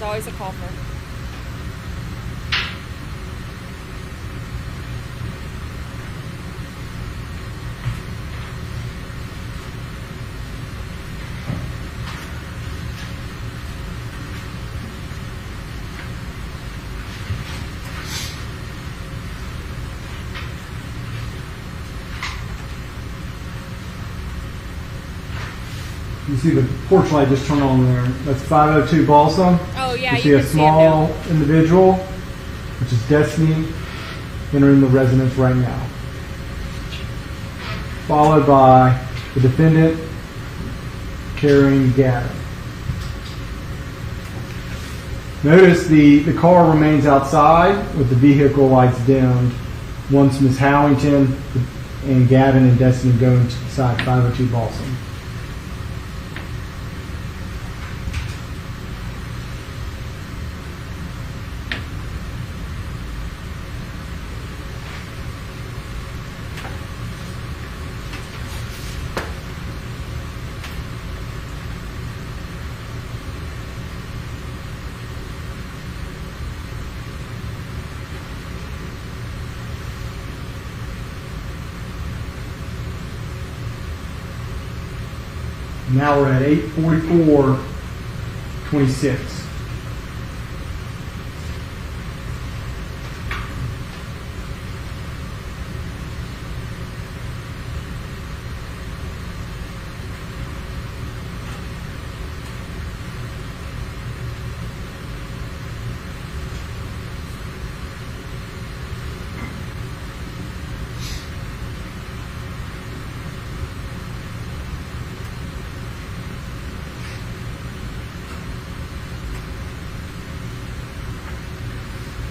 There's always a culprit. You see the porch light just turn on there. That's 502 Balsam. Oh, yeah, you see you a can see small individual, which is Destiny, entering the residence right now. Followed by the defendant carrying Gavin. Notice the car remains outside with the vehicle lights dimmed once Ms. Howington and Gavin and Destiny go inside 502 Balsam. Now we're at 8:44:26.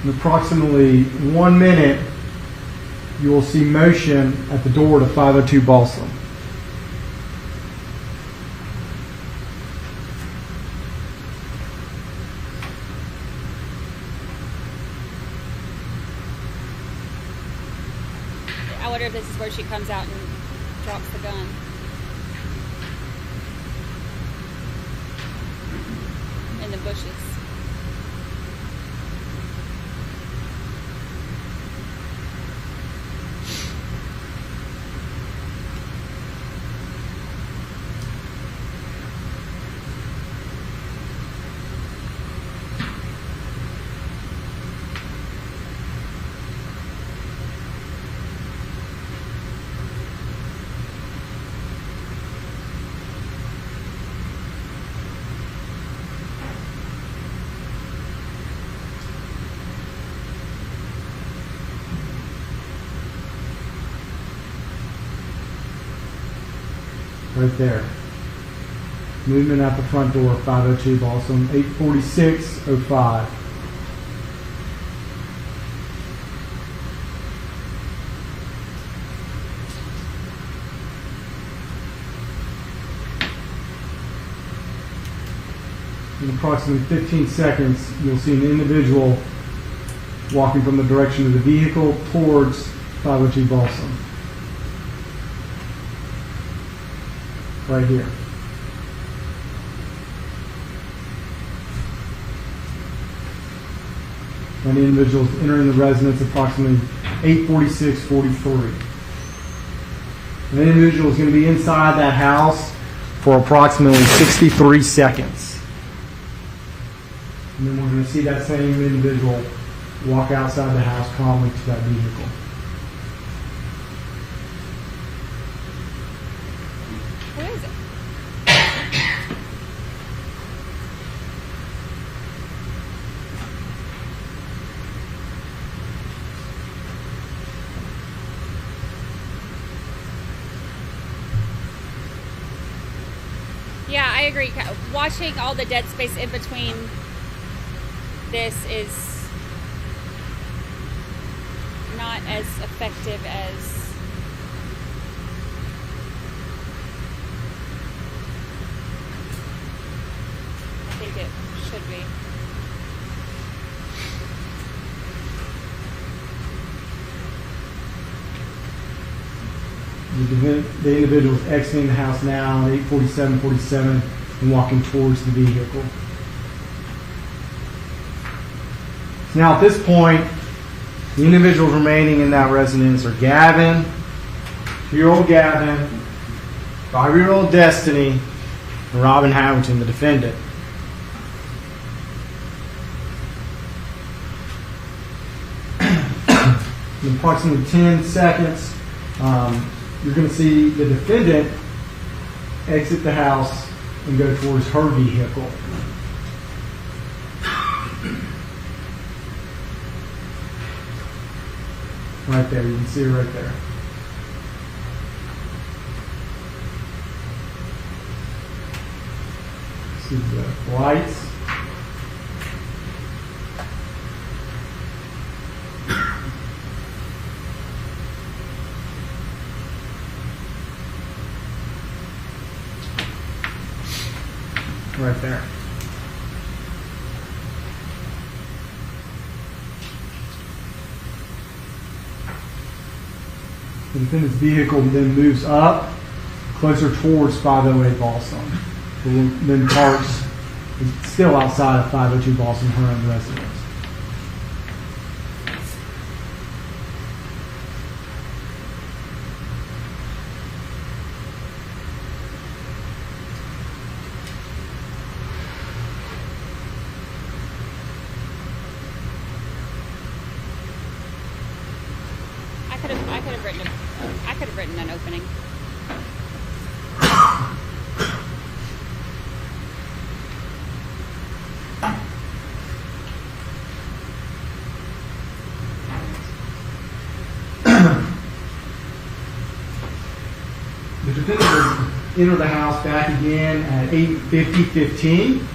In approximately 1 minute, you will see motion at the door to 502 Balsam. I wonder if this is where she comes out and drops the gun. In the bushes. Right there. Movement out the front door, 502 Balsam, 84605. In approximately 15 seconds, you'll see an individual walking from the direction of the vehicle towards 502 Balsam. Right here. And the individual is entering the residence approximately 8:46:43. The individual is going to be inside that house for approximately 63 seconds. And then we're going to see that same individual walk outside the house calmly to that vehicle. What is it? Yeah, I agree. Watching all the dead space in between this is not as effective as I think it should be. The individual is exiting the house now at 8:47:47 and walking towards the vehicle. Now at this point, the individuals remaining in that residence are Gavin, 2-year-old Gavin, 5-year-old Destiny, and Robin Howington, the defendant. In approximately 10 seconds, you're going to see the defendant exit the house and go towards her vehicle. Right there, you can see her right there. See the lights. Right there. The defendant's vehicle then moves up closer towards 508 Balsam. Then parks still outside of 502 Balsam, her own residence. I could have written an opening. The defendant will enter the house back again at 8:50:15.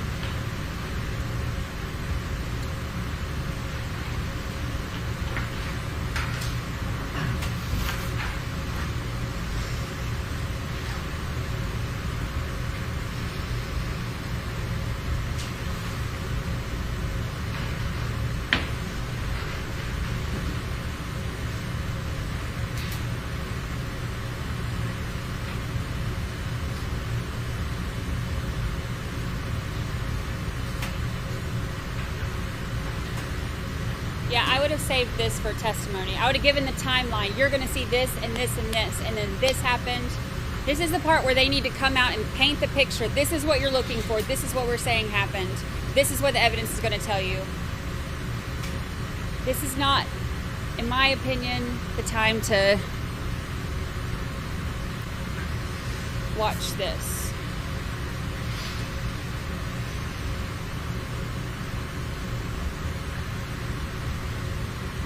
would have saved this for testimony. I would have given the timeline. You're going to see this and this and this, and then this happened. This is the part where they need to come out and paint the picture. This is what you're looking for. This is what we're saying happened. This is what the evidence is going to tell you. This is not, in my opinion, the time to watch this.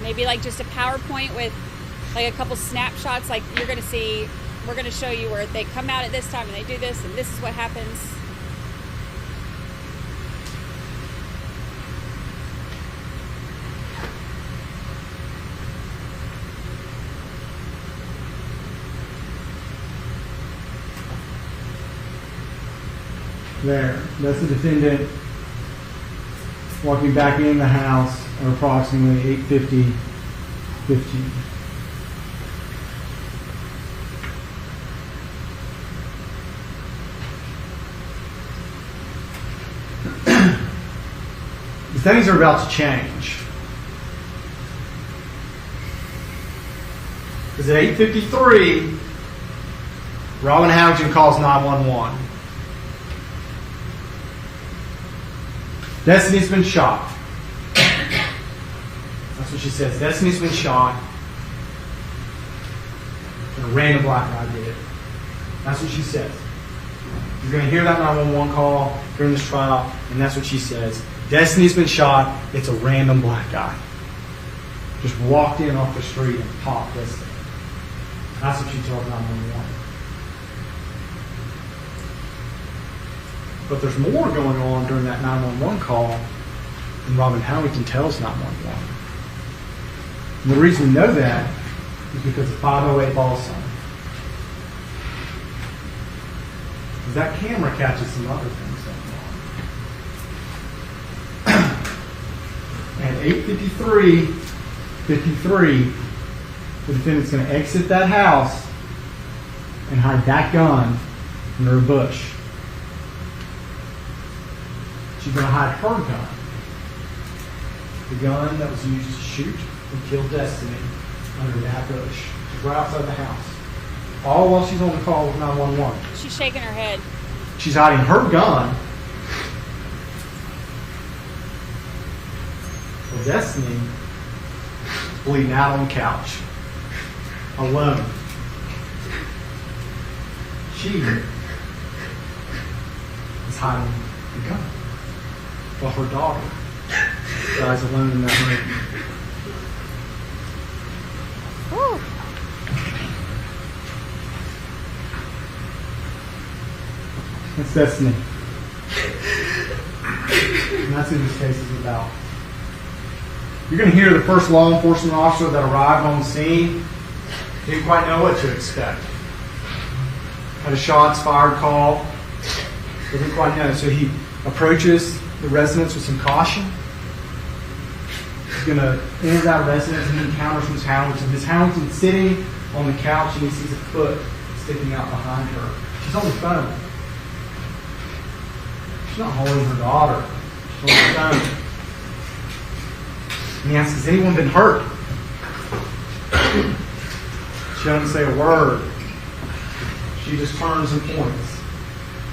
Maybe like just a PowerPoint with like a couple snapshots, like you're going to see, we're going to show you where they come out at this time and they do this and this is what happens. There, that's the defendant walking back in the house at approximately 8:50:15. The things are about to change. Because at 8:53, Robin Howington calls 911. Destiny's been shot. That's what she says. Destiny's been shot. And a random black guy did it. That's what she says. You're going to hear that 911 call during this trial, and that's what she says. Destiny's been shot. It's a random black guy. Just walked in off the street and popped Destiny. That's what she told 911. But there's more going on during that 911 call than Robin Howington tells 911. And the reason we know that is because of 508 ball sign. Because that camera catches some other things going on. At 8:53, the defendant's going to exit that house and hide that gun under a bush. She's going to hide her gun. The gun that was used to shoot and kill Destiny under that bush. She's right outside the house. All while she's on the call with 911. She's shaking her head. She's hiding her gun. Well, Destiny is bleeding out on the couch. Alone. She is hiding the gun. While her daughter dies alone in that room. Woo. That's Destiny. And that's what this case is about. You're going to hear the first law enforcement officer that arrived on the scene didn't quite know what to expect. Had a shots fired call. Didn't quite know. So he approaches the residence with some caution. He's going to enter that residence and he encounters Miss Howington. Miss Howington's sitting on the couch and he sees a foot sticking out behind her. She's on the phone. She's not holding her daughter. She's on the phone. And he asks, has anyone been hurt? She doesn't say a word. She just turns and points.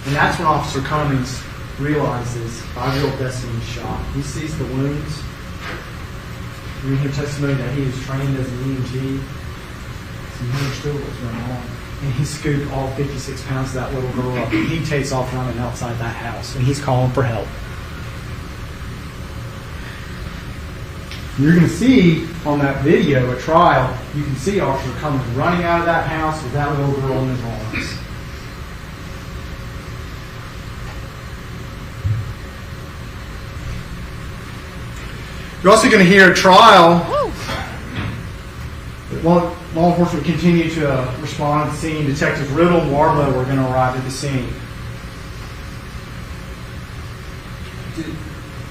And that's when Officer Cummings realizes 5-year-old Destiny is shot. He sees the wounds. We hear testimony that he was trained as an EMT. So he understood what was going on. And he scooped all 56 pounds of that little girl up. And he takes off running outside that house. And he's calling for help. You're going to see on that video at trial, you can see Officer Cummings running out of that house with that little girl in his arms. You're also going to hear at trial, law enforcement continue to respond to the scene. Detectives Riddle and Wardlow are going to arrive at the scene.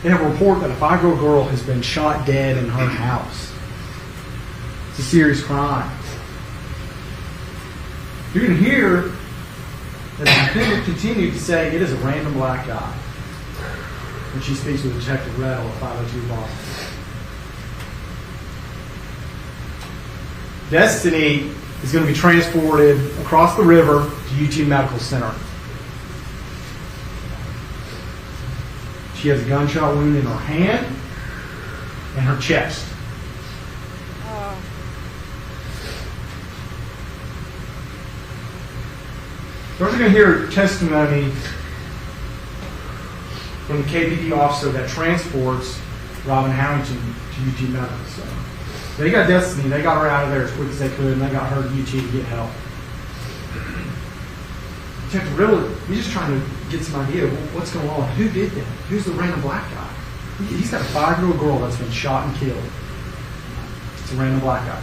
They have a report that a 5-year-old girl has been shot dead in her house. It's a serious crime. You're going to hear that the defendant continued to say it is a random black guy when she speaks with Detective Riddle at 502 Boston. Destiny is going to be transported across the river to UT Medical Center. She has a gunshot wound in her hand and her chest. We're also going to hear testimony from the KPD officer that transports Robin Howington to UT Medical Center. They got Destiny. They got her out of there as quick as they could, and they got her to UT to get help. Detective Riddle, he's just trying to get some idea of what's going on. Who did that? Who's the random black guy? He's got a 5-year-old girl that's been shot and killed. It's a random black guy.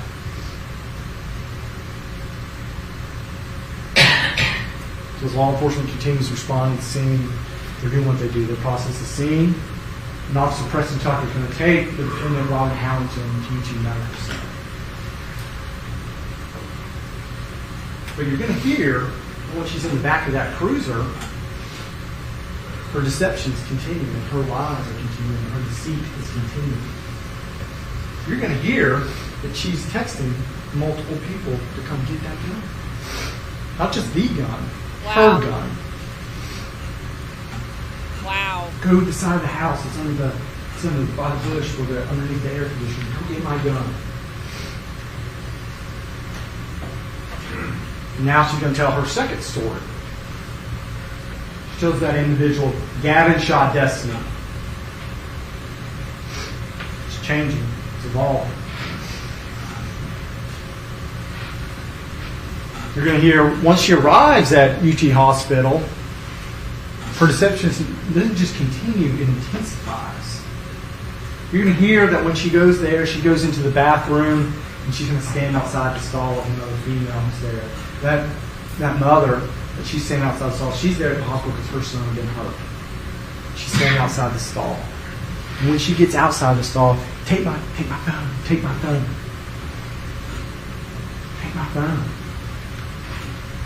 So as law enforcement continues to respond to the scene, they're doing what they do. They process the scene. And Officer Preston Tucker is going to take the defendant Robin Howington to UT Medical Center. But you're going to hear, when she's in the back of that cruiser, her deception is continuing, her lies are continuing, her deceit is continuing. You're going to hear that she's texting multiple people to come get that gun. Not just the gun, her gun. Wow. Go to the side of the house. It's under by the bush or underneath the air conditioner. Go get my gun. And now she's going to tell her second story. She shows that individual, Gavin shot Destiny. It's changing. It's evolving. You're going to hear, once she arrives at UT Hospital, her deception doesn't just continue, it intensifies. You're going to hear that when she goes there, she goes into the bathroom, and she's going to stand outside the stall with another female who's there. That mother, that she's standing outside the stall, she's there at the hospital because her son had been hurt. She's standing outside the stall. And when she gets outside the stall, take my phone, take my phone. Take my phone.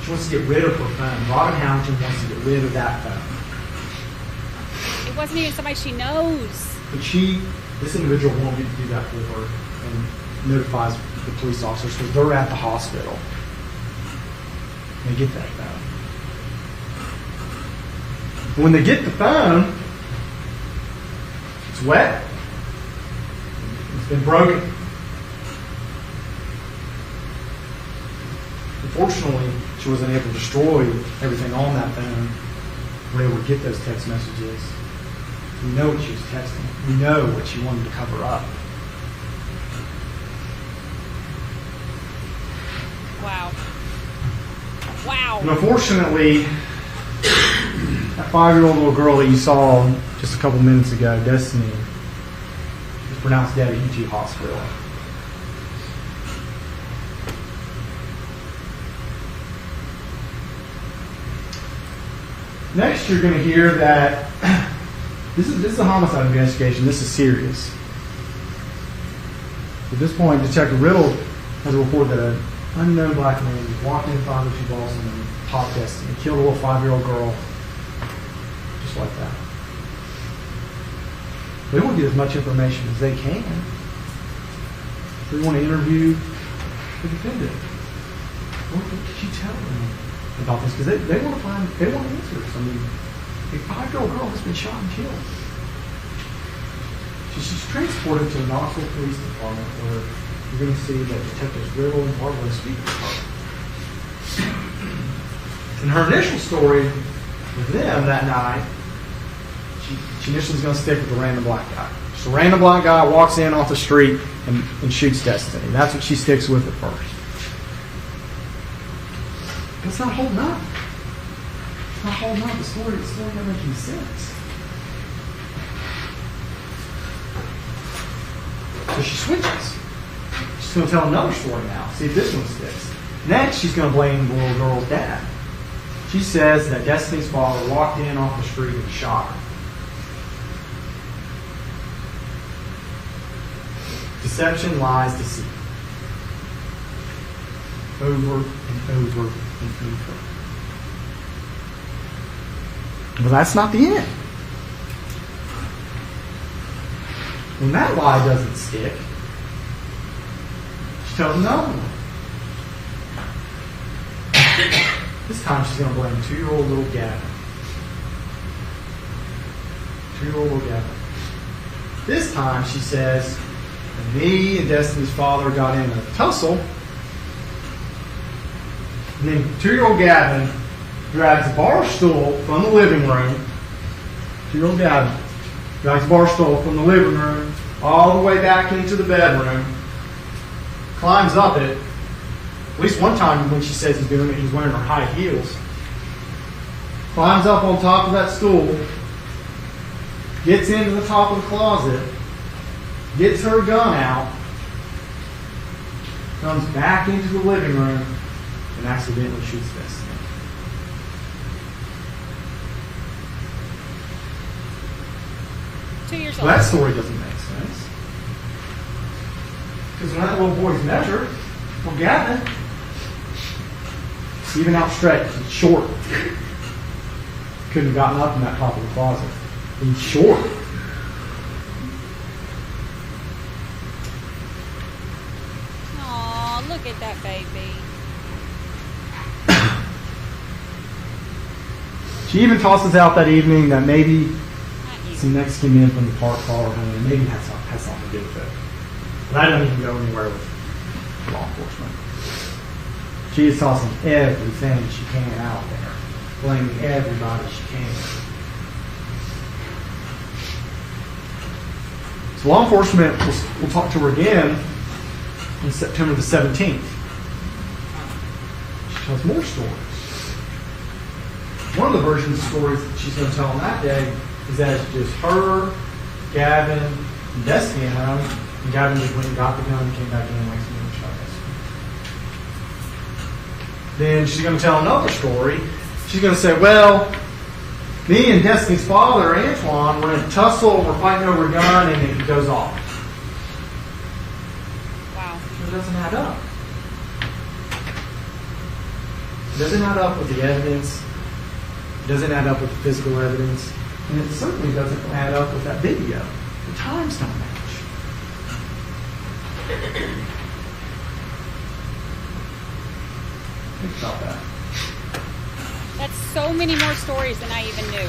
She wants to get rid of her phone. Robin Howington wants to get rid of that phone. It wasn't even somebody she knows. But this individual won't get to do that for her and notifies the police officers because they're at the hospital. They get that phone. When they get the phone, it's wet. It's been broken. Unfortunately, she wasn't able to destroy everything on that phone. We were able to get those text messages. We know what she was texting. We know what she wanted to cover up. Wow. Wow. And unfortunately, that 5-year-old little girl that you saw just a couple minutes ago, Destiny, was pronounced dead at UT Hospital. Next, you're going to hear that this is a homicide investigation. This is serious. At this point, Detective Riddle has a report that an unknown black man walked in 502 Boston and popped Destiny and killed a little 5-year-old girl just like that. They want to get as much information as they can. They want to interview the defendant. What did she tell them about this? Because they want answers. I mean, a 5-year-old girl has been shot and killed. She's transported to the Knoxville Police Department where you're going to see that Detectives Riddle and Bartlett speak with her. In her initial story with them that night, she initially is going to stick with the random black guy. Just a random black guy walks in off the street and shoots Destiny. That's what she sticks with at first. But it's not holding up. It's not holding up. The story not making sense. So she switches. She's going to tell another story now. See if this one sticks. Next, she's going to blame the little girl's dad. She says that Destiny's father walked in off the street and shot her. Deception, lies, deceit. Over and over and over. But that's not the end. When that lie doesn't stick, she tells another one. This time she's going to blame 2-year-old little Gavin. 2-year-old little Gavin. This time she says, when me and Destiny's father got in a tussle, and then 2-year-old Gavin drags a bar stool from the living room. 2-year-old Gavin drags a bar stool from the living room all the way back into the bedroom, climbs up it. At least one time when she says he's doing it, he's wearing her high heels. Climbs up on top of that stool, gets into the top of the closet, gets her gun out, comes back into the living room, and accidentally shoots Destiny. Well, that story doesn't make sense. Because when that little boy's measured, well, Gavin, it's even outstretched, it's short. Couldn't have gotten up in that top of the closet. He's short. Aw, look at that baby. She even tosses out that evening that maybe some Mexican men from the park followed home, and maybe has something to do with it. But I don't even go anywhere with law enforcement. She is tossing everything she can out there, blaming everybody she can. So law enforcement will talk to her again on September the 17th. She tells more stories. One of the versions of stories that she's going to tell on that day is that it's just her, Gavin, and Destiny at home, and Gavin just went and got the gun and came back in and wakes me and shot Destiny. Then she's going to tell another story. She's going to say, well, me and Destiny's father, Antoine, were in a tussle, we're fighting over a gun, and it goes off. Wow. It doesn't add up. It doesn't add up with the evidence. It doesn't add up with the physical evidence. And it certainly doesn't add up with that video. The times don't match. Think about that. That's so many more stories than I even knew.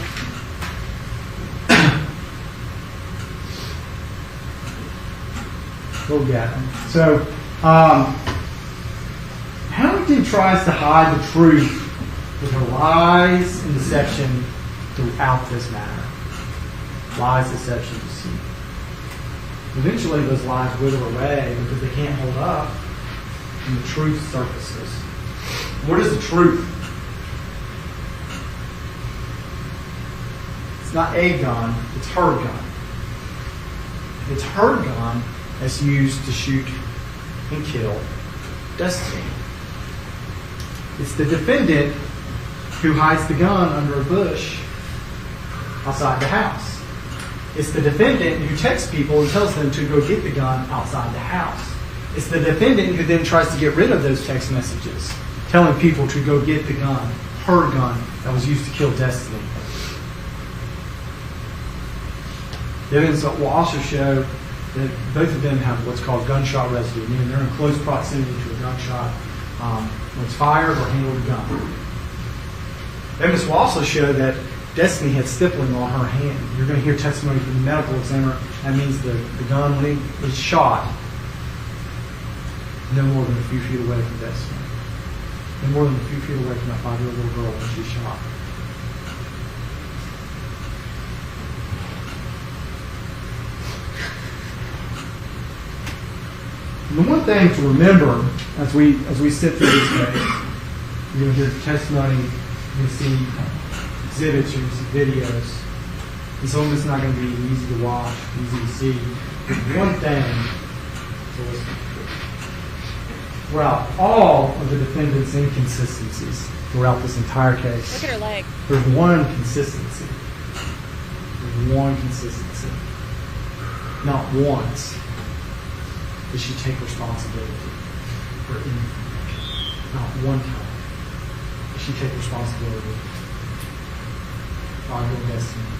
Go Gavin. So, Howington tries to hide the truth with her lies and deception throughout this matter. Lies, deception, deceit. Eventually those lies wither away because they can't hold up and the truth surfaces. What is the truth? It's not a gun, it's her gun. It's her gun that's used to shoot and kill Destiny. It's the defendant who hides the gun under a bush outside the house. It's the defendant who texts people and tells them to go get the gun outside the house. It's the defendant who then tries to get rid of those text messages, telling people to go get the gun, her gun, that was used to kill Destiny. The evidence will also show that both of them have what's called gunshot residue, meaning they're in close proximity to a gunshot when it's fired or handled a gun. Evidence will also show that Destiny had stippling on her hand. You're going to hear testimony from the medical examiner. That means the gun, when it was shot, no more than a few feet away from Destiny. No more than a few feet away from that 5-year-old little girl when she was shot. And the one thing to remember as we sit through this case, you're going to hear testimony, you're going to see exhibits, you're going to see videos. And some of it's not going to be easy to watch, easy to see. There's one thing to listen to. Throughout all of the defendant's inconsistencies throughout this entire case, Look at her leg. there's one consistency. There's one consistency. Not once did she take responsibility for anything. Not one time did she take responsibility for our Destiny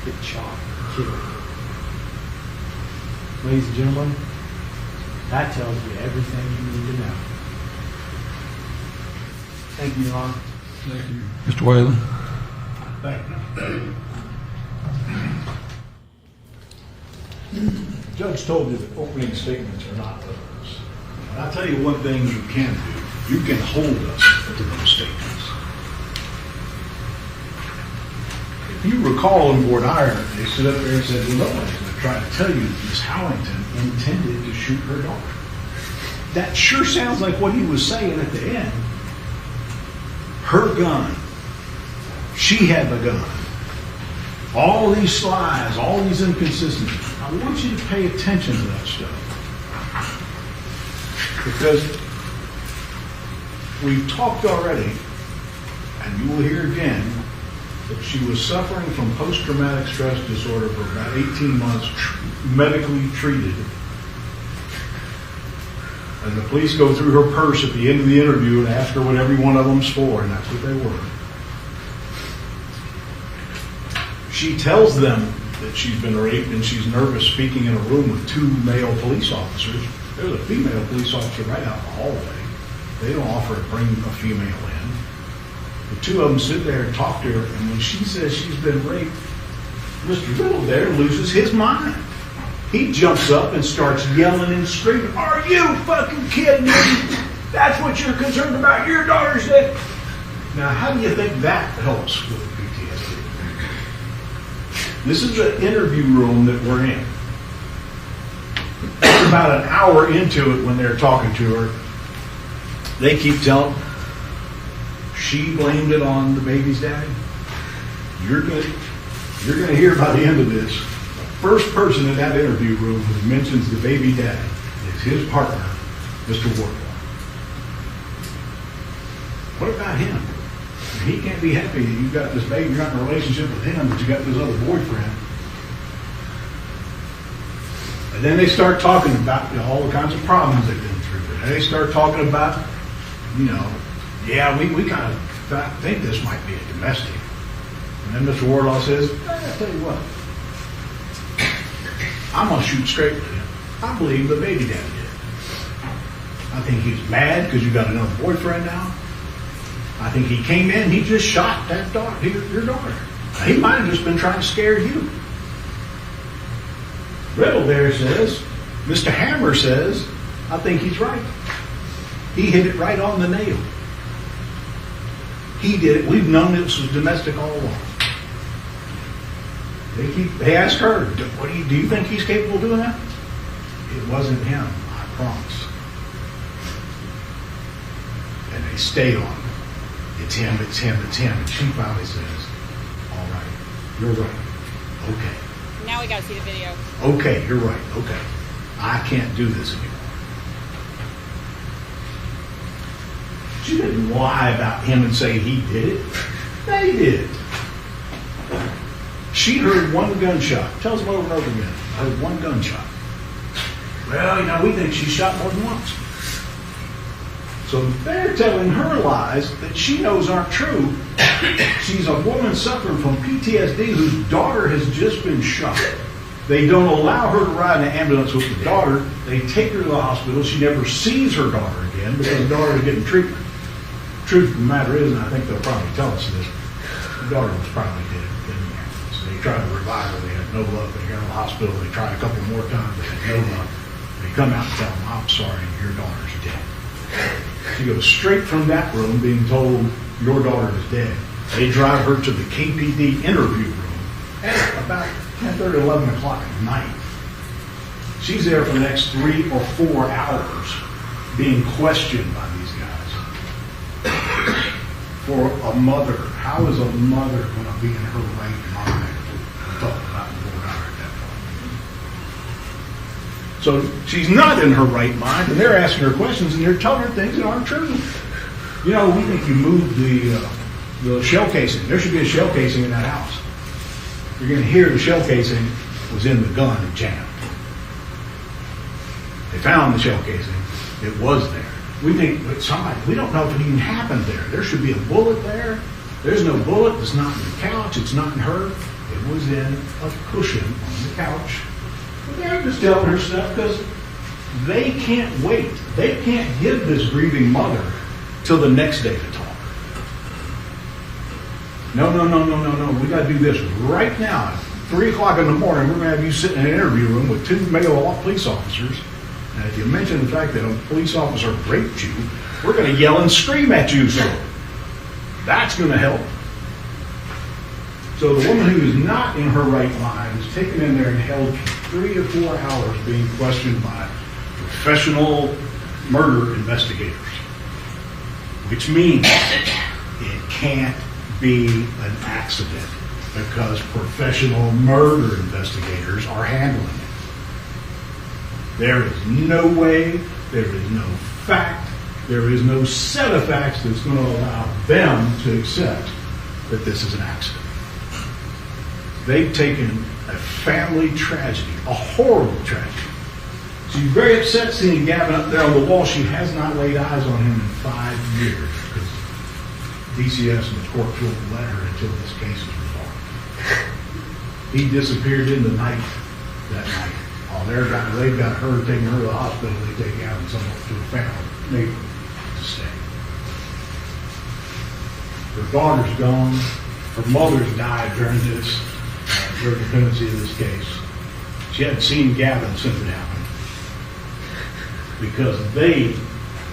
getting shot, killed. Ladies and gentlemen, that tells you everything you need to know. Thank you, Your Honor. Thank you. Mr. Whalen? Thank you. The judge told you that opening statements are not evidence. And I'll tell you one thing you can do. You can hold us to those statements. If you recall on board iron, they stood up there and said, well, nobody's going to try to tell you that Miss Howington intended to shoot her daughter. That sure sounds like what he was saying at the end. Her gun. She had the gun. All these lies, all these inconsistencies. I want you to pay attention to that stuff. Because we've talked already, and you will hear again, that she was suffering from post-traumatic stress disorder for about 18 months, medically treated. And the police go through her purse at the end of the interview and ask her what every one of them's for, and that's what they were. She tells them that she's been raped and she's nervous speaking in a room with two male police officers. There's a female police officer right out in the hallway. They don't offer to bring a female in. The two of them sit there and talk to her, and when she says she's been raped, Mr. Riddle there loses his mind. He jumps up and starts yelling and screaming, "Are you fucking kidding me? That's what you're concerned about? Your daughter's dead." Now, how do you think that helps with PTSD? This is the interview room that we're in. About an hour into it when they're talking to her, they keep telling her, she blamed it on the baby's daddy. You're gonna hear by the end of this, the first person in that interview room who mentions the baby daddy is his partner, Mr. Wardlaw. What about him? He can't be happy that you've got this baby, you're not in a relationship with him, but you got this other boyfriend. And then they start talking about all the kinds of problems they've been through. And they start talking about, yeah, we kind of think this might be a domestic. And then Mr. Wardlaw says, I'll tell you what, I'm going to shoot straight with him. I believe the baby daddy did. I think he's mad because you got another boyfriend now. I think he came in, he just shot that daughter, your daughter. He might have just been trying to scare you. Riddle there says, Mr. Hammer says, I think he's right. He hit it right on the nail. He did it. We've known this was domestic all along. They ask her, do you think he's capable of doing that? It wasn't him, I promise. And they stay on it. It's him, it's him, it's him. And she finally says, all right, you're right. Okay. Now we got to see the video. Okay, you're right. Okay. I can't do this anymore. She didn't lie about him and say he did it. They did. She heard one gunshot. Tells them over and over again. I heard one gunshot. Well, we think she shot more than once. So they're telling her lies that she knows aren't true. She's a woman suffering from PTSD whose daughter has just been shot. They don't allow her to ride in an ambulance with the daughter. They take her to the hospital. She never sees her daughter again because the daughter is getting treatment. Truth of the matter is, and I think they'll probably tell us this, the daughter was probably dead in the ambulance. They tried to revive her. They had no luck. They got to the hospital. They tried a couple more times. They had no luck. They come out and tell them, I'm sorry, your daughter's dead. She goes straight from that room being told your daughter is dead. They drive her to the KPD interview room at about 10:30, 11 o'clock at night. She's there for the next 3 or 4 hours being questioned by these guys. For a mother, how is a mother going to be in her right mind to talk about the Lord at that point? So she's not in her right mind, and they're asking her questions, and they're telling her things that aren't true. We think you moved the shell casing. There should be a shell casing in that house. You're going to hear the shell casing was in the gun and jammed. They found the shell casing. It was there. We think, we don't know if it even happened there. There should be a bullet there. There's no bullet. It's not in the couch. It's not in her. It was in a cushion on the couch. But they're just telling her stuff because they can't wait. They can't give this grieving mother till the next day to talk. No, we gotta do this right now. At 3 o'clock in the morning, we're gonna have you sit in an interview room with 2 male police officers. And if you mention the fact that a police officer raped you, we're gonna yell and scream at you, so that's gonna help. So the woman who is not in her right mind is taken in there and held for 3 to 4 hours being questioned by professional murder investigators. Which means it can't be an accident because professional murder investigators are handling it. There is no way, there is no fact, there is no set of facts that's going to allow them to accept that this is an accident. They've taken a family tragedy, a horrible tragedy. She's very upset seeing Gavin up there on the wall. She has not laid eyes on him in 5 years because DCS and the court won't let her until this case is resolved. He disappeared in the night that night. They've got her, taking her to the hospital. They take Gavin to a family neighbor to stay. Her daughter's gone. Her mother's died during the pendency of this case. She hadn't seen Gavin since it happened because they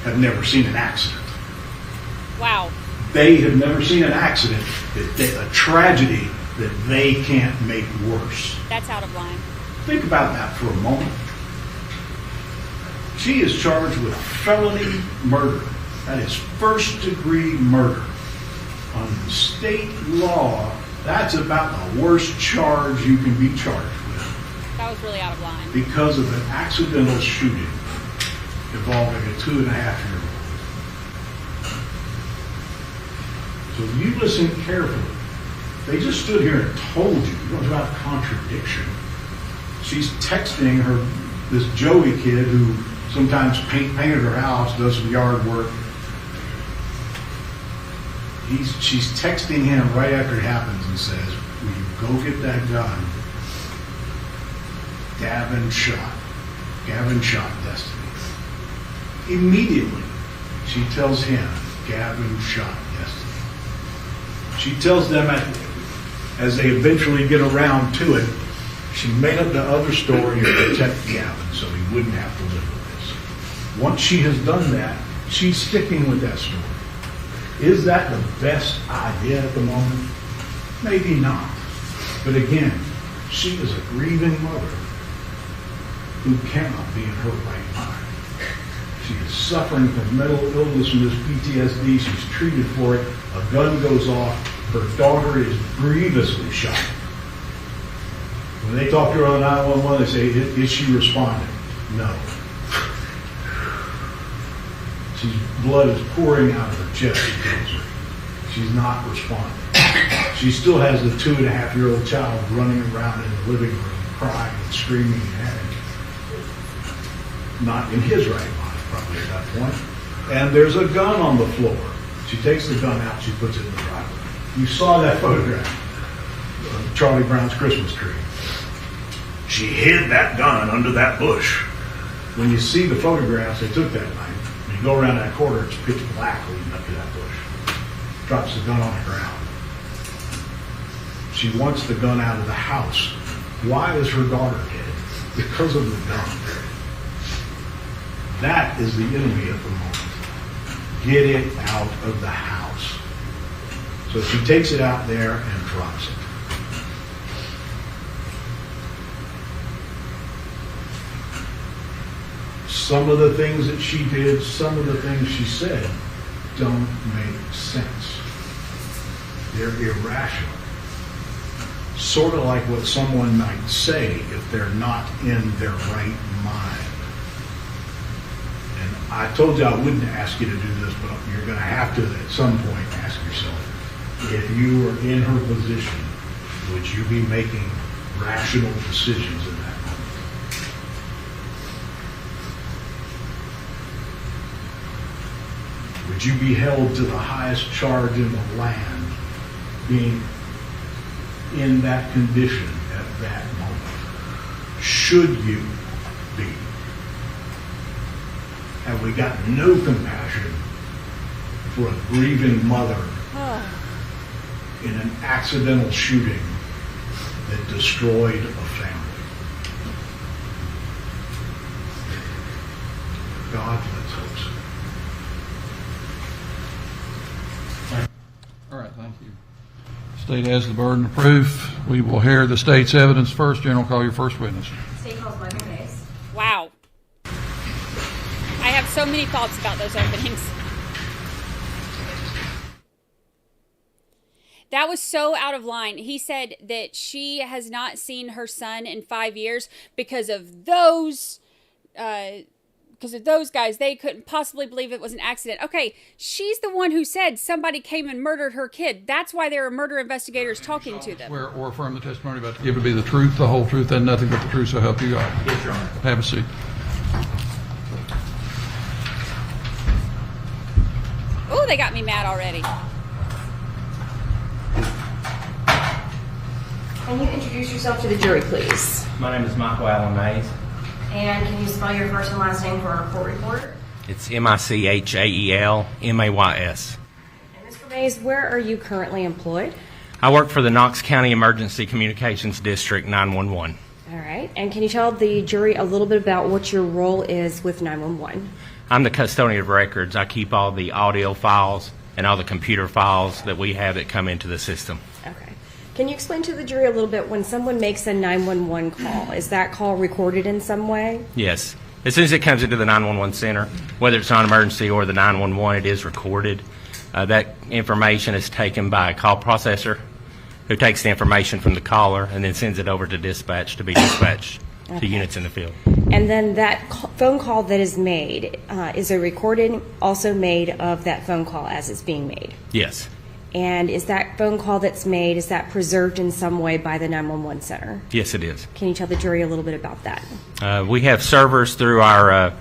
have never seen an accident. Wow. They have never seen an accident, a tragedy that they can't make worse. That's out of line. Think about that for a moment. She is charged with felony murder. That is first-degree murder. Under state law, that's about the worst charge you can be charged with. That was really out of line. Because of an accidental shooting involving a 2.5-year-old. So you listen carefully. They just stood here and told you. You don't about contradiction. She's texting this Joey kid who sometimes painted her house, does some yard work. She's texting him right after it happens and says, "Will you go get that gun? Gavin shot Destiny." Immediately, she tells him, "Gavin shot Destiny." She tells them as they eventually get around to it, she made up the other story to protect Gavin so he wouldn't have to live with this. Once she has done that, she's sticking with that story. Is that the best idea at the moment? Maybe not. But again, she is a grieving mother who cannot be in her right mind. She is suffering from mental illness from this PTSD. She's treated for it. A gun goes off. Her daughter is grievously shot. When they talk to her on 911, they say, "Is she responding?" No. Blood is pouring out of her chest. She's not responding. She still has the 2.5-year-old child running around in the living room, crying and screaming and not in his right mind, probably at that point. And there's a gun on the floor. She takes the gun out, she puts it in the driveway. You saw that photograph of Charlie Brown's Christmas tree. She hid that gun under that bush. When you see the photographs they took that night, when you go around that corner, it's pitch black leading up to that bush. Drops the gun on the ground. She wants the gun out of the house. Why is her daughter dead? Because of the gun. That is the enemy at the moment. Get it out of the house. So she takes it out there and drops it. Some of the things that she did, some of the things she said don't make sense. They're irrational. Sort of like what someone might say if they're not in their right mind. And I told you I wouldn't ask you to do this, but you're going to have to at some point ask yourself, if you were in her position, would you be making rational decisions in that moment? Would you be held to the highest charge in the land being in that condition at that moment? Should you be? Have we got no compassion for a grieving mother in an accidental shooting that destroyed a family. God, let's hope so. All right, thank you. State has the burden of proof. We will hear the state's evidence first. General, call your first witness. State calls Michael Mays. Wow. I have so many thoughts about those openings. That was so out of line. He said that she has not seen her son in 5 years because of those guys. They couldn't possibly believe it was an accident. Okay, she's the one who said somebody came and murdered her kid. That's why there are murder investigators talking to them. Swear or affirm the testimony about to give to be the truth, the whole truth, and nothing but the truth, so help you God. Yes, Your Honor. Have a seat. Oh, they got me mad already. Can you introduce yourself to the jury, please? My name is Michael Allen Mays. And can you spell your first and last name for our court report? It's Michael Mays. And Mr. Mays, where are you currently employed? I work for the Knox County Emergency Communications District 911. All right. And can you tell the jury a little bit about what your role is with 911? I'm the custodian of records. I keep all the audio files and all the computer files that we have that come into the system. Okay. Can you explain to the jury a little bit when someone makes a 911 call, is that call recorded in some way? Yes. As soon as it comes into the 911 center, whether it's non-emergency or the 911, it is recorded. That information is taken by a call processor who takes the information from the caller and then sends it over to dispatch to be dispatched to units in the field. And then that phone call that is made, is a recording also made of that phone call as it's being made? Yes. And is that phone call that's made, is that preserved in some way by the 911 center? Yes, it is. Can you tell the jury a little bit about that? We have servers through our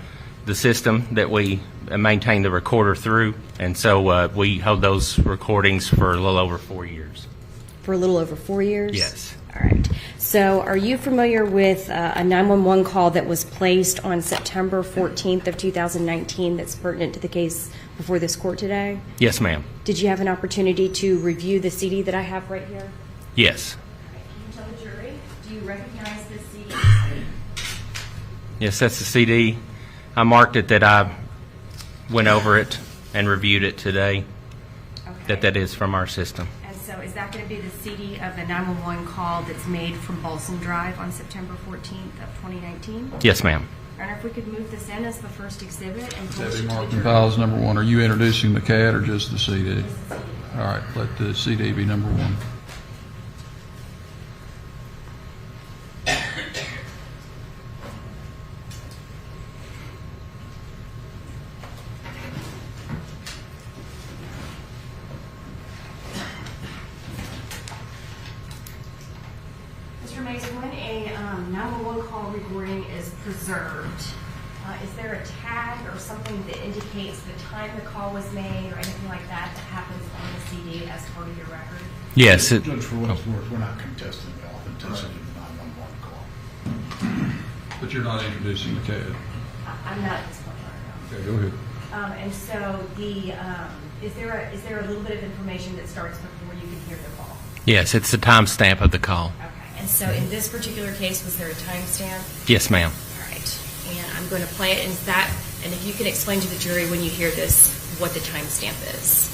the system that we maintain the recorder through, and so we hold those recordings for a little over 4 years. For a little over 4 years? Yes. All right. So are you familiar with a 911 call that was placed on September 14th of 2019 that's pertinent to the case before this court today? Yes, ma'am. Did you have an opportunity to review the CD that I have right here? Yes. All right. Can you tell the jury, do you recognize this CD? Yes, that's the CD. I marked it that I went over it and reviewed it today. Okay. That is from our system. And so is that going to be the CD of the 911 call that's made from Balsam Drive on September 14th of 2019? Yes, ma'am. Your Honor, if we could move this in as the first exhibit and That be marked in files number 1. Are you introducing the CAD or just the CD? All right, let the CD be number 1. Mr. Mays, when a 911 call recording is preserved, is there a tag or something that indicates the time the call was made or anything like that that happens on the CD as part of your record? Yes. Judge, for what it's worth, we're not contesting the authenticity of the 911 call. But you're not introducing the CAD? I'm not at this point, Your Honor. Okay, go ahead. And so the, is there a little bit of information that starts before you can hear the call? Yes, it's the timestamp of the call. Okay. And so in this particular case, was there a timestamp? Yes, ma'am. All right. And I'm going to play it. And if you can explain to the jury when you hear this what the timestamp is.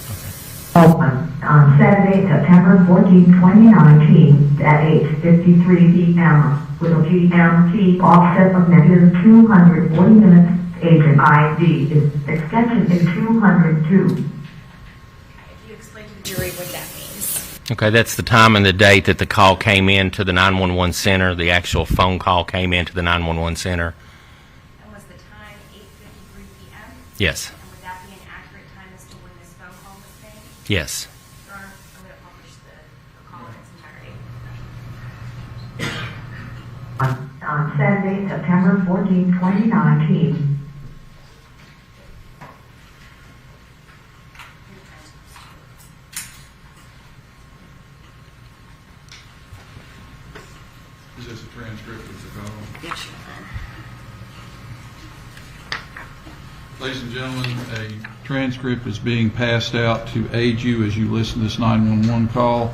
On Saturday, September 14, 2019, at 8:53 p.m., with a GMT offset of negative 240 minutes, agent ID is extension is 202. If you explain to the jury what that means. Okay, that's the time and the date that the call came in to the 911 center. The actual phone call came into the 911 center. And was the time 8:53 p.m.? Yes. And would that be an accurate time as to when this phone call was made? Yes. Your Honor, I'm going to publish the call in its entirety. On Saturday, September 14, 2019. Is this a transcript of the call? Yes, Your Honor. Ladies and gentlemen, a transcript is being passed out to aid you as you listen to this 911 call.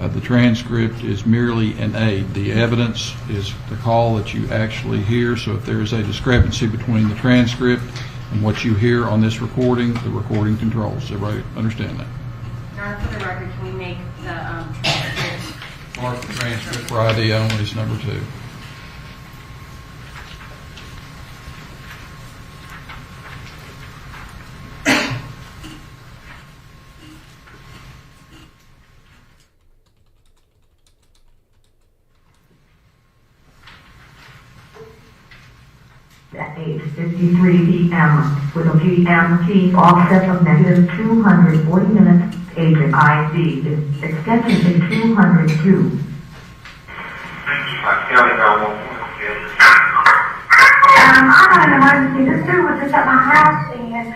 The transcript is merely an aid. The evidence is the call that you actually hear, so if there is a discrepancy between the transcript and what you hear on this recording, the recording controls. Everybody understand that? Now, for the record, can we make the transcript? Mark the transcript for ID only is number 2. At 8:53 p.m. with a GMT offset of negative 240 minutes. Agent ID is extension is 202. I had an emergency. This dude was just at my house and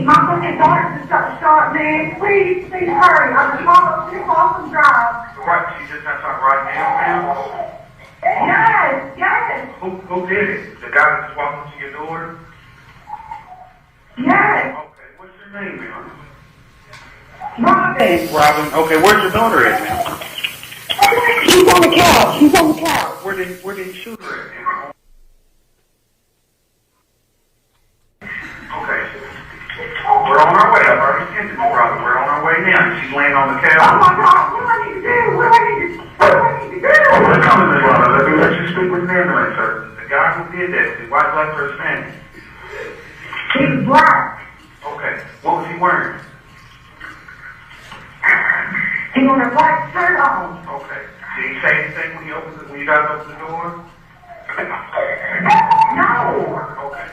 my fucking daughter just got shot, man. Please hurry. I'm just following this awesome drive. What, she just outside right now? Yes. Who did it? The guy that just walked into your door? Yes. Okay, what's your name, man? Robin. Robin, okay, where's your daughter at now? She's on the couch. Where did you shoot her at? Okay. We're on our way. I've already sent it to Robin. We're on our way now. She's laying on the couch. Oh my God, what do I need to do? What do I need to do? We're coming, Miss Robin. Let you speak with the ambulance, sir. The guy who did that, the white, black, or Hispanic? He was black. Okay. What was he wearing? He had a black shirt on. Okay. Did he say anything when you guys opened the door? No. Okay.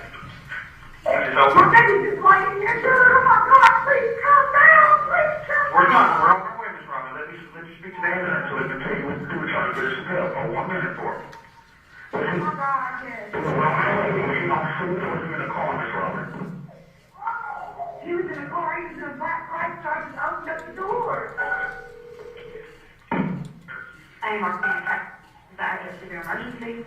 My baby's just laying here, dude. Oh my God, please come down. Please come down. We're on our way, Miss Robin. Let me speak to the ambulance so they can tell you what to do. We're trying to get us some help. 1 minute for it. Oh my God, yes. He was in the car, Miss Robin. He was in a car. He was in a black light. So I just opened up the door. Hey, Mark, is that just an emergency?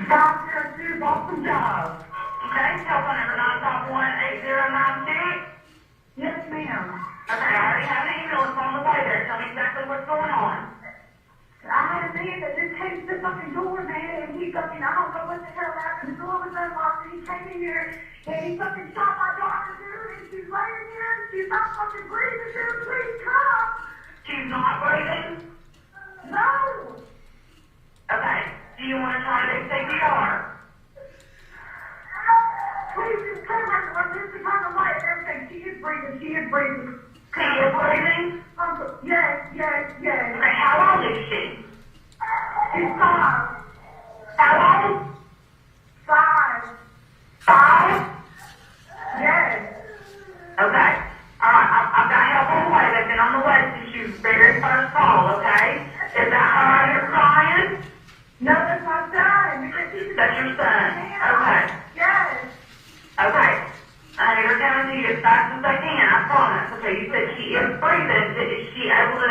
Stop here, dude. Awesome job. Okay, telephone number 951-8096. Yes, ma'am. Okay, I already have an ambulance on the way there. Tell me exactly what's going on. I had a man that just came to the fucking door, man, and he fucking, I don't know what the hell happened. The door was unlocked, and he came in here, and he fucking shot my daughter, dude, and she's laying here, and she's not fucking breathing, dude. Please come. She's not breathing? No. Okay, do you want to try to take CPR? Please just come on, this is on the light and everything. She is breathing. She is breathing. She is breathing? Yes. Okay, how old is she? She's 5. How old? 5. 5? Yes. Okay. All right, I've got help on the way. They've been on the way since your very first call, okay? Is that how you're crying? No, that's my son. That's your son. Okay. Yes. Okay. They're coming to you as fast as they can, I promise. Okay, you said she is breathing. Is she able to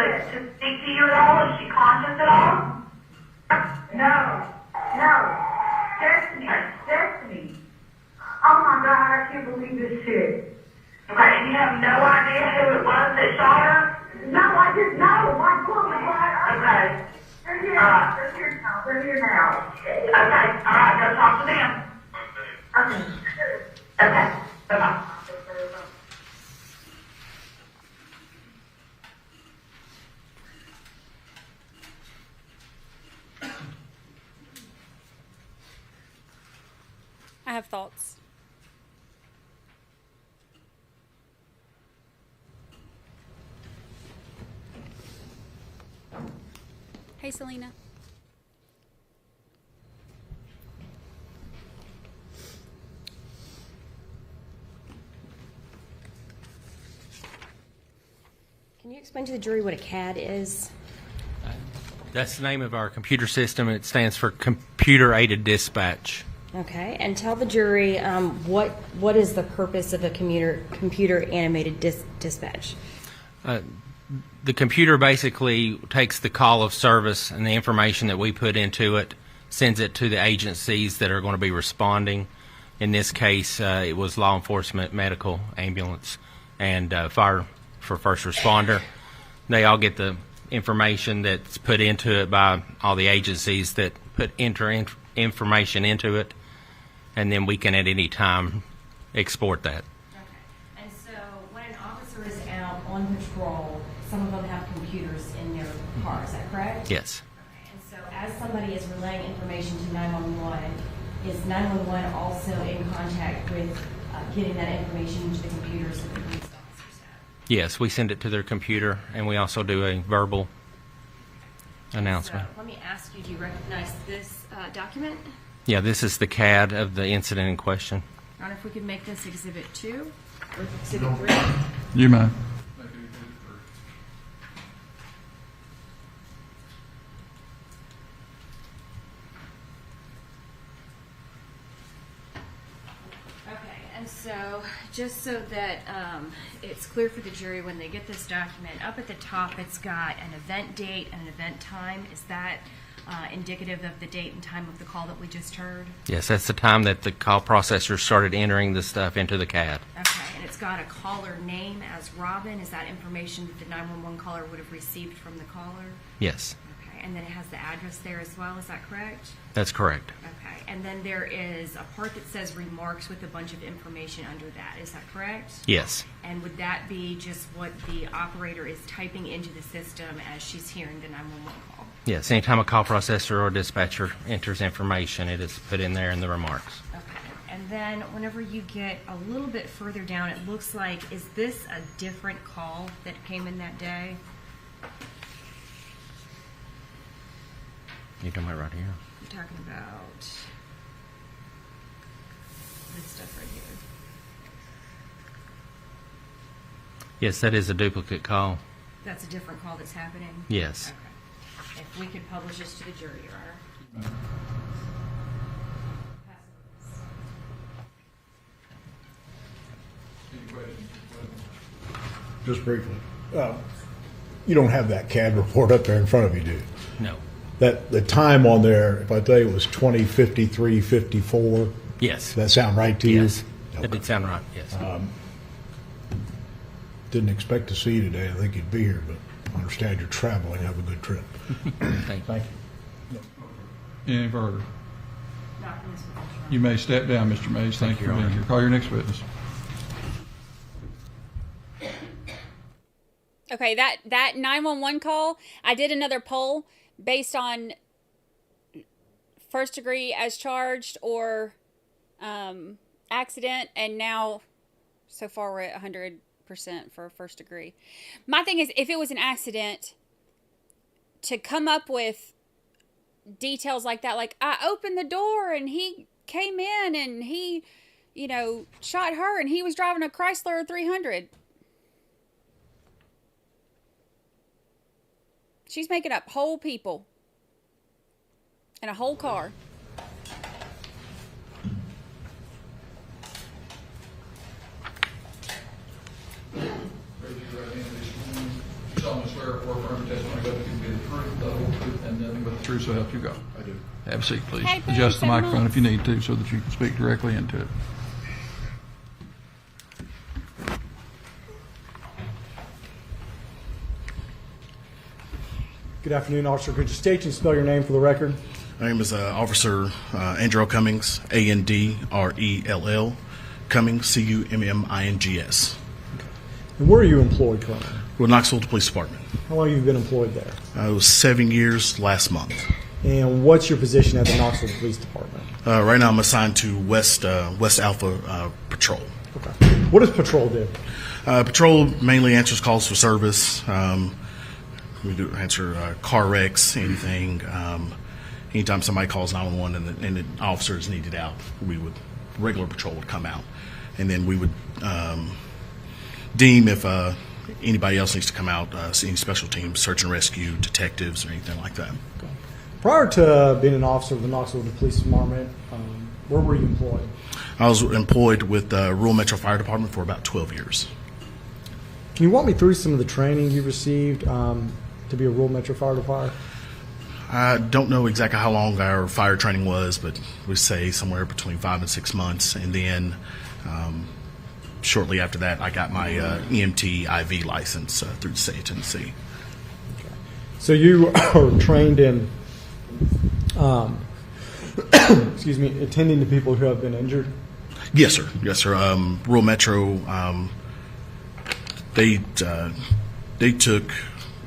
speak to you at all? Is she conscious at all? No. Destiny. Oh my God, I can't believe this shit. Okay, and you have no idea who it was that shot her? No, I just know. My boy was right. Okay. They're here. All right. They're here now. Okay, all right, go talk to them. Okay, bye-bye. I have thoughts. Hey, Selena. Can you explain to the jury what a CAD is? That's the name of our computer system, and it stands for Computer Aided Dispatch. Okay, and tell the jury what is the purpose of a computer animated dispatch? The computer basically takes the call of service and the information that we put into it, sends it to the agencies that are going to be responding. In this case, it was law enforcement, medical, ambulance, and fire for first responder. They all get the information that's put into it by all the agencies that enter information into it, and then we can at any time export that. Okay. And so when an officer is out on patrol, some of them have computers in their car, is that correct? Yes. Okay. And so as somebody is relaying information to 911, is 911 also in contact with getting that information into the computers that the police officers have? Yes, we send it to their computer, and we also do a verbal announcement. So let me ask you, do you recognize this document? Yeah, this is the CAD of the incident in question. I wonder if we could make this Exhibit 2 or Exhibit 3? You mind? Okay, and so just so that it's clear for the jury when they get this document, up at the top it's got an event date and an event time. Is that indicative of the date and time of the call that we just heard? Yes, that's the time that the call processor started entering the stuff into the CAD. Okay, and it's got a caller name as Robin. Is that information that the 911 caller would have received from the caller? Yes, Okay, and then it has the address there as well. Is that correct? that's correct. Okay, and then there is a part that says remarks with a bunch of information under that. Is that correct? Yes. And would that be just what the operator is typing into the system as she's hearing the 911 call? Yes, anytime a call processor or dispatcher enters information, it is put in there in the remarks. Okay, and then whenever you get a little bit further down, it looks like, is this a different call that came in that day? You're talking about right here? I'm talking about this stuff right here. Yes, that is a duplicate call. That's a different call that's happening? Yes. Okay. If we could publish this to the jury, Your Honor. Just briefly, you don't have that CAD report up there in front of you, do you? No. That the time on there, if I tell you it was 20:53:54. Yes. Does that sound right to you? Yes. That did sound right, yes. Didn't expect to see you today. I think you'd be here, but I understand you're traveling. Have a good trip. Thank you. Any further? You may step down, Mr. Mays. Thank you for being here. Call your next witness. Okay, that 911 call, I did another poll based on first degree as charged or accident, and now so far we're at 100% for first degree. My thing is, if it was an accident, to come up with details like that, like I opened the door and he came in and he, shot her and he was driving a Chrysler 300. She's making up whole people and a whole car. solemnly swear or affirm the testimony about to be the truth, the whole truth, and nothing but the truth, so help you God. I do. Have a seat, please. Hey, Adjust the thanks so microphone much. if you need to so that you can speak directly into it. Good afternoon, Officer. Could you state and spell your name for the record? My name is Officer Andrew Cummings, ANDRELL, Cummings, CUMMINGS. And where are you employed currently? With Knoxville Police Department. How long have you been employed there? It was 7 years last month. And what's your position at the Knoxville Police Department? Right now I'm assigned to West Alpha Patrol. Okay. What does Patrol do? Patrol mainly answers calls for service. We do answer car wrecks, anything. Anytime somebody calls 911 and the officer is needed out, regular patrol would come out. And then we would deem if anybody else needs to come out, any special teams, search and rescue, detectives, or anything like that. Okay. Prior to being an officer of the Knoxville Police Department, where were you employed? I was employed with the Rural Metro Fire Department for about 12 years. Can you walk me through some of the training you received to be a Rural Metro Firefighter? I don't know exactly how long our fire training was, but we say somewhere between 5 and 6 months. And then shortly after that, I got my EMT IV license through the state of Tennessee. So you are trained in, attending to people who have been injured? Yes, sir. Yes, sir. Rural Metro, they took.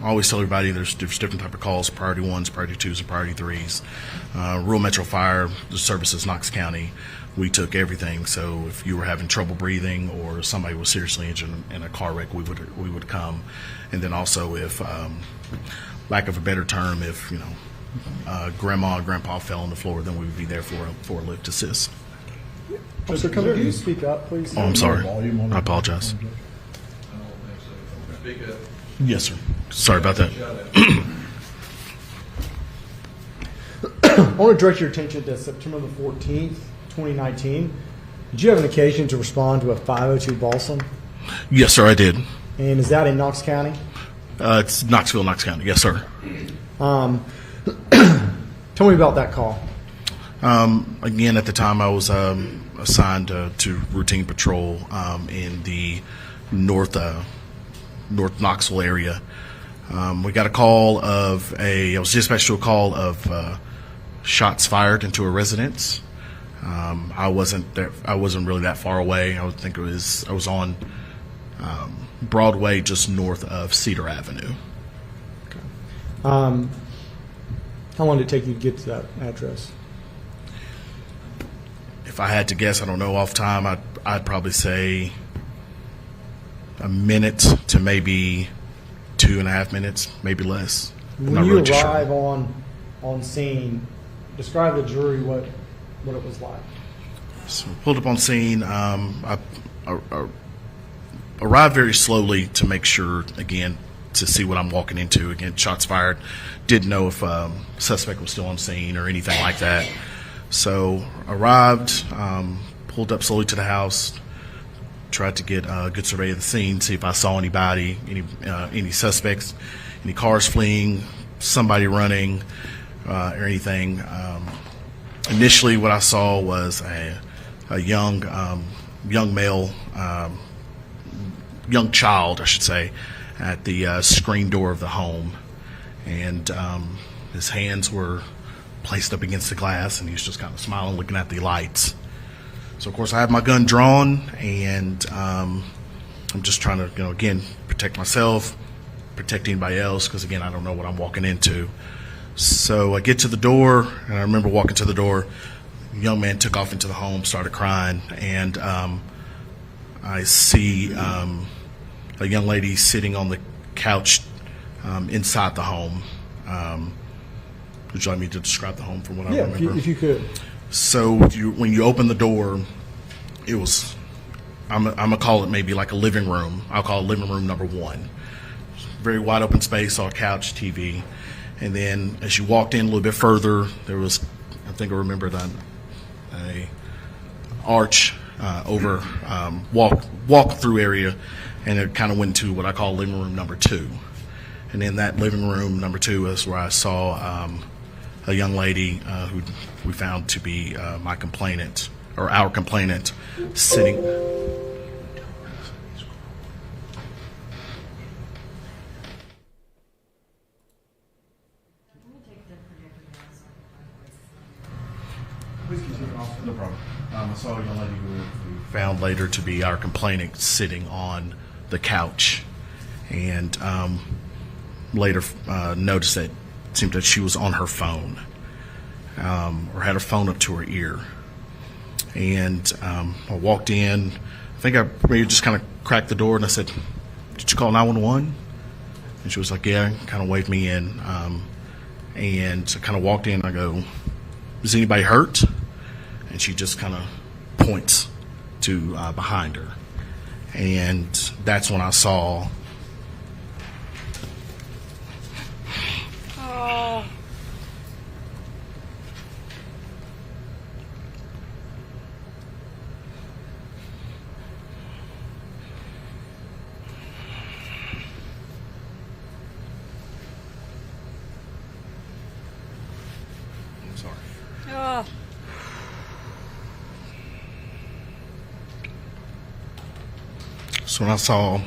I always tell everybody there's different type of calls: priority 1s, priority 2s, and priority 3s. Rural Metro Fire, the services Knox County, we took everything. So if you were having trouble breathing or somebody was seriously injured in a car wreck, we would come. And then also, if lack of a better term, if grandma or grandpa fell on the floor, then we would be there for a lift assist. Officer, can you speak up, please? Oh, I'm sorry. I apologize. Speak up. Yes, sir. Sorry about that. I want to direct your attention to September the 14th, 2019. Did you have an occasion to respond to a 502 Balsam? Yes, sir, I did. And is that in Knox County? It's Knoxville, Knox County. Yes, sir. Tell me about that call. Again, at the time, I was assigned to routine patrol in the North Knoxville area. We got a call I was dispatched to a call of shots fired into a residence. I wasn't there. I wasn't really that far away. I was on Broadway, just north of Cedar Avenue. Okay. How long did it take you to get to that address? If I had to guess, I don't know off time, I'd probably say a minute to maybe 2.5 minutes, maybe less. When you arrive on scene, describe to the jury what it was like. So pulled up on scene. I arrived very slowly to make sure, again, to see what I'm walking into. Again, shots fired. Didn't know if suspect was still on scene or anything like that. So arrived, pulled up slowly to the house, tried to get a good survey of the scene, see if I saw anybody, any suspects, any cars fleeing, somebody running, or anything. Initially, what I saw was a young male, young child, I should say, at the screen door of the home, and his hands were placed up against the glass, and he was just kind of smiling, looking at the lights. So, of course, I have my gun drawn, and I'm just trying to, again, protect myself, protect anybody else, because, again, I don't know what I'm walking into. So I get to the door, and I remember walking to the door. A young man took off into the home, started crying, and I see a young lady sitting on the couch inside the home. Would you like me to describe the home from what I remember? Yeah, if you could. So when you open the door, it was, I'm going to call it maybe like a living room. I'll call it living room number 1. Very wide open space, saw a couch, TV. And then as you walked in a little bit further, there was, I think I remember that, a arch over walk-through area, and it kind of went to what I call living room number 2. And in that living room number 2 is where I saw a young lady who we found to be my complainant, or our complainant, sitting. No problem. I saw a young lady who we found later to be our complainant sitting on the couch, and later noticed that it seemed that she was on her phone, or had her phone up to her ear. And I walked in. I think I maybe just kind of cracked the door, and I said, "Did you call 911?" And she was like, "Yeah," kind of waved me in. And I kind of walked in, and I go, "Is anybody hurt?" And she just kind of points to behind her. And that's when I saw. Oh. Sorry. Oh. So when I saw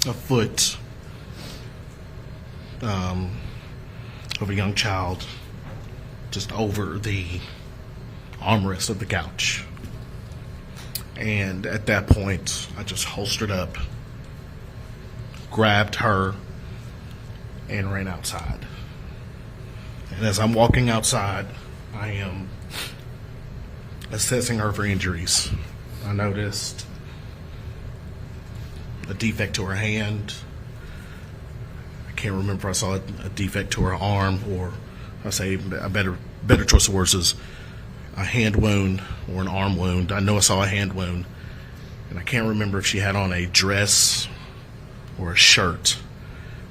a foot of a young child just over the armrest of the couch, and at that point I just holstered up, grabbed her, and ran outside. And as I'm walking outside, I am assessing her for injuries. I noticed a defect to her hand. I can't remember if I saw a defect to her arm, or I say a better choice of words is a hand wound or an arm wound. I know I saw a hand wound, and I can't remember if she had on a dress or a shirt,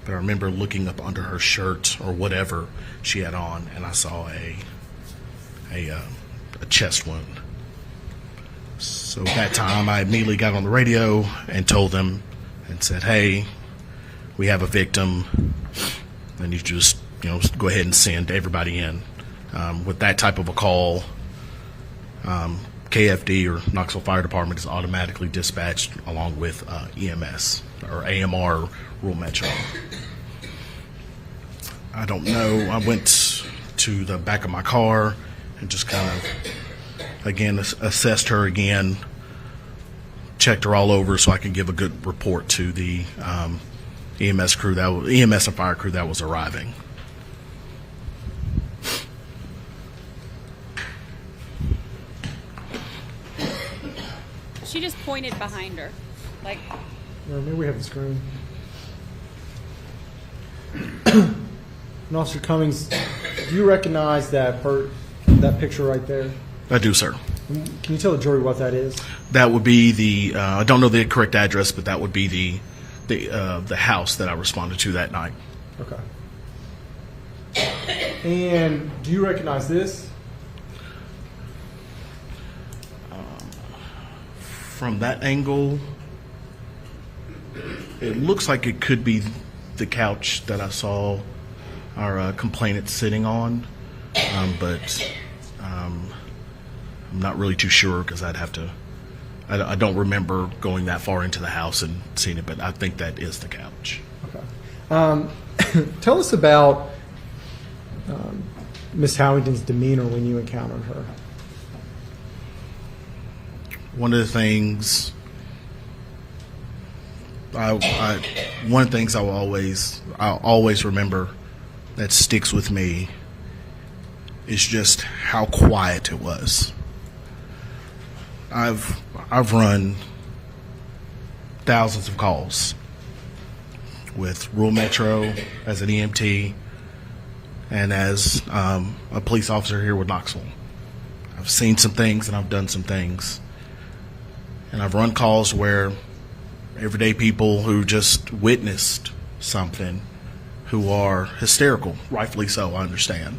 but I remember looking up under her shirt or whatever she had on, and I saw a chest wound. So at that time, I immediately got on the radio and told them and said, "Hey, we have a victim, and you just go ahead and send everybody in." With that type of a call, KFD or Knoxville Fire Department is automatically dispatched along with EMS or AMR Rural Metro. I don't know. I went to the back of my car and just kind of, again, assessed her again, checked her all over so I could give a good report to the EMS and fire crew that was arriving. She just pointed behind her, like. Or maybe we have the screen. And Officer Cummings, do you recognize that picture right there? I do, sir. Can you tell the jury what that is? That would be the. I don't know the correct address, but that would be the house that I responded to that night. Okay. And do you recognize this? From that angle, it looks like it could be the couch that I saw our complainant sitting on, but I'm not really too sure because I'd have to. I don't remember going that far into the house and seeing it, but I think that is the couch. Okay. Tell us about Miss Howington's demeanor when you encountered her. One of the things I'll always remember that sticks with me is just how quiet it was. I've run thousands of calls with Rural Metro as an EMT and as a police officer here with Knoxville. I've seen some things and I've done some things. And I've run calls where everyday people who just witnessed something who are hysterical, rightfully so, I understand.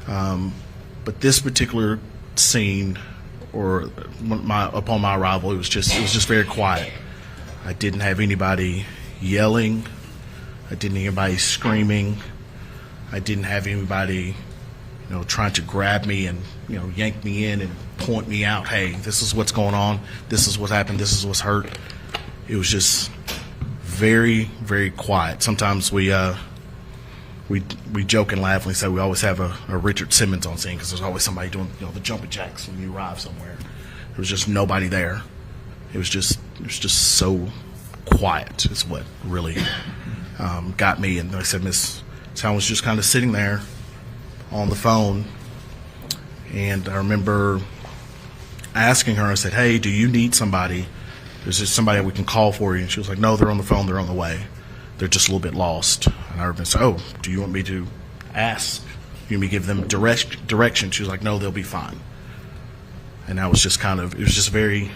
But this particular scene, or upon my arrival, it was just very quiet. I didn't have anybody yelling. I didn't have anybody screaming. I didn't have anybody, trying to grab me and yank me in and point me out. Hey, this is what's going on. This is what happened. This is what's hurt. It was just very, very quiet. Sometimes we joke and laugh and we say we always have a Richard Simmons on scene because there's always somebody doing the jumping jacks when you arrive somewhere. There was just nobody there. It was just so quiet. Is what really got me. And like I said, Miss Town was just kind of sitting there on the phone, and I remember asking her. I said, "Hey, do you need somebody? Is there somebody we can call for you?" And she was like, "No, they're on the phone. They're on the way. They're just a little bit lost." And I said, "Oh, do you want me to ask? Do you want me to give them direction?" She was like, "No, they'll be fine." And that was just it was just very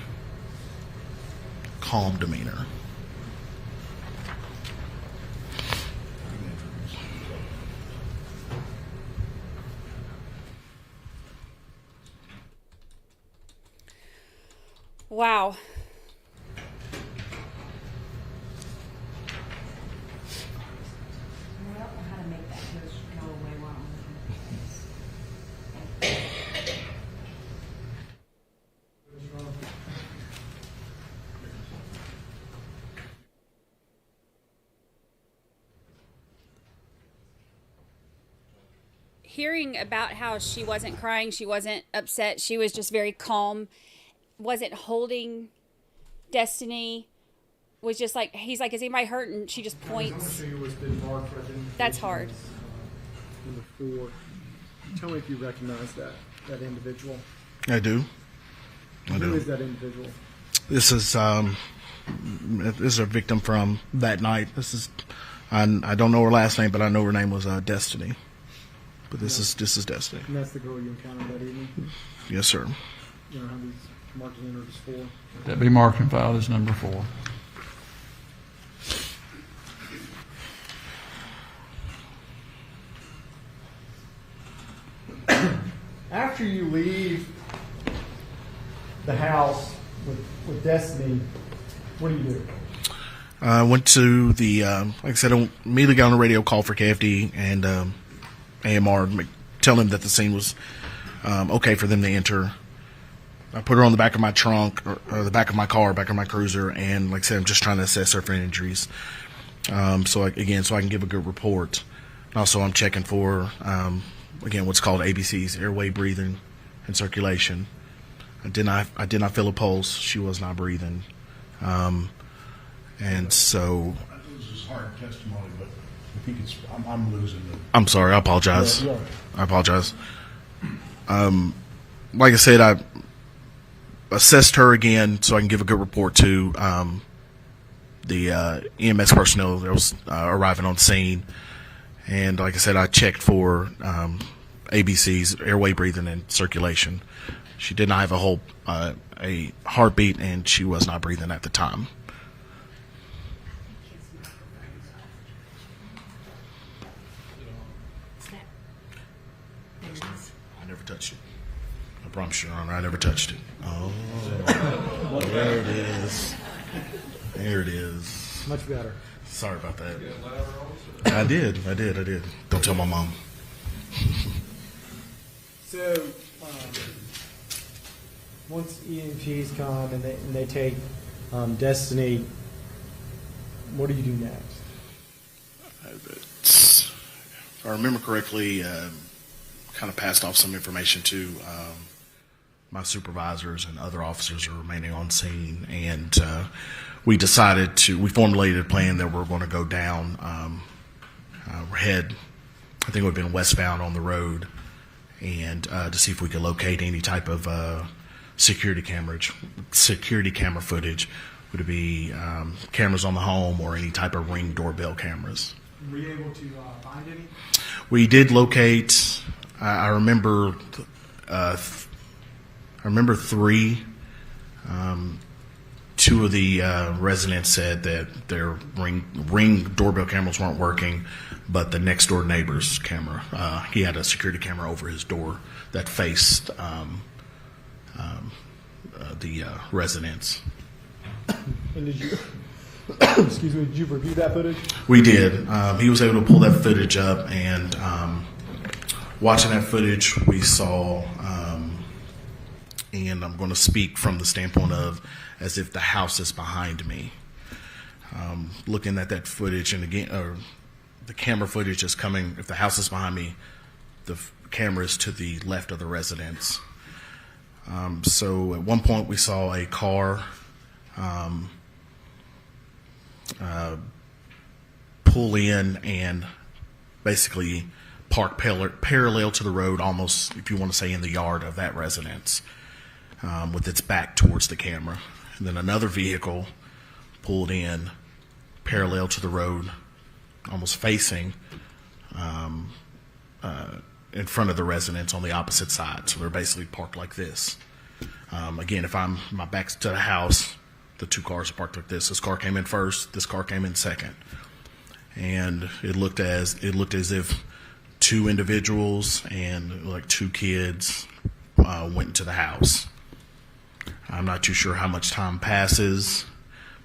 calm demeanor. Wow. hearing about how she wasn't crying, she wasn't upset, she was just very calm, wasn't holding Destiny, was just like, he's like, is anybody hurt? And she just points. That's hard. Number 4. Tell me if you recognize that individual. I do. Who is that individual? This is a victim from that night. I don't know her last name, but I know her name was Destiny. But this is Destiny. And that's the girl you encountered that evening? Yes, sir. You know how these marked and entered as 4? That be marked and filed as number 4. After you leave the house with Destiny, what do you do? I went to the, like I said, I immediately got on the radio call for KFD and AMR, tell them that the scene was okay for them to enter. I put her on the back of my trunk, or the back of my car, back of my cruiser, and like I said, I'm just trying to assess her for injuries. So I can give a good report. And also, I'm checking for, again, what's called ABCs, airway, breathing, and circulation. I did not feel a pulse. She was not breathing. And so... This is hard testimony, but I think I'm losing it. I'm sorry. I apologize. Yeah, I apologize. Like I said, I assessed her again so I can give a good report to the EMS personnel that was arriving on scene. And like I said, I checked for ABCs, airway, breathing, and circulation. She did not have a heartbeat, and she was not breathing at the time. I never touched it. I promise you, Your Honor, I never touched it. Oh, there it is. There it is. Much better. Sorry about that. I did. Don't tell my mom. So, once EMTs come and they take Destiny, what do you do next? If I remember correctly, kind of passed off some information to my supervisors and other officers who are remaining on scene, and we formulated a plan that we're going to go down, head, I think it would have been westbound on the road, and to see if we could locate any type of security camera footage. Would it be cameras on the home or any type of Ring doorbell cameras? Were you able to find any? We did locate. I remember 3. 2 of the residents said that their Ring doorbell cameras weren't working, but the next door neighbor's camera, he had a security camera over his door that faced the residents. And did you, did you review that footage? We did. He was able to pull that footage up, and watching that footage, we saw, and I'm going to speak from the standpoint of as if the house is behind me. Looking at that footage, and again, the camera footage is coming, if the house is behind me, the camera is to the left of the residence. So at one point we saw a car pull in and basically park parallel to the road, almost, if you want to say, in the yard of that residence, with its back towards the camera. And then another vehicle pulled in parallel to the road, almost facing in front of the residence on the opposite side. So they're basically parked like this. Again, if my back's to the house, the 2 cars are parked like this. This car came in first, this car came in second. And it looked as if 2 individuals and like 2 kids went into the house. I'm not too sure how much time passes,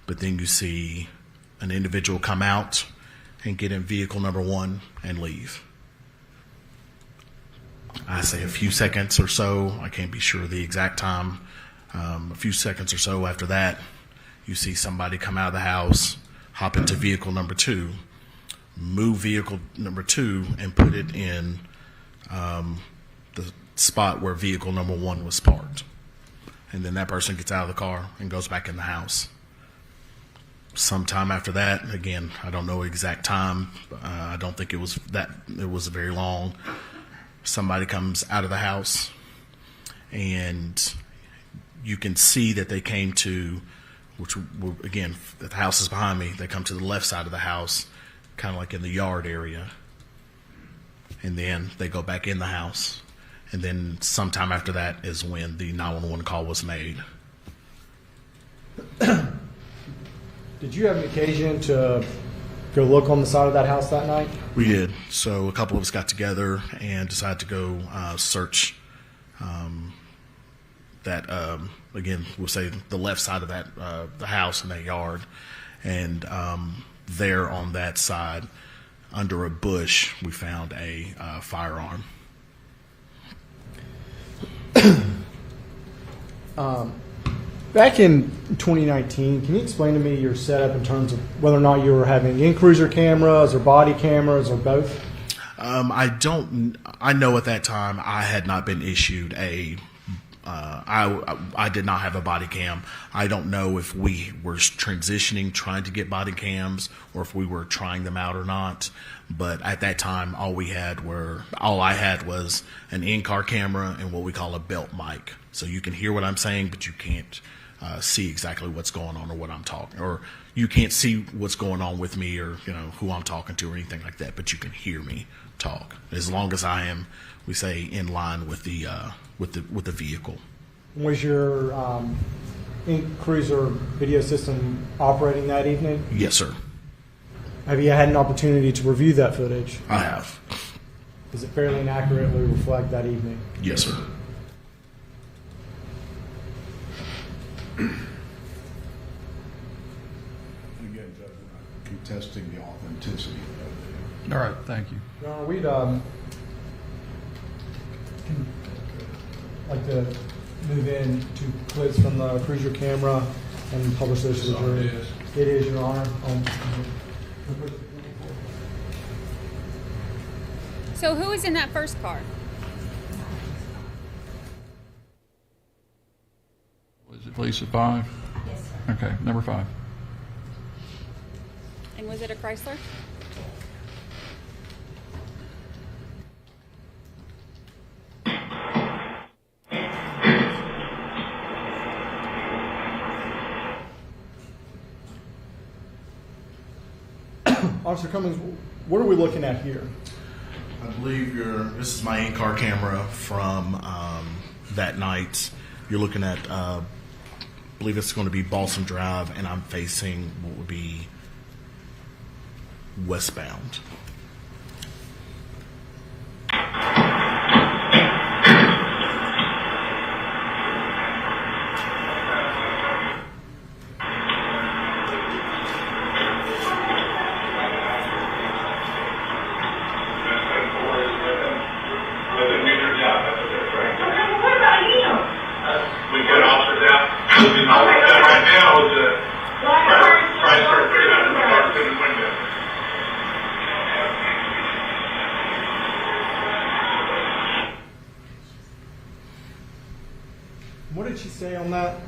but then you see an individual come out and get in vehicle number 1 and leave. I say a few seconds or so, I can't be sure of the exact time, a few seconds or so after that, you see somebody come out of the house, hop into vehicle number 2, move vehicle number 2 and put it in the spot where vehicle number 1 was parked. And then that person gets out of the car and goes back in the house. Sometime after that, again, I don't know exact time. I don't think it was very long. Somebody comes out of the house, and you can see that they came to, which again, the house is behind me. They come to the left side of the house, kind of like in the yard area, and then they go back in the house. And then sometime after that is when the 911 call was made. Did you have an occasion to go look on the side of that house that night? We did. So a couple of us got together and decided to go search that, again, we'll say the left side of that, the house in that yard. And there on that side, under a bush, we found a firearm. Back in 2019, can you explain to me your setup in terms of whether or not you were having in-cruiser cameras or body cameras or both? I know at that time I had not been issued I did not have a body cam. I don't know if we were transitioning, trying to get body cams, or if we were trying them out or not. But at that time, all I had was an in-car camera and what we call a belt mic. So you can hear what I'm saying, but you can't see exactly what's going on or what I'm talking, or you can't see what's going on with me or who I'm talking to or anything like that. But you can hear me talk as long as I am, we say, in line with the vehicle. Was your in-cruiser video system operating that evening? Yes, sir. Have you had an opportunity to review that footage? I have. Does it fairly and accurately reflect that evening? Yes, sir. Again, Judge, we're not contesting the authenticity of that video. All right, thank you. Your Honor, we'd like to move in to clips from the cruiser camera and publish those to the jury. It is, Your Honor. So who was in that first car? Was it Lisa 5? Yes, sir. Okay, number 5. And was it a Chrysler? Officer Cummings, what are we looking at here? I believe this is my in-car camera from that night. You're looking at, I believe it's going to be Balsam Drive, and I'm facing what would be westbound. What did she say on that?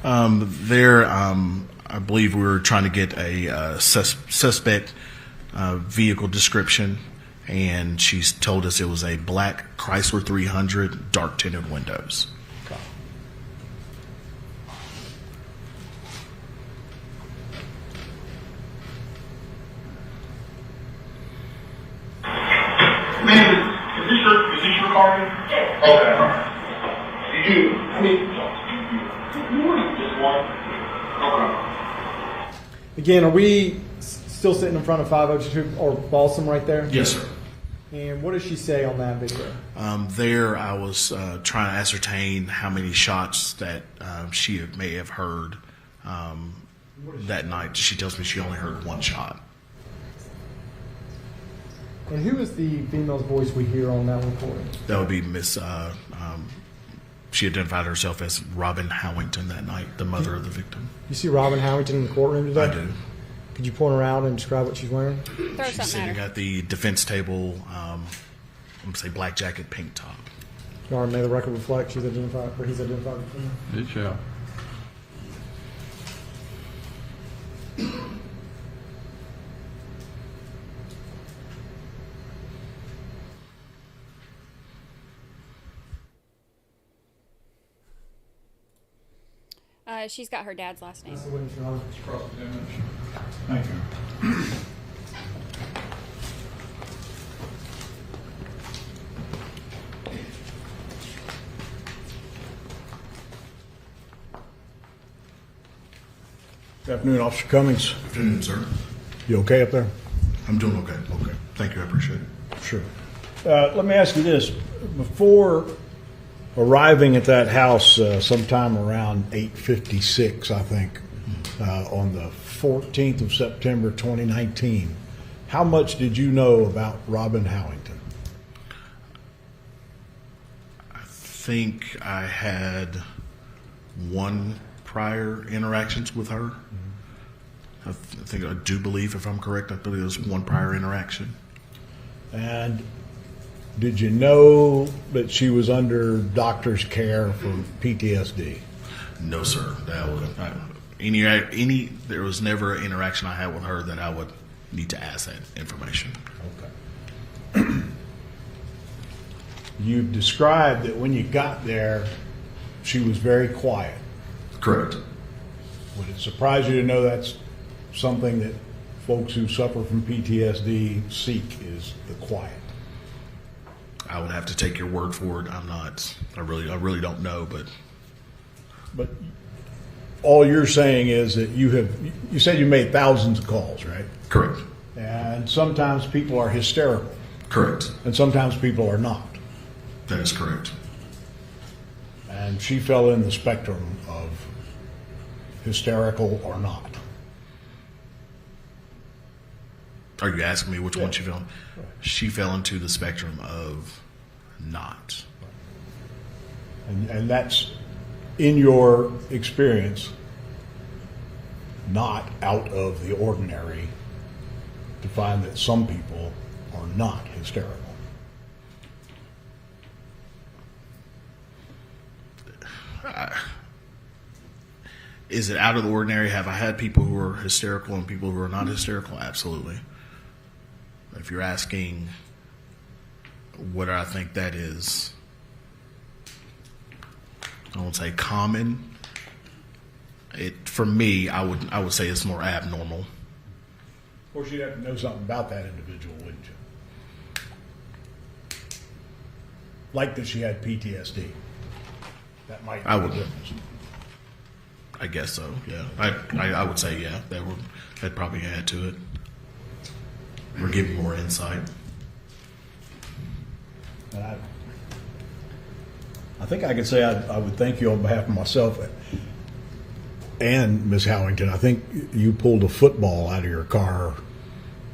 I believe we were trying to get a suspect vehicle description, and she's told us it was a black Chrysler 300, dark tinted windows. Man, is this your car? Okay, all right. Just one? Okay. Again, are we still sitting in front of 502 or Balsam right there? Yes, sir. And what does she say on that video? There, I was trying to ascertain how many shots that she may have heard that night. She tells me she only heard one shot. And who is the female's voice we hear on that recording? That would be Miss. She identified herself as Robin Howington that night, the mother of the victim. You see Robin Howington in the courtroom today? I do. Could you point her out and describe what she's wearing? She's sitting at the defense table going to say black jacket, pink top. Your Honor, may the record reflect she's identified, or he's identified. It shall. She's got her dad's last name. That's the witness, Your Honor. Cross-examination. Thank you. Good afternoon, Officer Cummings. Good afternoon, sir. You okay up there? I'm doing okay. Okay. Thank you. I appreciate it. Sure. Let me ask you this. Before arriving at that house sometime around 8:56, I think, on the 14th of September 2019, how much did you know about Robin Howington? I think I had one prior interactions with her. I do believe, if I'm correct, I believe it was one prior interaction. And did you know that she was under doctor's care for PTSD? No, sir. That was, there was never an interaction I had with her that I would need to ask that information. Okay. You described that when you got there, she was very quiet. Correct. Would it surprise you to know that's something that folks who suffer from PTSD seek, is the quiet? I would have to take your word for it. I really don't know, but all you're saying is that you said you made thousands of calls, right? Correct. And sometimes people are hysterical. Correct. And sometimes people are not. That is correct. And she fell in the spectrum of hysterical or not. Are you asking me which one she fell? Right. She fell into the spectrum of not. And that's, in your experience, not out of the ordinary to find that some people are not hysterical. Is it out of the ordinary? Have I had people who are hysterical and people who are not hysterical? Absolutely. If you're asking what I think that is, I won't say common. For me, I would say it's more abnormal. Of course, you'd have to know something about that individual, wouldn't you? Like that she had PTSD. That might be the difference. I guess so. Yeah, I would say that probably add to it. Or give you more insight. And I think I could say I would thank you on behalf of myself and Ms. Howington. I think you pulled a football out of your car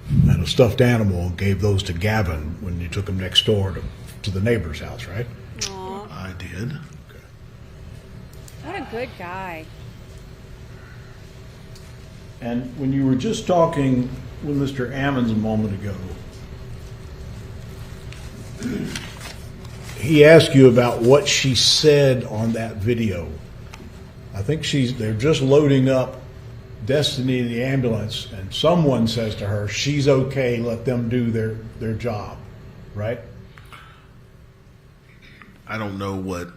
and a stuffed animal and gave those to Gavin when you took him next door to the neighbor's house, right? Aww. I did. Okay. What a good guy. And when you were just talking with Mr. Ammons a moment ago, he asked you about what she said on that video. I think they're just loading up Destiny in the ambulance, and someone says to her, she's okay, let them do their job, right? I don't know what,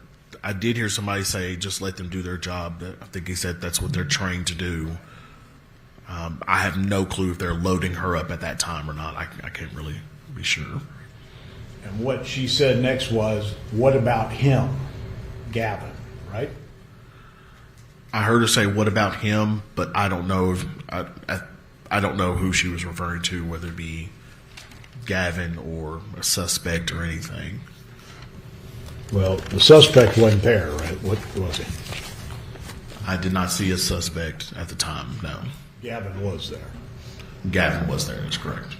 I did hear somebody say, just let them do their job. I think he said that's what they're trained to do. I have no clue if they're loading her up at that time or not. I can't really be sure. And what she said next was, what about him, Gavin, right? I heard her say, what about him? But I don't know if I don't know who she was referring to, whether it be Gavin or a suspect or anything. Well, the suspect wasn't there, right? What was he? I did not see a suspect at the time, no. Gavin was there. Gavin was there, that's correct.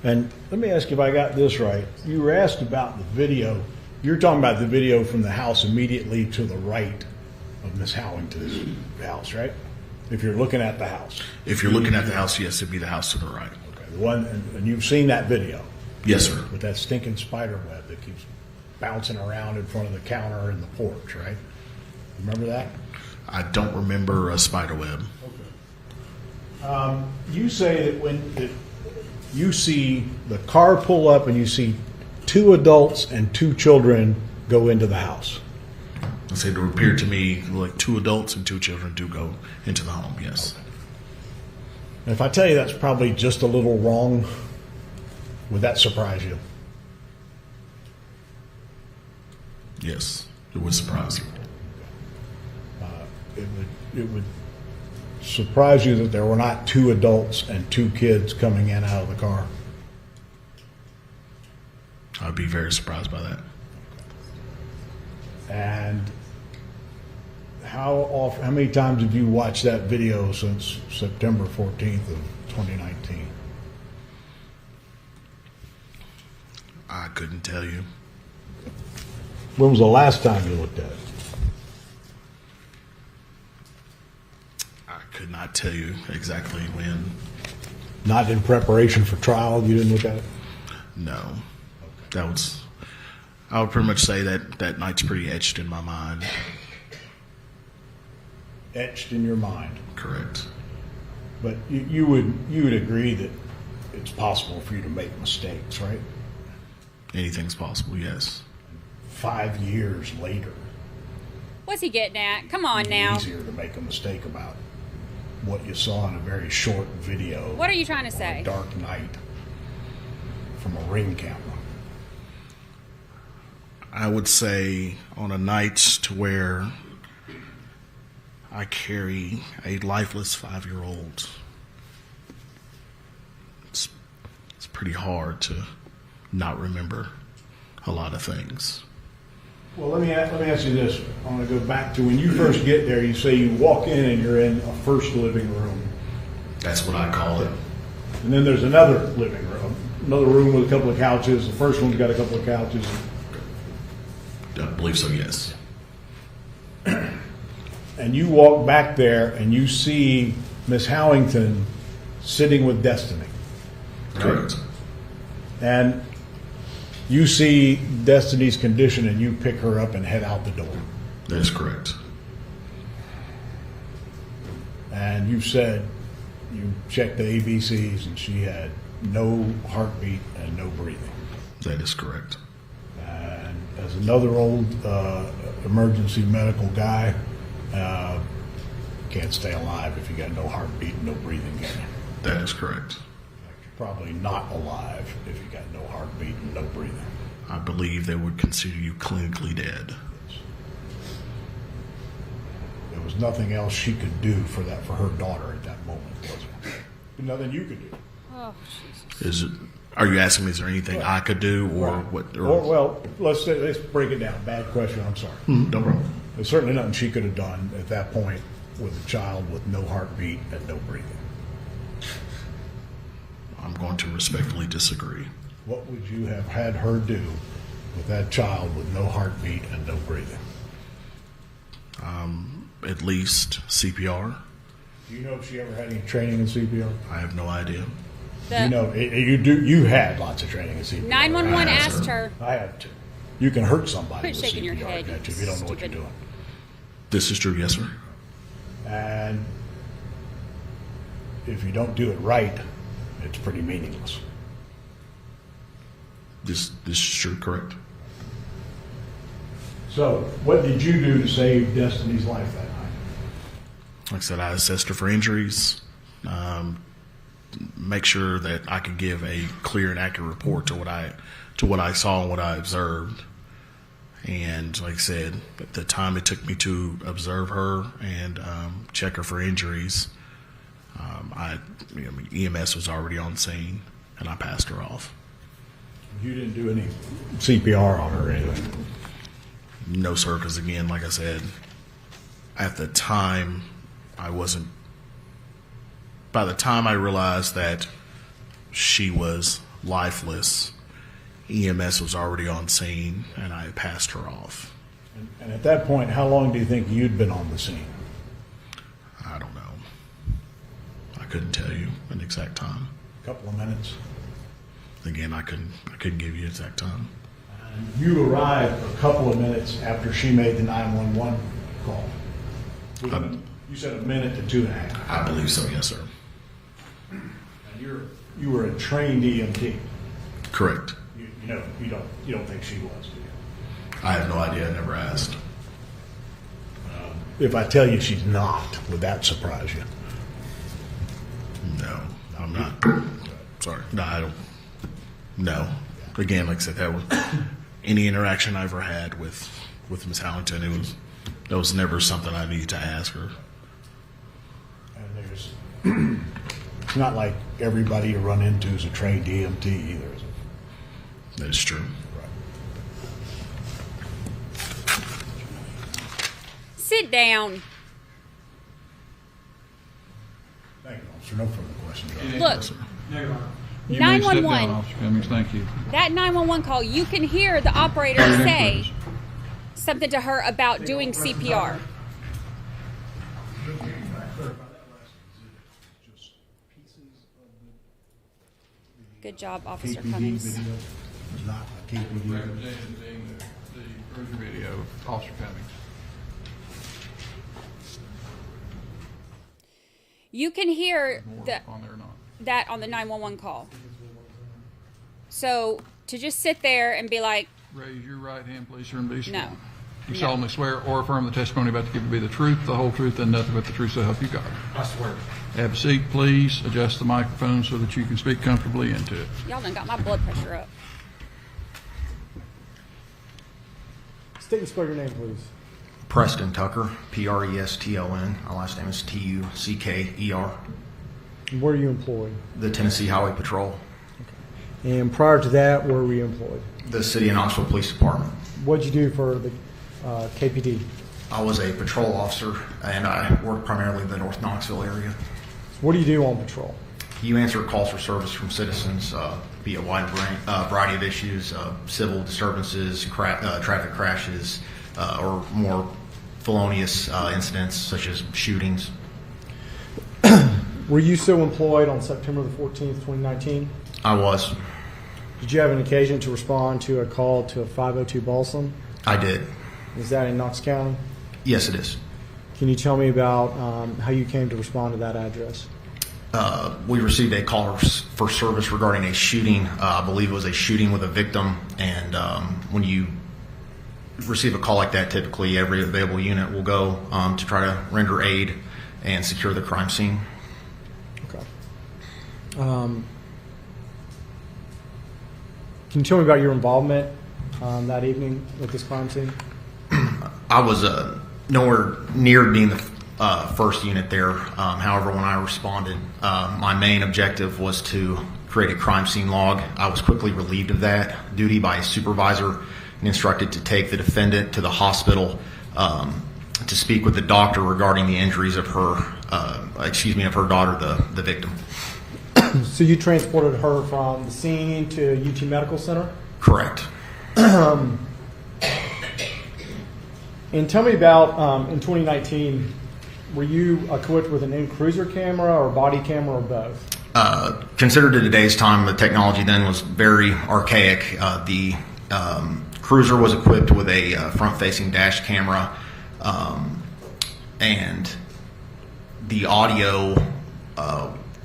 And let me ask you if I got this right. You were asked about the video. You're talking about the video from the house immediately to the right of Miss Howington's house, right? If you're looking at the house. If you're looking at the house, yes, it'd be the house to the right. Okay. The one, and you've seen that video. Yes, sir. With that stinking spider web that keeps bouncing around in front of the counter and the porch, right? Remember that? I don't remember a spider web. You say that you see the car pull up and you see 2 adults and 2 children go into the house. I said it appeared to me like 2 adults and 2 children do go into the home, yes. Okay. And if I tell you that's probably just a little wrong, would that surprise you? Yes, it would surprise you. It would surprise you that there were not 2 adults and 2 kids coming in out of the car? I'd be very surprised by that. And how many times have you watched that video since September 14th of 2019? I couldn't tell you. When was the last time you looked at it? I could not tell you exactly when. Not in preparation for trial, you didn't look at it? No. Okay. I would pretty much say that night's pretty etched in my mind. Etched in your mind? Correct. But you would agree that it's possible for you to make mistakes, right? Anything's possible, yes. 5 years later. What's he getting at? Come on now. It's easier to make a mistake about what you saw in a very short video. What are you trying to say? A dark night from a ring camera. I would say on a night to where I carry a lifeless 5-year-old, it's pretty hard to not remember a lot of things. Well, let me ask you this. I want to go back to when you first get there. You say you walk in and you're in a first living room. That's what I call it. And then there's another living room, another room with a couple of couches. The first one's got a couple of couches. I believe so, yes. And you walk back there and you see Miss Howington sitting with Destiny. Correct. And you see Destiny's condition and you pick her up and head out the door. That is correct. And you said you checked the ABCs and she had no heartbeat and no breathing. That is correct. And as another old emergency medical guy, can't stay alive if you got no heartbeat and no breathing in you. That is correct. You're probably not alive if you got no heartbeat and no breathing. I believe they would consider you clinically dead. There was nothing else she could do for her daughter at that moment, was there? Nothing you could do. Oh, Jesus. Are you asking me, is there anything I could do, or what? Well, let's break it down. Bad question. I'm sorry. No problem. There's certainly nothing she could have done at that point with a child with no heartbeat and no breathing. I'm going to respectfully disagree. What would you have had her do with that child with no heartbeat and no breathing? At least CPR. Do you know if she ever had any training in CPR? I have no idea. You had lots of training in CPR. 911 asked her. I had too. You can hurt somebody Quit with shaking CPR, your head, can't you, if you don't know what you're stupid. doing. This is true, yes, sir. And if you don't do it right, it's pretty meaningless. This is true, correct. So, what did you do to save Destiny's life that night? Like I said, I assessed her for injuries, make sure that I could give a clear and accurate report to what I saw and what I observed. And like I said, at the time it took me to observe her and check her for injuries, EMS was already on scene, and I passed her off. You didn't do any CPR on her or anything? No, sir, because again, like I said, at the time, by the time I realized that she was lifeless, EMS was already on scene, and I had passed her off. And at that point, how long do you think you'd been on the scene? I don't know. couldn't tell you an exact time. A couple of minutes. Again, I couldn't give you an exact time. You arrived a couple of minutes after she made the 911 call. You said a minute to 2.5. I believe so, yes, sir. And you were a trained EMT. Correct. You don't think she was, do you? I have no idea. I never asked. If I tell you she's not, would that surprise you? No, I'm not. Sorry. No, I don't. No. Again, like I said, that was any interaction I ever had with Ms. Howington. That was never something I needed to ask her. And it's not like everybody you run into is a trained EMT either, is it? That is true. Sit down. Thank you, officer. No further questions. Look. You may sit down, 911. Officer Cummings. Thank you. That 911 call, you can hear the operator say something to her about doing CPR. Good job, Officer Cummings. Not a KPD. Representing the cruiser video of Officer Cummings. You can hear On there or not. that on the 911 call. So to just sit there and be like, Raise your right hand, please, sir, and be sworn. no. You No. solemnly swear or affirm the testimony about to give you be the truth, the whole truth, and nothing but the truth, so help you God. I swear. Have a seat, please. Adjust the microphone so that you can speak comfortably into it. Y'all done got my blood pressure up. State and spell your name, please. Preston Tucker, Preston. My last name is Tucker. And where are you employed? The Tennessee Highway Patrol, And prior to that, where were you employed? the City of Knoxville Police Department. What'd you do for the KPD? I was a patrol officer, and I worked primarily in the North Knoxville area. What do you do on patrol? You answer calls for service from citizens via a wide variety of issues, civil disturbances, traffic crashes, or more felonious incidents such as shootings. Were you so employed on September the 14th, 2019? I was. Did you have an occasion to respond to a call to a 502 Balsam? I did. Is that in Knox County? Yes, it is. Can you tell me about how you came to respond to that address? We received a call for service regarding a shooting. I believe it was a shooting with a victim. And when you receive a call like that, typically every available unit will go to try to render aid and secure the crime scene. Okay. Can you tell me about your involvement that evening with this crime scene? I was nowhere near being the first unit there. However, when I responded, my main objective was to create a crime scene log. I was quickly relieved of that duty by a supervisor and instructed to take the defendant to the hospital to speak with the doctor regarding the injuries of her, of her daughter, the victim. So you transported her from the scene to UT Medical Center? Correct. And tell me about, in 2019, were you equipped with an in-cruiser camera or body camera or both? Considered to today's time, the technology then was very archaic. The cruiser was equipped with a front-facing dash camera, and the audio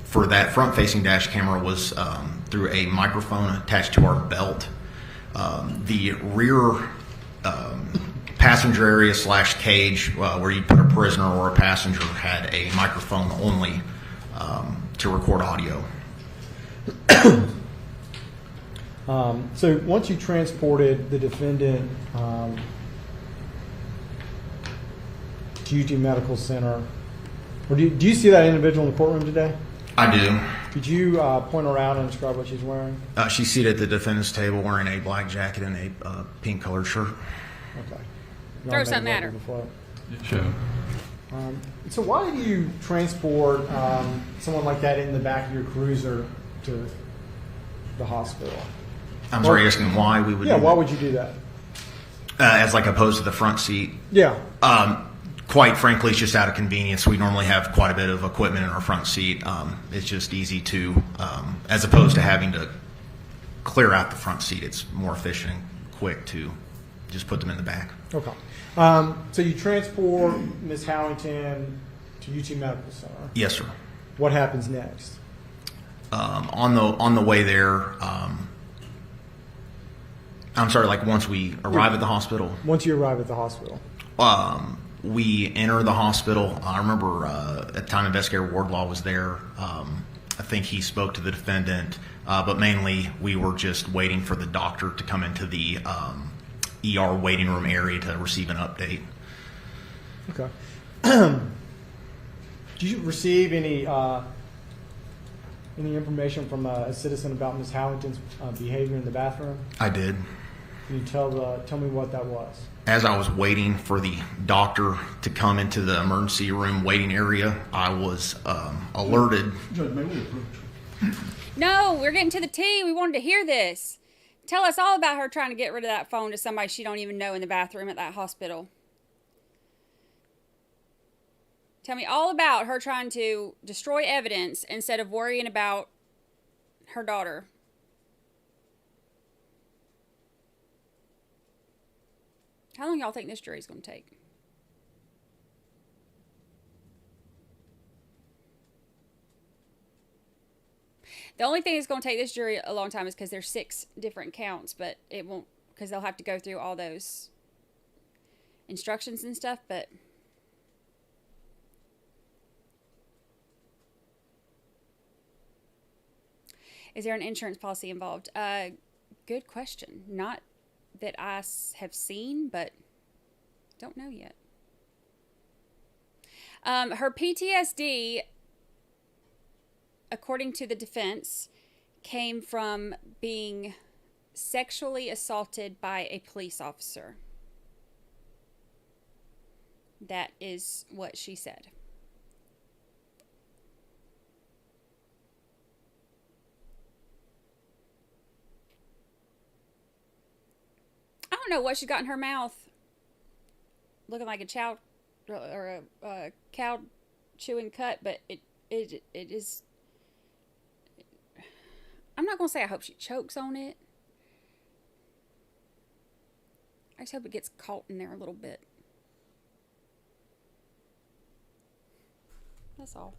for that front-facing dash camera was through a microphone attached to our belt. The rear passenger area / cage where you put a prisoner or a passenger had a microphone only to record audio. So once you transported the defendant to UT Medical Center, or do you see that individual in the courtroom today? I do. Could you point her out and describe what she's wearing? She's seated at the defendant's table wearing a black jacket and a pink colored shirt. Okay. Throws doesn't matter. Sure. So why do you transport someone like that in the back of your cruiser to the hospital? I'm sorry, you're asking why we would. Yeah, do why that? would you do that? As like opposed to the front seat. Yeah. quite frankly, it's just out of convenience. We normally have quite a bit of equipment in our front seat. It's just easy to, as opposed to having to clear out the front seat, it's more efficient and quick to just put them in the back. Okay. So you transport Ms. Howington to UT Medical Center. Yes, sir. What happens next? On the way there, I'm sorry, like once we arrive at the hospital? Once you arrive at the hospital. We enter the hospital. I remember at the time Investigator Wardlaw was there. I think he spoke to the defendant, but mainly we were just waiting for the doctor to come into the ER waiting room area to receive an update. Okay. Did you receive any information from a citizen about Ms. Howington's behavior in the bathroom? I did. Can you tell me what that was? As I was waiting for the doctor to come into the emergency room waiting area, I was alerted. Judge, may we approach? No, we're getting to the tea. We wanted to hear this. Tell us all about her trying to get rid of that phone to somebody she don't even know in the bathroom at that hospital. Tell me all about her trying to destroy evidence instead of worrying about her daughter. How long y'all think this jury's going to take? The only thing that's going to take this jury a long time is because there's 6 different counts, but it won't, because they'll have to go through all those instructions and stuff, but is there an insurance policy involved? Good question. Not that I have seen, but don't know yet. Her PTSD, according to the defense, came from being sexually assaulted by a police officer. That is what she said. I don't know what she got in her mouth. Looking like a cow or a cow chewing cut, but it is. I'm not gonna say I hope she chokes on it. I just hope it gets caught in there a little bit. That's all.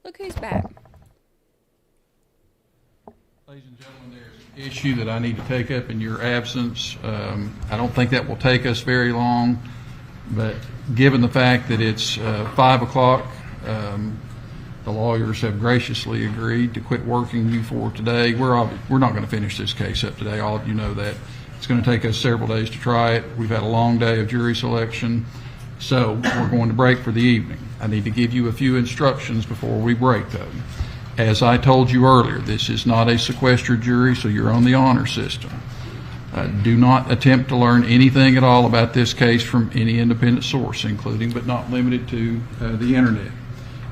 Look who's back. Ladies and gentlemen, there's an issue that I need to take up in your absence. I don't think that will take us very long, but given the fact that it's 5 o'clock, the lawyers have graciously agreed to quit working you for today. We're not going to finish this case up today. All of you know that. It's going to take us several days to try it. We've had a long day of jury selection, so we're going to break for the evening. I need to give you a few instructions before we break, though. As I told you earlier, this is not a sequestered jury, so you're on the honor system. Do not attempt to learn anything at all about this case from any independent source, including but not limited to the internet.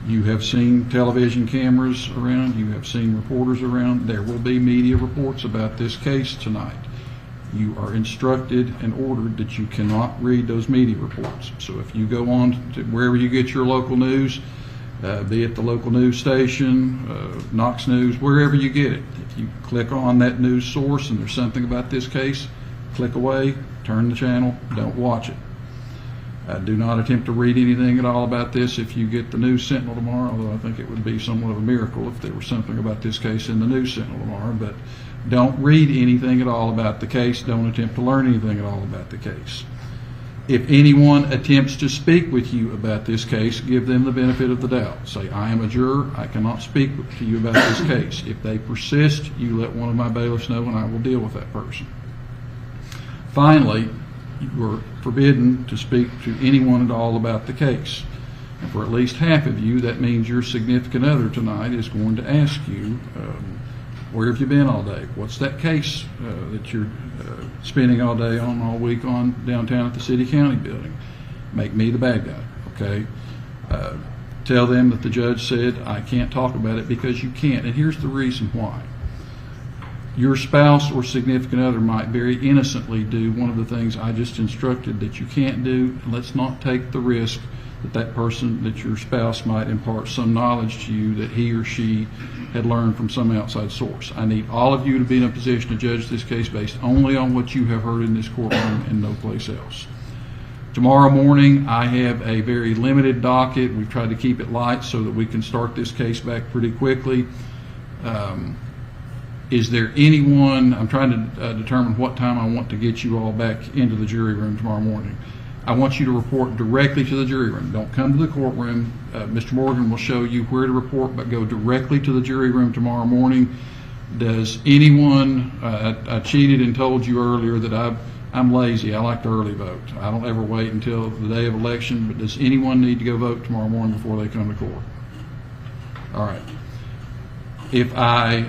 You have seen television cameras around. You have seen reporters around. There will be media reports about this case tonight. You are instructed and ordered that you cannot read those media reports. So if you go on to wherever you get your local news, be it the local news station, Knox News, wherever you get it. If you click on that news source and there's something about this case, click away, turn the channel, don't watch it. Do not attempt to read anything at all about this if you get the News Sentinel tomorrow, although I think it would be somewhat of a miracle if there was something about this case in the News Sentinel tomorrow. But don't read anything at all about the case. Don't attempt to learn anything at all about the case. If anyone attempts to speak with you about this case, give them the benefit of the doubt. Say, I am a juror. I cannot speak to you about this case. If they persist, you let one of my bailiffs know and I will deal with that person. Finally, you are forbidden to speak to anyone at all about the case. And for at least half of you, that means your significant other tonight is going to ask you, where have you been all day? What's that case that you're spending all day on, all week on downtown at the City County building? Make me the bad guy, okay? Tell them that the judge said, I can't talk about it because you can't. And here's the reason why. your spouse or significant other might very innocently do one of the things I just instructed that you can't do. Let's not take the risk that person, that your spouse might impart some knowledge to you that he or she had learned from some outside source. I need all of you to be in a position to judge this case based only on what you have heard in this courtroom and no place else. Tomorrow morning, I have a very limited docket. We've tried to keep it light so that we can start this case back pretty quickly. Is there anyone, I'm trying to determine what time I want to get you all back into the jury room tomorrow morning. I want you to report directly to the jury room. Don't come to the courtroom. Mr. Morgan will show you where to report, but go directly to the jury room tomorrow morning. Does anyone, I cheated and told you earlier that I'm lazy. I like to early vote. I don't ever wait until the day of election, but does anyone need to go vote tomorrow morning before they come to court? All right. If I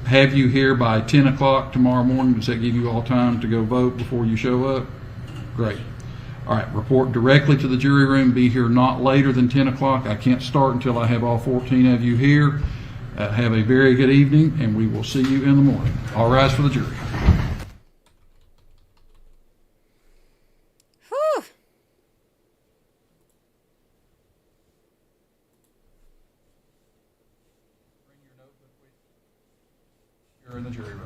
have you here by 10 o'clock tomorrow morning, does that give you all time to go vote before you show up? Great. All right, report directly to the jury room. Be here not later than 10 o'clock. I can't start until I have all 14 of you here. Have a very good evening, and we will see you in the morning. All rise for the jury. Whew. You're in the jury room.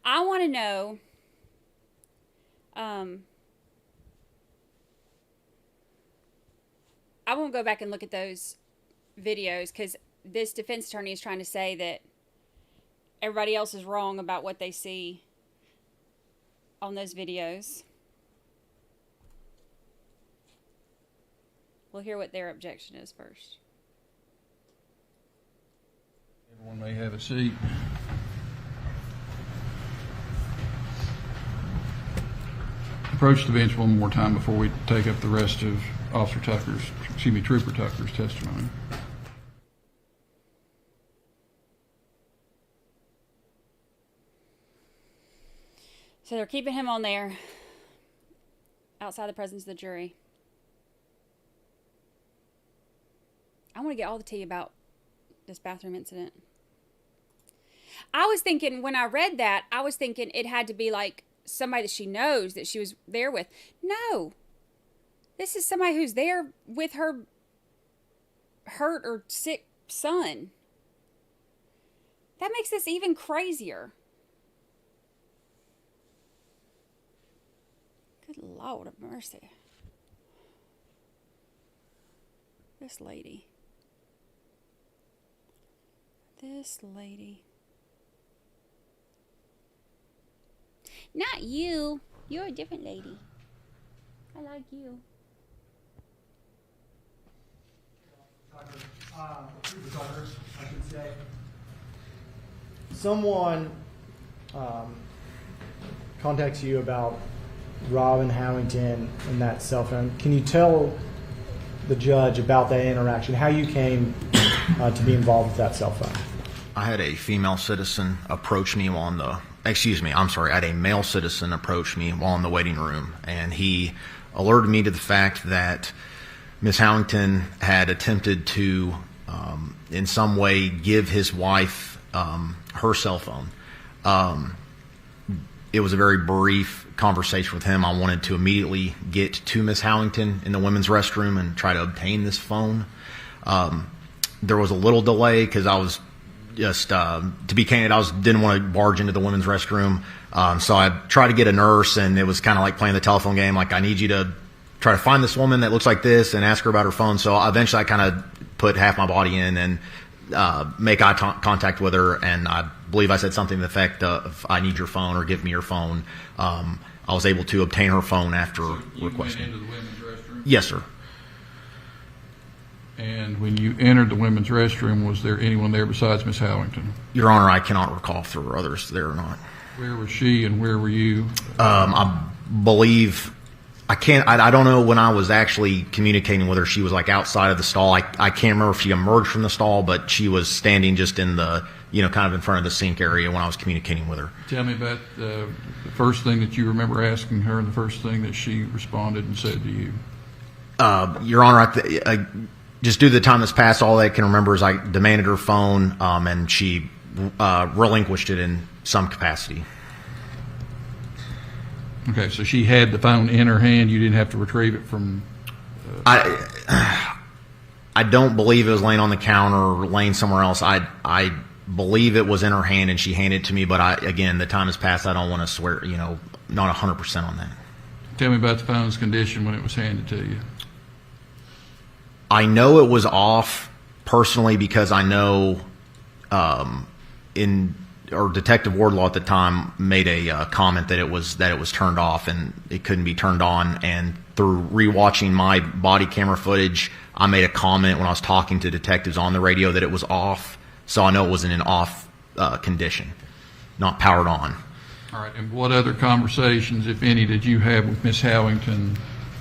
I want to know, I won't go back and look at those videos because this defense attorney is trying to say that everybody else is wrong about what they see on those videos. We'll hear what their objection is first. Everyone may have a seat. Approach the bench one more time before we take up the rest of Trooper Tucker's testimony. So they're keeping him on there outside the presence of the jury. I want to get all the tea about this bathroom incident. I was thinking, when I read that, I was thinking it had to be like somebody that she knows that she was there with. No. This is somebody who's there with her hurt or sick son. That makes this even crazier. Good Lord of mercy. This lady. Not you. You're a different lady. I like you. Tucker, I should say. Someone contacts you about Robin Howington and that cell phone. Can you tell the judge about that interaction, how you came to be involved with that cell phone? I had a female citizen approach me while in the, I had a male citizen approach me while in the waiting room, and he alerted me to the fact that Ms. Howington had attempted to, in some way, give his wife her cell phone. It was a very brief conversation with him. I wanted to immediately get to Ms. Howington in the women's restroom and try to obtain this phone. There was a little delay because I was just, to be candid, didn't want to barge into the women's restroom. So I tried to get a nurse, and it was kind of like playing the telephone game. Like, I need you to try to find this woman that looks like this and ask her about her phone. So eventually I kind of put half my body in and make eye contact with her. And I believe I said something to the effect of, I need your phone or give me your phone. I was able to obtain her phone after requesting. Went into the women's restroom? Yes, sir. And when you entered the women's restroom, was there anyone there besides Ms. Howington? Your Honor, I cannot recall if there were others there or not. Where was she and where were you? I believe, I don't know when I was actually communicating with her. She was like outside of the stall. I can't remember if she emerged from the stall, but she was standing just in the, kind of in front of the sink area when I was communicating with her. Tell me about the first thing that you remember asking her and the first thing that she responded and said to you. Your Honor, just due to the time that's passed, all I can remember is I demanded her phone, and she relinquished it in some capacity. Okay, so she had the phone in her hand. You didn't have to retrieve it from. I don't believe it was laying on the counter or laying somewhere else. I believe it was in her hand and she handed it to me. But again, the time has passed. I don't want to swear, not 100% on that. Tell me about the phone's condition when it was handed to you. I know it was off personally because I know Detective Wardlaw at the time made a comment that it was turned off and it couldn't be turned on. And through rewatching my body camera footage, I made a comment when I was talking to detectives on the radio that it was off. So I know it was in an off condition, not powered on. All right. And what other conversations, if any, did you have with Ms. Howington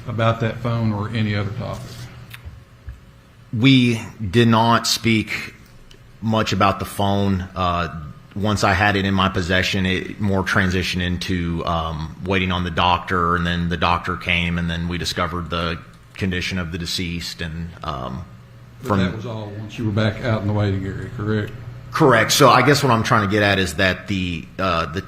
about that phone or any other topic? We did not speak much about the phone. Once I had it in my possession, it more transitioned into waiting on the doctor, and then the doctor came, and then we discovered the condition of the deceased. And that was all once you were back out in the waiting area, correct? Correct. So I guess what I'm trying to get at is that the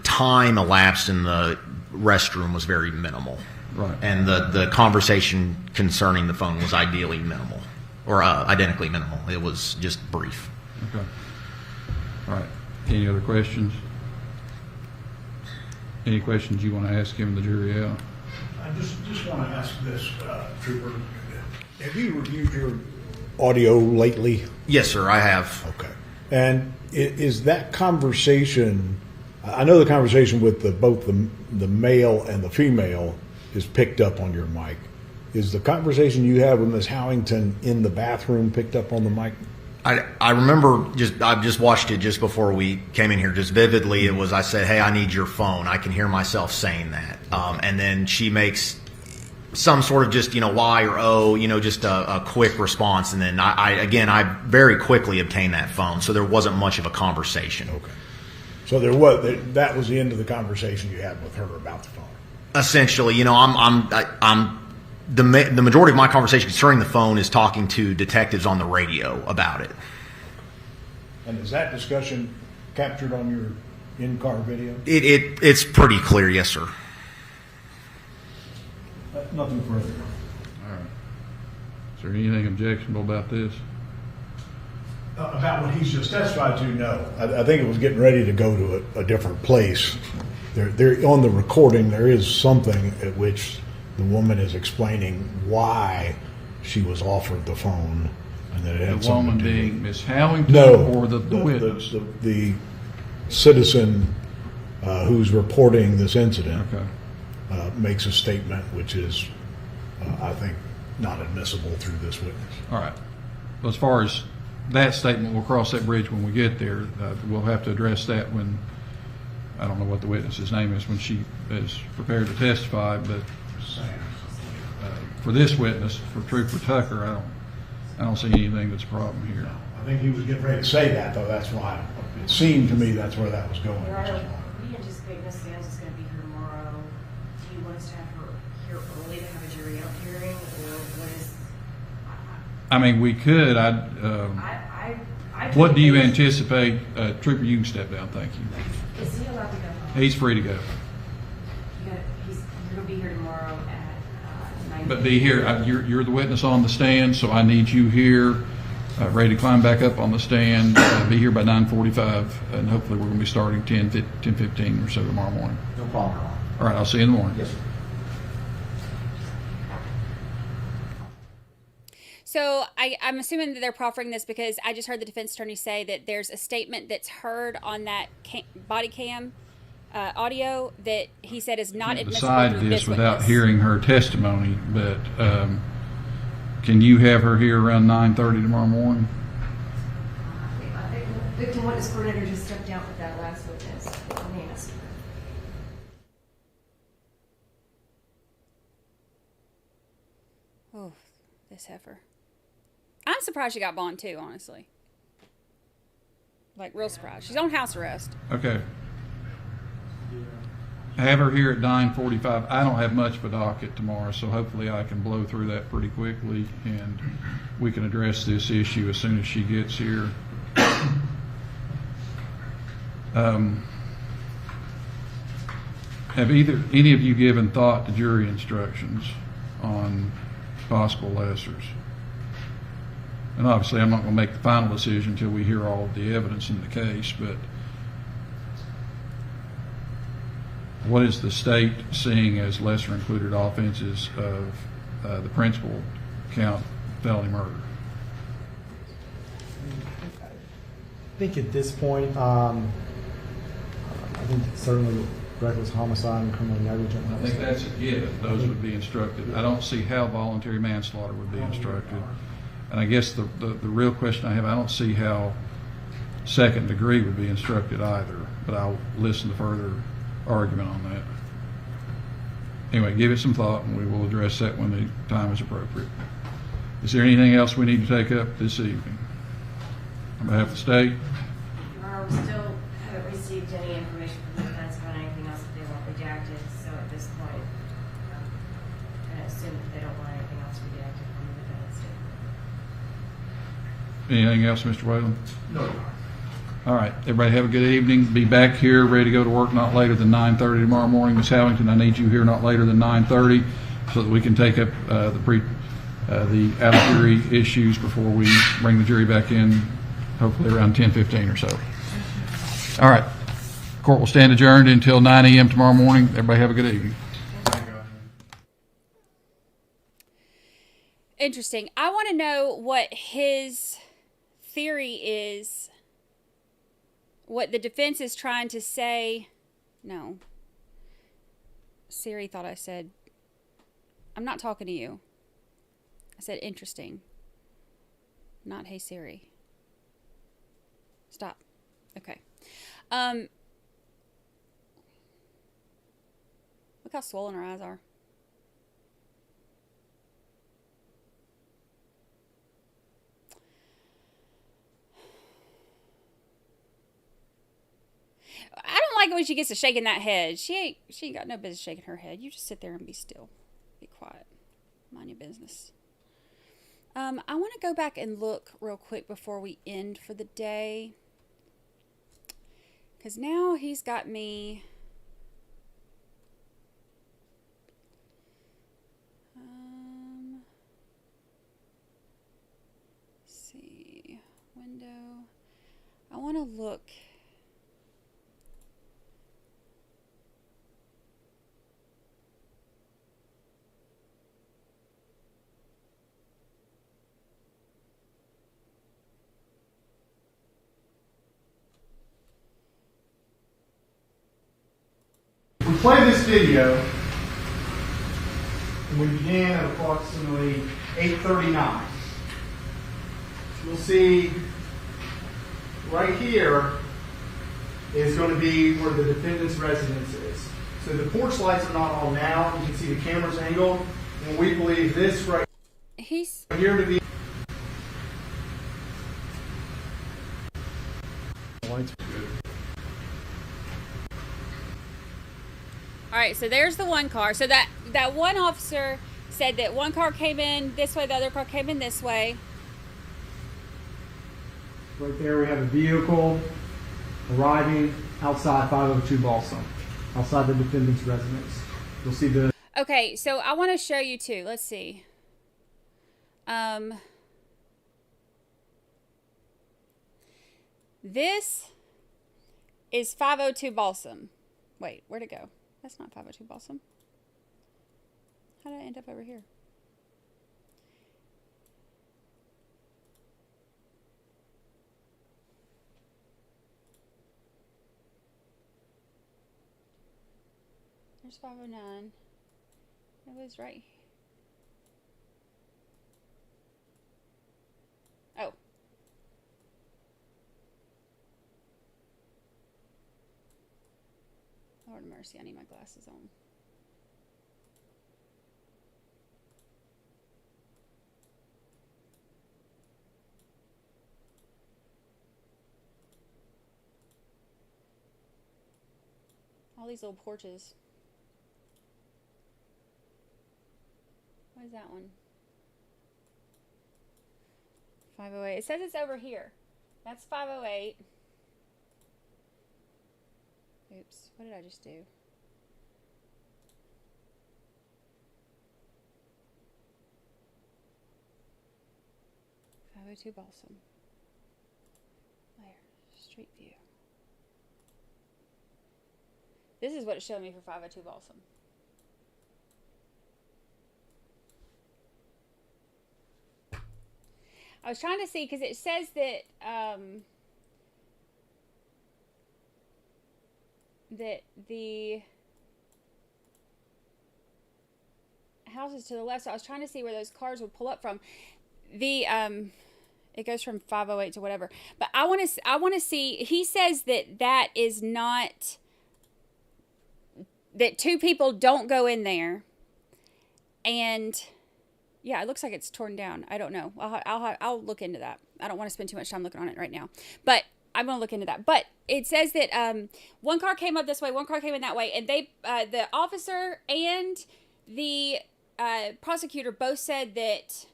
time elapsed in the restroom was very minimal, right? And the conversation concerning the phone was ideally minimal, or identically minimal. It was just brief. Okay. All right. Any other questions? Any questions you want to ask him, the jury out? I just want to ask this, Trooper. Have you reviewed your audio lately? Yes, sir, I have. Okay. And is that conversation, I know the conversation with both the male and the female is picked up on your mic. Is the conversation you had with Ms. Howington in the bathroom picked up on the mic? I remember I just watched it just before we came in here, just vividly. It was, I said, "Hey, I need your phone." I can hear myself saying that. And then she makes some sort of just, Y or O, just a quick response. And then I very quickly obtained that phone. So there wasn't much of a conversation. Okay. So that was the end of the conversation you had with her about the phone. Essentially, the majority of my conversation concerning the phone is talking to detectives on the radio about it. And is that discussion captured on your in-car video? It's pretty clear, yes, sir. Nothing further. All right. Is there anything objectionable about this? About what he's just testified to, no. I think it was getting ready to go to a different place. There on the recording, there is something at which the woman is explaining why she was offered the phone, and that it had the woman being Miss Howington, or the witness, the citizen who's reporting this incident. Okay. Makes a statement which is, I think, not admissible through this witness. All right. Well, as far as that statement, we'll cross that bridge when we get there. We'll have to address that when, I don't know what the witness's name is, when she is prepared to testify, but for this witness, for Trooper Tucker, I don't see anything that's a problem here. I think he was getting ready to say that, though. That's why it seemed to me that's where that was going. Your Honor, we anticipate Ms. Sands is going to be here tomorrow. Do you want us to have her here early to have a jury out hearing, or what is? I mean, we could. What do you anticipate? Trooper, you can step down. Thank you. Is he allowed to go home? He's free to go. You're going to be here tomorrow at 9. But be here. You're the witness on the stand, so I need you here, ready to climb back up on the stand. Be here by 9:45, and hopefully we're going to be starting 10:15 or so tomorrow morning. No problem. All right, I'll see you in the morning. Yes, sir. So I'm assuming that they're proffering this because I just heard the defense attorney say that there's a statement that's heard on that body cam audio that he said is not admissible Decide through this this without witness. hearing her testimony, but can you have her here around 9:30 tomorrow morning? I think the victim witness coordinator just stepped out with that last witness. Let me ask her. Oh, this heifer. I'm surprised she got bond too, honestly. Like, real surprised. She's on house arrest. Okay. have her here at 9:45. I don't have much of a docket tomorrow, so hopefully I can blow through that pretty quickly, and we can address this issue as soon as she gets here. Have any of you given thought to jury instructions on possible lessers? And obviously, I'm not going to make the final decision until we hear all of the evidence in the case, but what is the state seeing as lesser included offenses of the principal count felony murder? I think at this point, I think certainly reckless homicide and criminal negligence. I think that's a given. Those would be instructed. I don't see how voluntary manslaughter would be instructed. And I guess the real question I have, I don't see how second degree would be instructed either, but I'll listen to further argument on that. Anyway, give it some thought, and we will address that when the time is appropriate. Is there anything else we need to take up this evening? On behalf of the state? We still haven't received any information from the defense about anything else that they want redacted, so at this point, I'm going to assume that they don't want anything else redacted from the defense statement. Anything else, Mr. Whalen? No. All right, everybody have a good evening. Be back here, ready to go to work not later than 9:30 tomorrow morning. Ms. Howington, I need you here not later than 9:30 so that we can take up the out of jury issues before we bring the jury back in, hopefully around 10:15 or so. All right, court will stand adjourned until 9 a.m. tomorrow morning. Everybody have a good evening. Interesting. I want to know what his theory is. What the defense is trying to say. No. Siri thought I said, I'm not talking to you. I said interesting. Not hey Siri. Stop. Okay. Look how swollen her eyes are. I don't like it when she gets to shaking that head. She ain't got no business shaking her head. You just sit there and be still. Be quiet. Mind your business. I want to go back and look real quick before we end for the day. Because now he's got me... let's see. Window. I want to look... We played this video, and we began at approximately 8:39. You'll see right here is going to be where the defendant's residence is. So the porch lights are not on now. You can see the camera's angled, and we believe this right here to be. All right, so there's the one car. So that one officer said that one car came in this way, the other car came in this way. Right there we have a vehicle arriving outside 502 Balsam, outside the defendant's residence. You'll see the... Okay, so I want to show you too. Let's see. This is 502 Balsam. Wait, where'd it go? That's not 502 Balsam. How did I end up over here? There's 509. It was right. Oh. Lord of mercy, I need my glasses on. All these little porches. What is that one? 508. It says it's over here. That's 508. Oops. What did I just do? Two Balsam. There. Street view. This is what it showed me for 502 Balsam. I was trying to see because it says that that the house is to the left, so I was trying to see where those cars would pull up from. The it goes from 508 to whatever, but I want to see. He says that is not, that two people don't go in there, and yeah, it looks like it's torn down. I don't know. I'll look into that. I don't want to spend too much time looking on it right now, but I'm going to look into that. But it says that one car came up this way, one car came in that way, and they the officer and the prosecutor both said that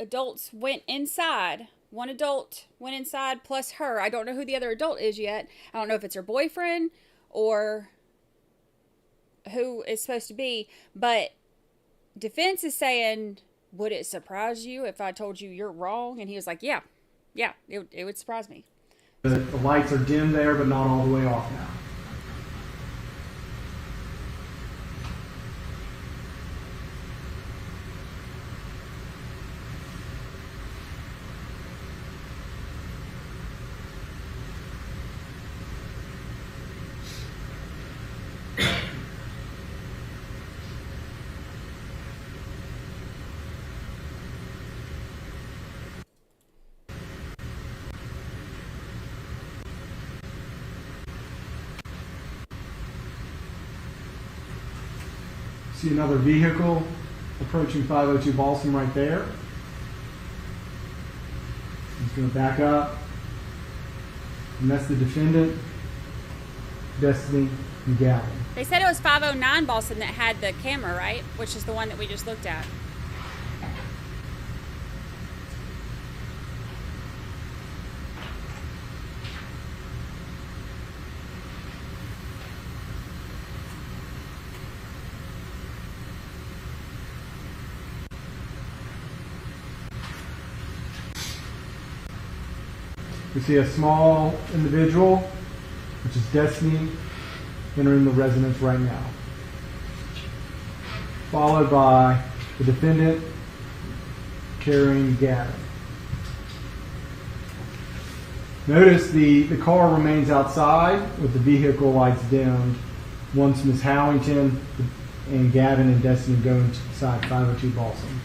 adults went inside. One adult went inside plus her. I don't know who the other adult is yet. I don't know if it's her boyfriend or who it's supposed to be. But defense is saying, would it surprise you if I told you you're wrong? And he was like, yeah, it would surprise me. The lights are dim there, but not all the way off now. See another vehicle approaching 502 Balsam right there. He's going to back up. And that's the defendant, Destiny, and Gavin. They said it was 509 Balsam that had the camera, right? Which is the one that we just looked at. We see a small individual, which is Destiny, entering the residence right now. Followed by the defendant carrying Gavin. Notice the car remains outside with the vehicle lights dimmed once Ms. Howington and Gavin and Destiny go inside 502 Balsam.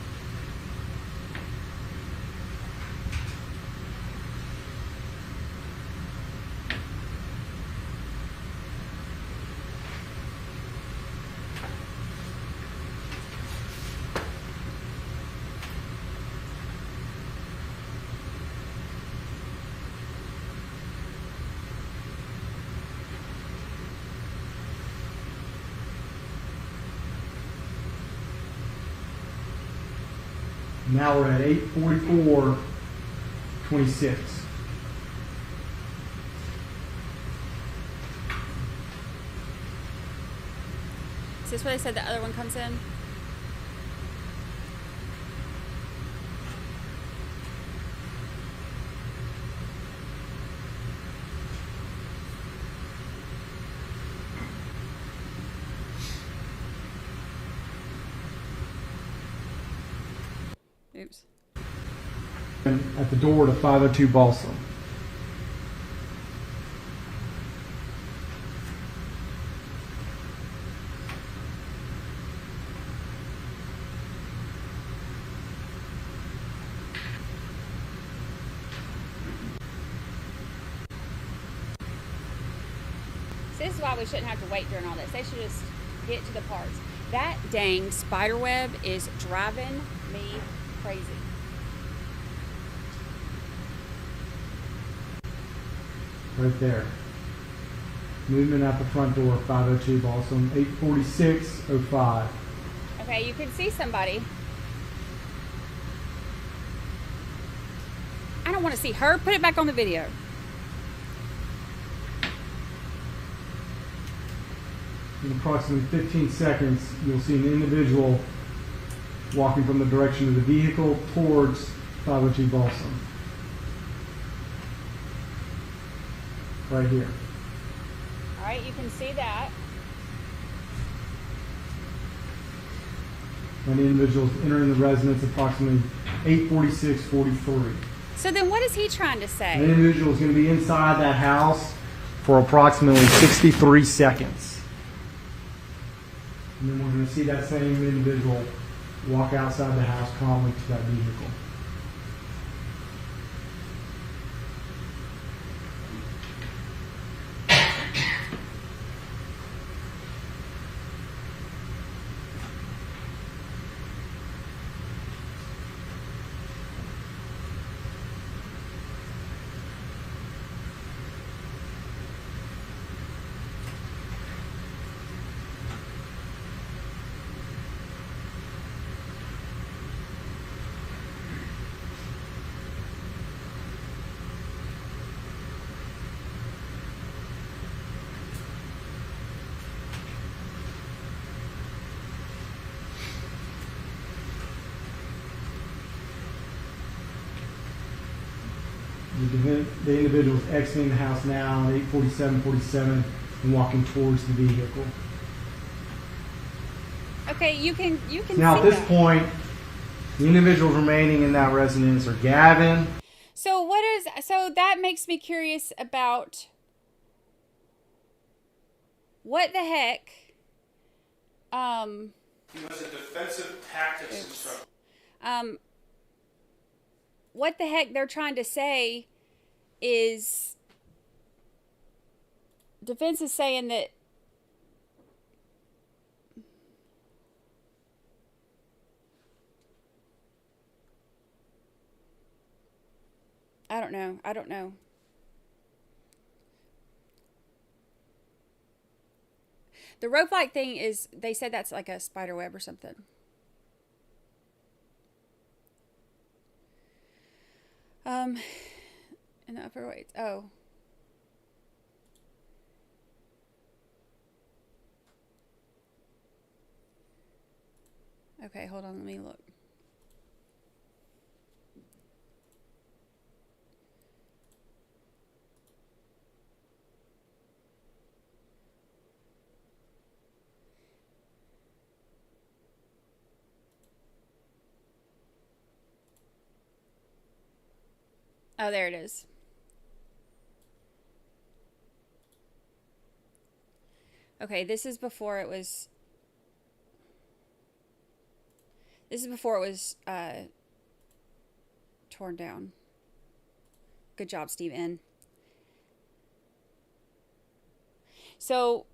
Now we're at 8:44:26. Is this where they said the other one comes in? Oops. At the door to 502 Balsam. This is why we shouldn't have to wait during all this. They should just get to the parts. That dang spider web is driving me crazy. Right there. Movement at the front door, 502 Balsam, 8:46:05. Okay, you can see somebody. I don't want to see her. Put it back on the video. In approximately 15 seconds, you'll see an individual walking from the direction of the vehicle towards 502 Balsam. Right here. All right, you can see that. And the individual is entering the residence approximately 8:46:43. So then what is he trying to The say? individual is going to be inside that house for approximately 63 seconds. And then we're going to see that same individual walk outside the house calmly to that vehicle. The individual is exiting the house now at 8:47:47 and walking towards the vehicle. Okay, you can Now see at this that. point, the individuals remaining in that residence are Gavin. So that makes me curious about what the heck. He was a defensive tactics instructor. What the heck they're trying to say is defense is saying that I don't know. The rope-like thing is, they said that's like a spider web or something. In the upper weights. Oh. Okay, hold on, let me look. Oh, there it is. Okay, this is before it was torn down. Good job, Steve N. So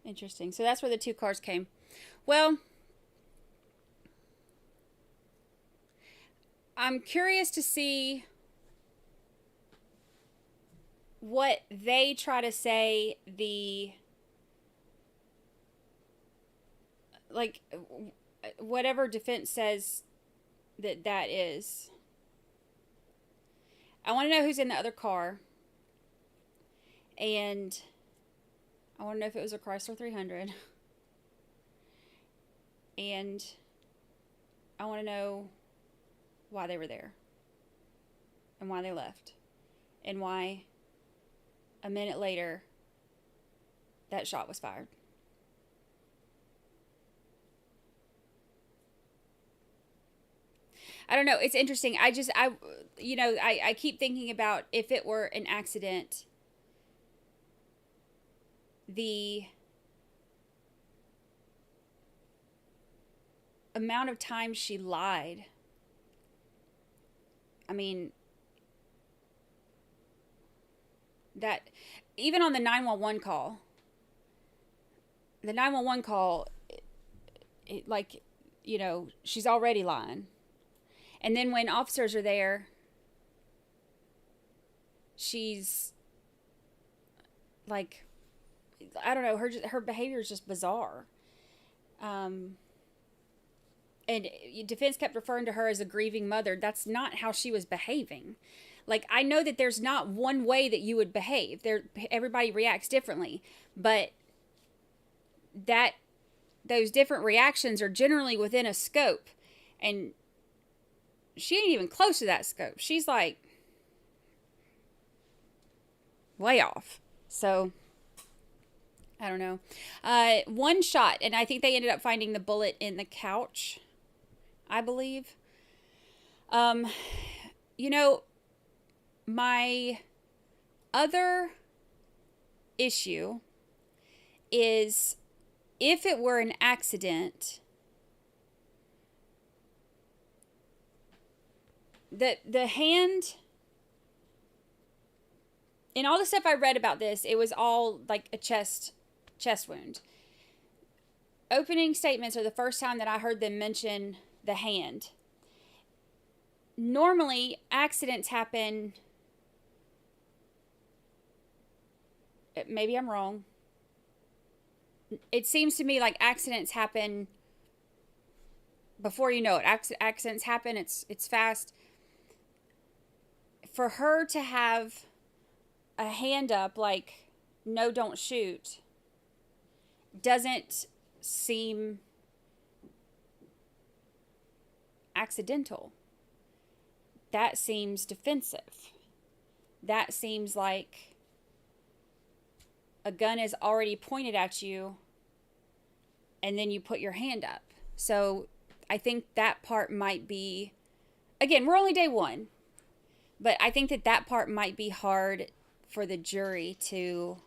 interesting. So that's where the two cars came. Well, I'm curious to see what they try to say whatever defense says that is. I want to know who's in the other car. And I want to know if it was a Chrysler 300. And I want to know why they were there. And why they left. And why a minute later that shot was fired. I don't know. It's interesting. I keep thinking about if it were an accident, the amount of times she lied. I mean, that even on the 911 call, the 911 call, like, you know, she's already lying. And then when officers are there, she's like, I don't know, her behavior is just bizarre. And defense kept referring to her as a grieving mother. That's not how she was behaving. Like, I know that there's not one way that you would behave. Everybody reacts differently, but those different reactions are generally within a scope, and she ain't even close to that scope. She's like way off. So I don't know. One shot, and I think they ended up finding the bullet in the couch, I believe. You know, my other issue is, if it were an accident, the hand, in all the stuff I read about this, it was all like a chest wound. Opening statements are the first time that I heard them mention the hand. Normally, accidents happen, maybe I'm wrong. It seems to me like accidents happen before you know it. Accidents happen, it's fast. For her to have a hand up like, no, don't shoot, doesn't seem accidental. That seems defensive. That seems like a gun is already pointed at you and then you put your hand up. So I think that part might be, again, we're only day one, but I think that part might be hard for the jury to,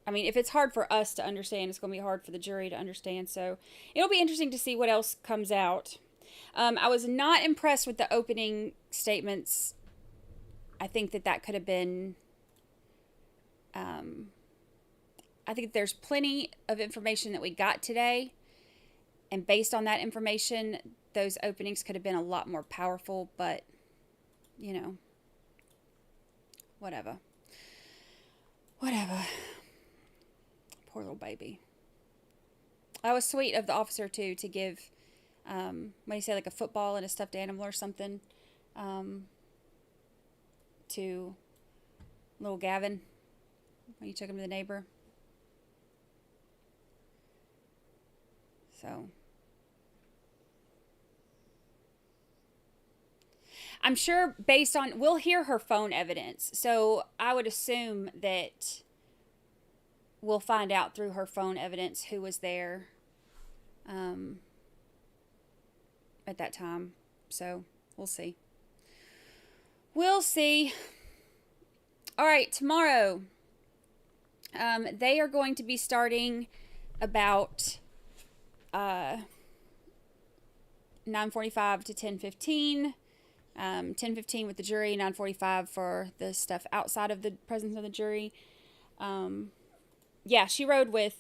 I mean, if it's hard for us to understand, it's going to be hard for the jury to understand. So it'll be interesting to see what else comes out. I was not impressed with the opening statements. I think that could have been, I think there's plenty of information that we got today. And based on that information, those openings could have been a lot more powerful, but, you know, whatever. Poor little baby. That was sweet of the officer, too, to give, what do you say, like a football and a stuffed animal or something, to little Gavin when you took him to the neighbor. So I'm sure based on, we'll hear her phone evidence. So I would assume that we'll find out through her phone evidence who was there at that time. So we'll see. We'll see. All right, tomorrow, they are going to be starting about 9:45 to 10:15. 10:15 with the jury, 9:45 for the stuff outside of the presence of the jury. Yeah, she rode with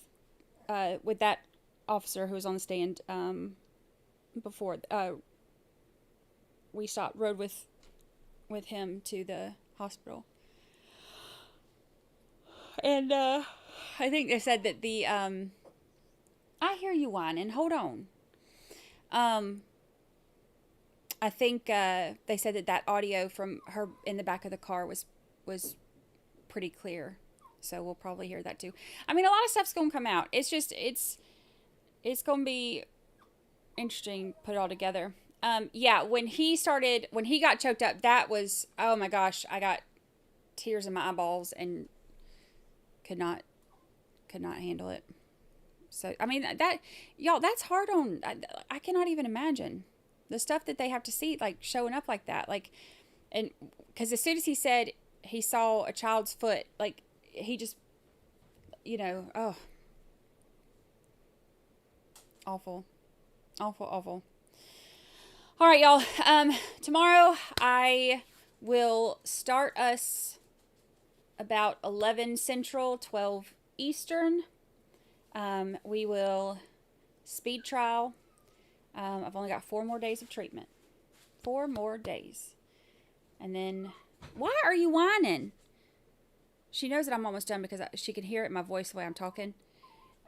that officer who was on the stand before we stopped. Rode with him to the hospital, and I think they said that the I hear you whining. Hold on. I think they said that audio from her in the back of the car was pretty clear. So we'll probably hear that too. I mean, a lot of stuff's going to come out. It's just, it's going to be interesting to put it all together. Yeah, when he got choked up, that was, oh my gosh, I got tears in my eyeballs and could not handle it. So, I mean, that's hard on, I cannot even imagine the stuff that they have to see, like, showing up like that. Like, and, because as soon as he said he saw a child's foot, like, he just, you know, oh. Awful. Awful, awful. All right, y'all. Tomorrow I will start us about 11 Central, 12 Eastern. We will speed trial. I've only got 4 more days of treatment. 4 more days. And then, why are you whining? She knows that I'm almost done because she can hear it in my voice the way I'm talking.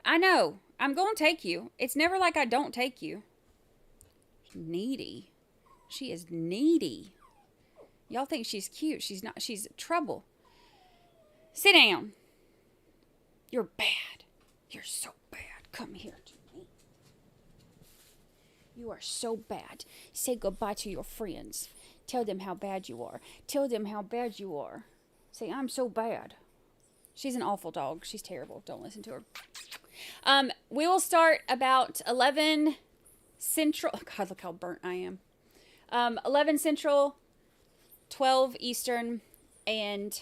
I know. I'm going to take you. It's never like I don't take you. Needy. She is needy. Y'all think she's cute. She's not. She's trouble. Sit down. You're bad. You're so bad. Come here to me. You are so bad. Say goodbye to your friends. Tell them how bad you are. Tell them how bad you are. Say, I'm so bad. She's an awful dog. She's terrible. Don't listen to her. We will start about 11 Central. Oh God, look how burnt I am. 11 Central, 12 Eastern, and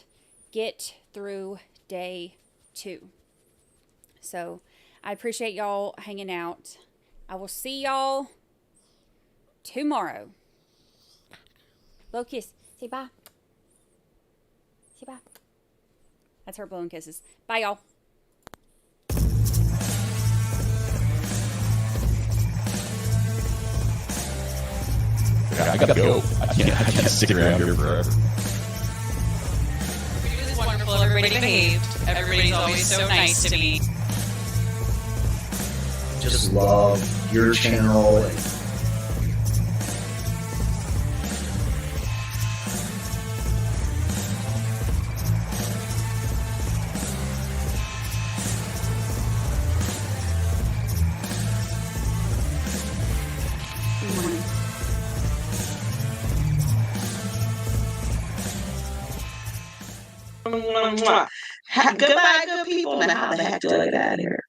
get through day 2. So I appreciate y'all hanging out. I will see y'all tomorrow. Blow kiss. Say bye. Say bye. That's her blowing kisses. Bye, y'all. I gotta go. I can't stick around here forever. It was wonderful. Everybody behaved. Everybody's always so nice to me. Just love your channel. Goodbye, good people. Now, how the heck do I get out of here?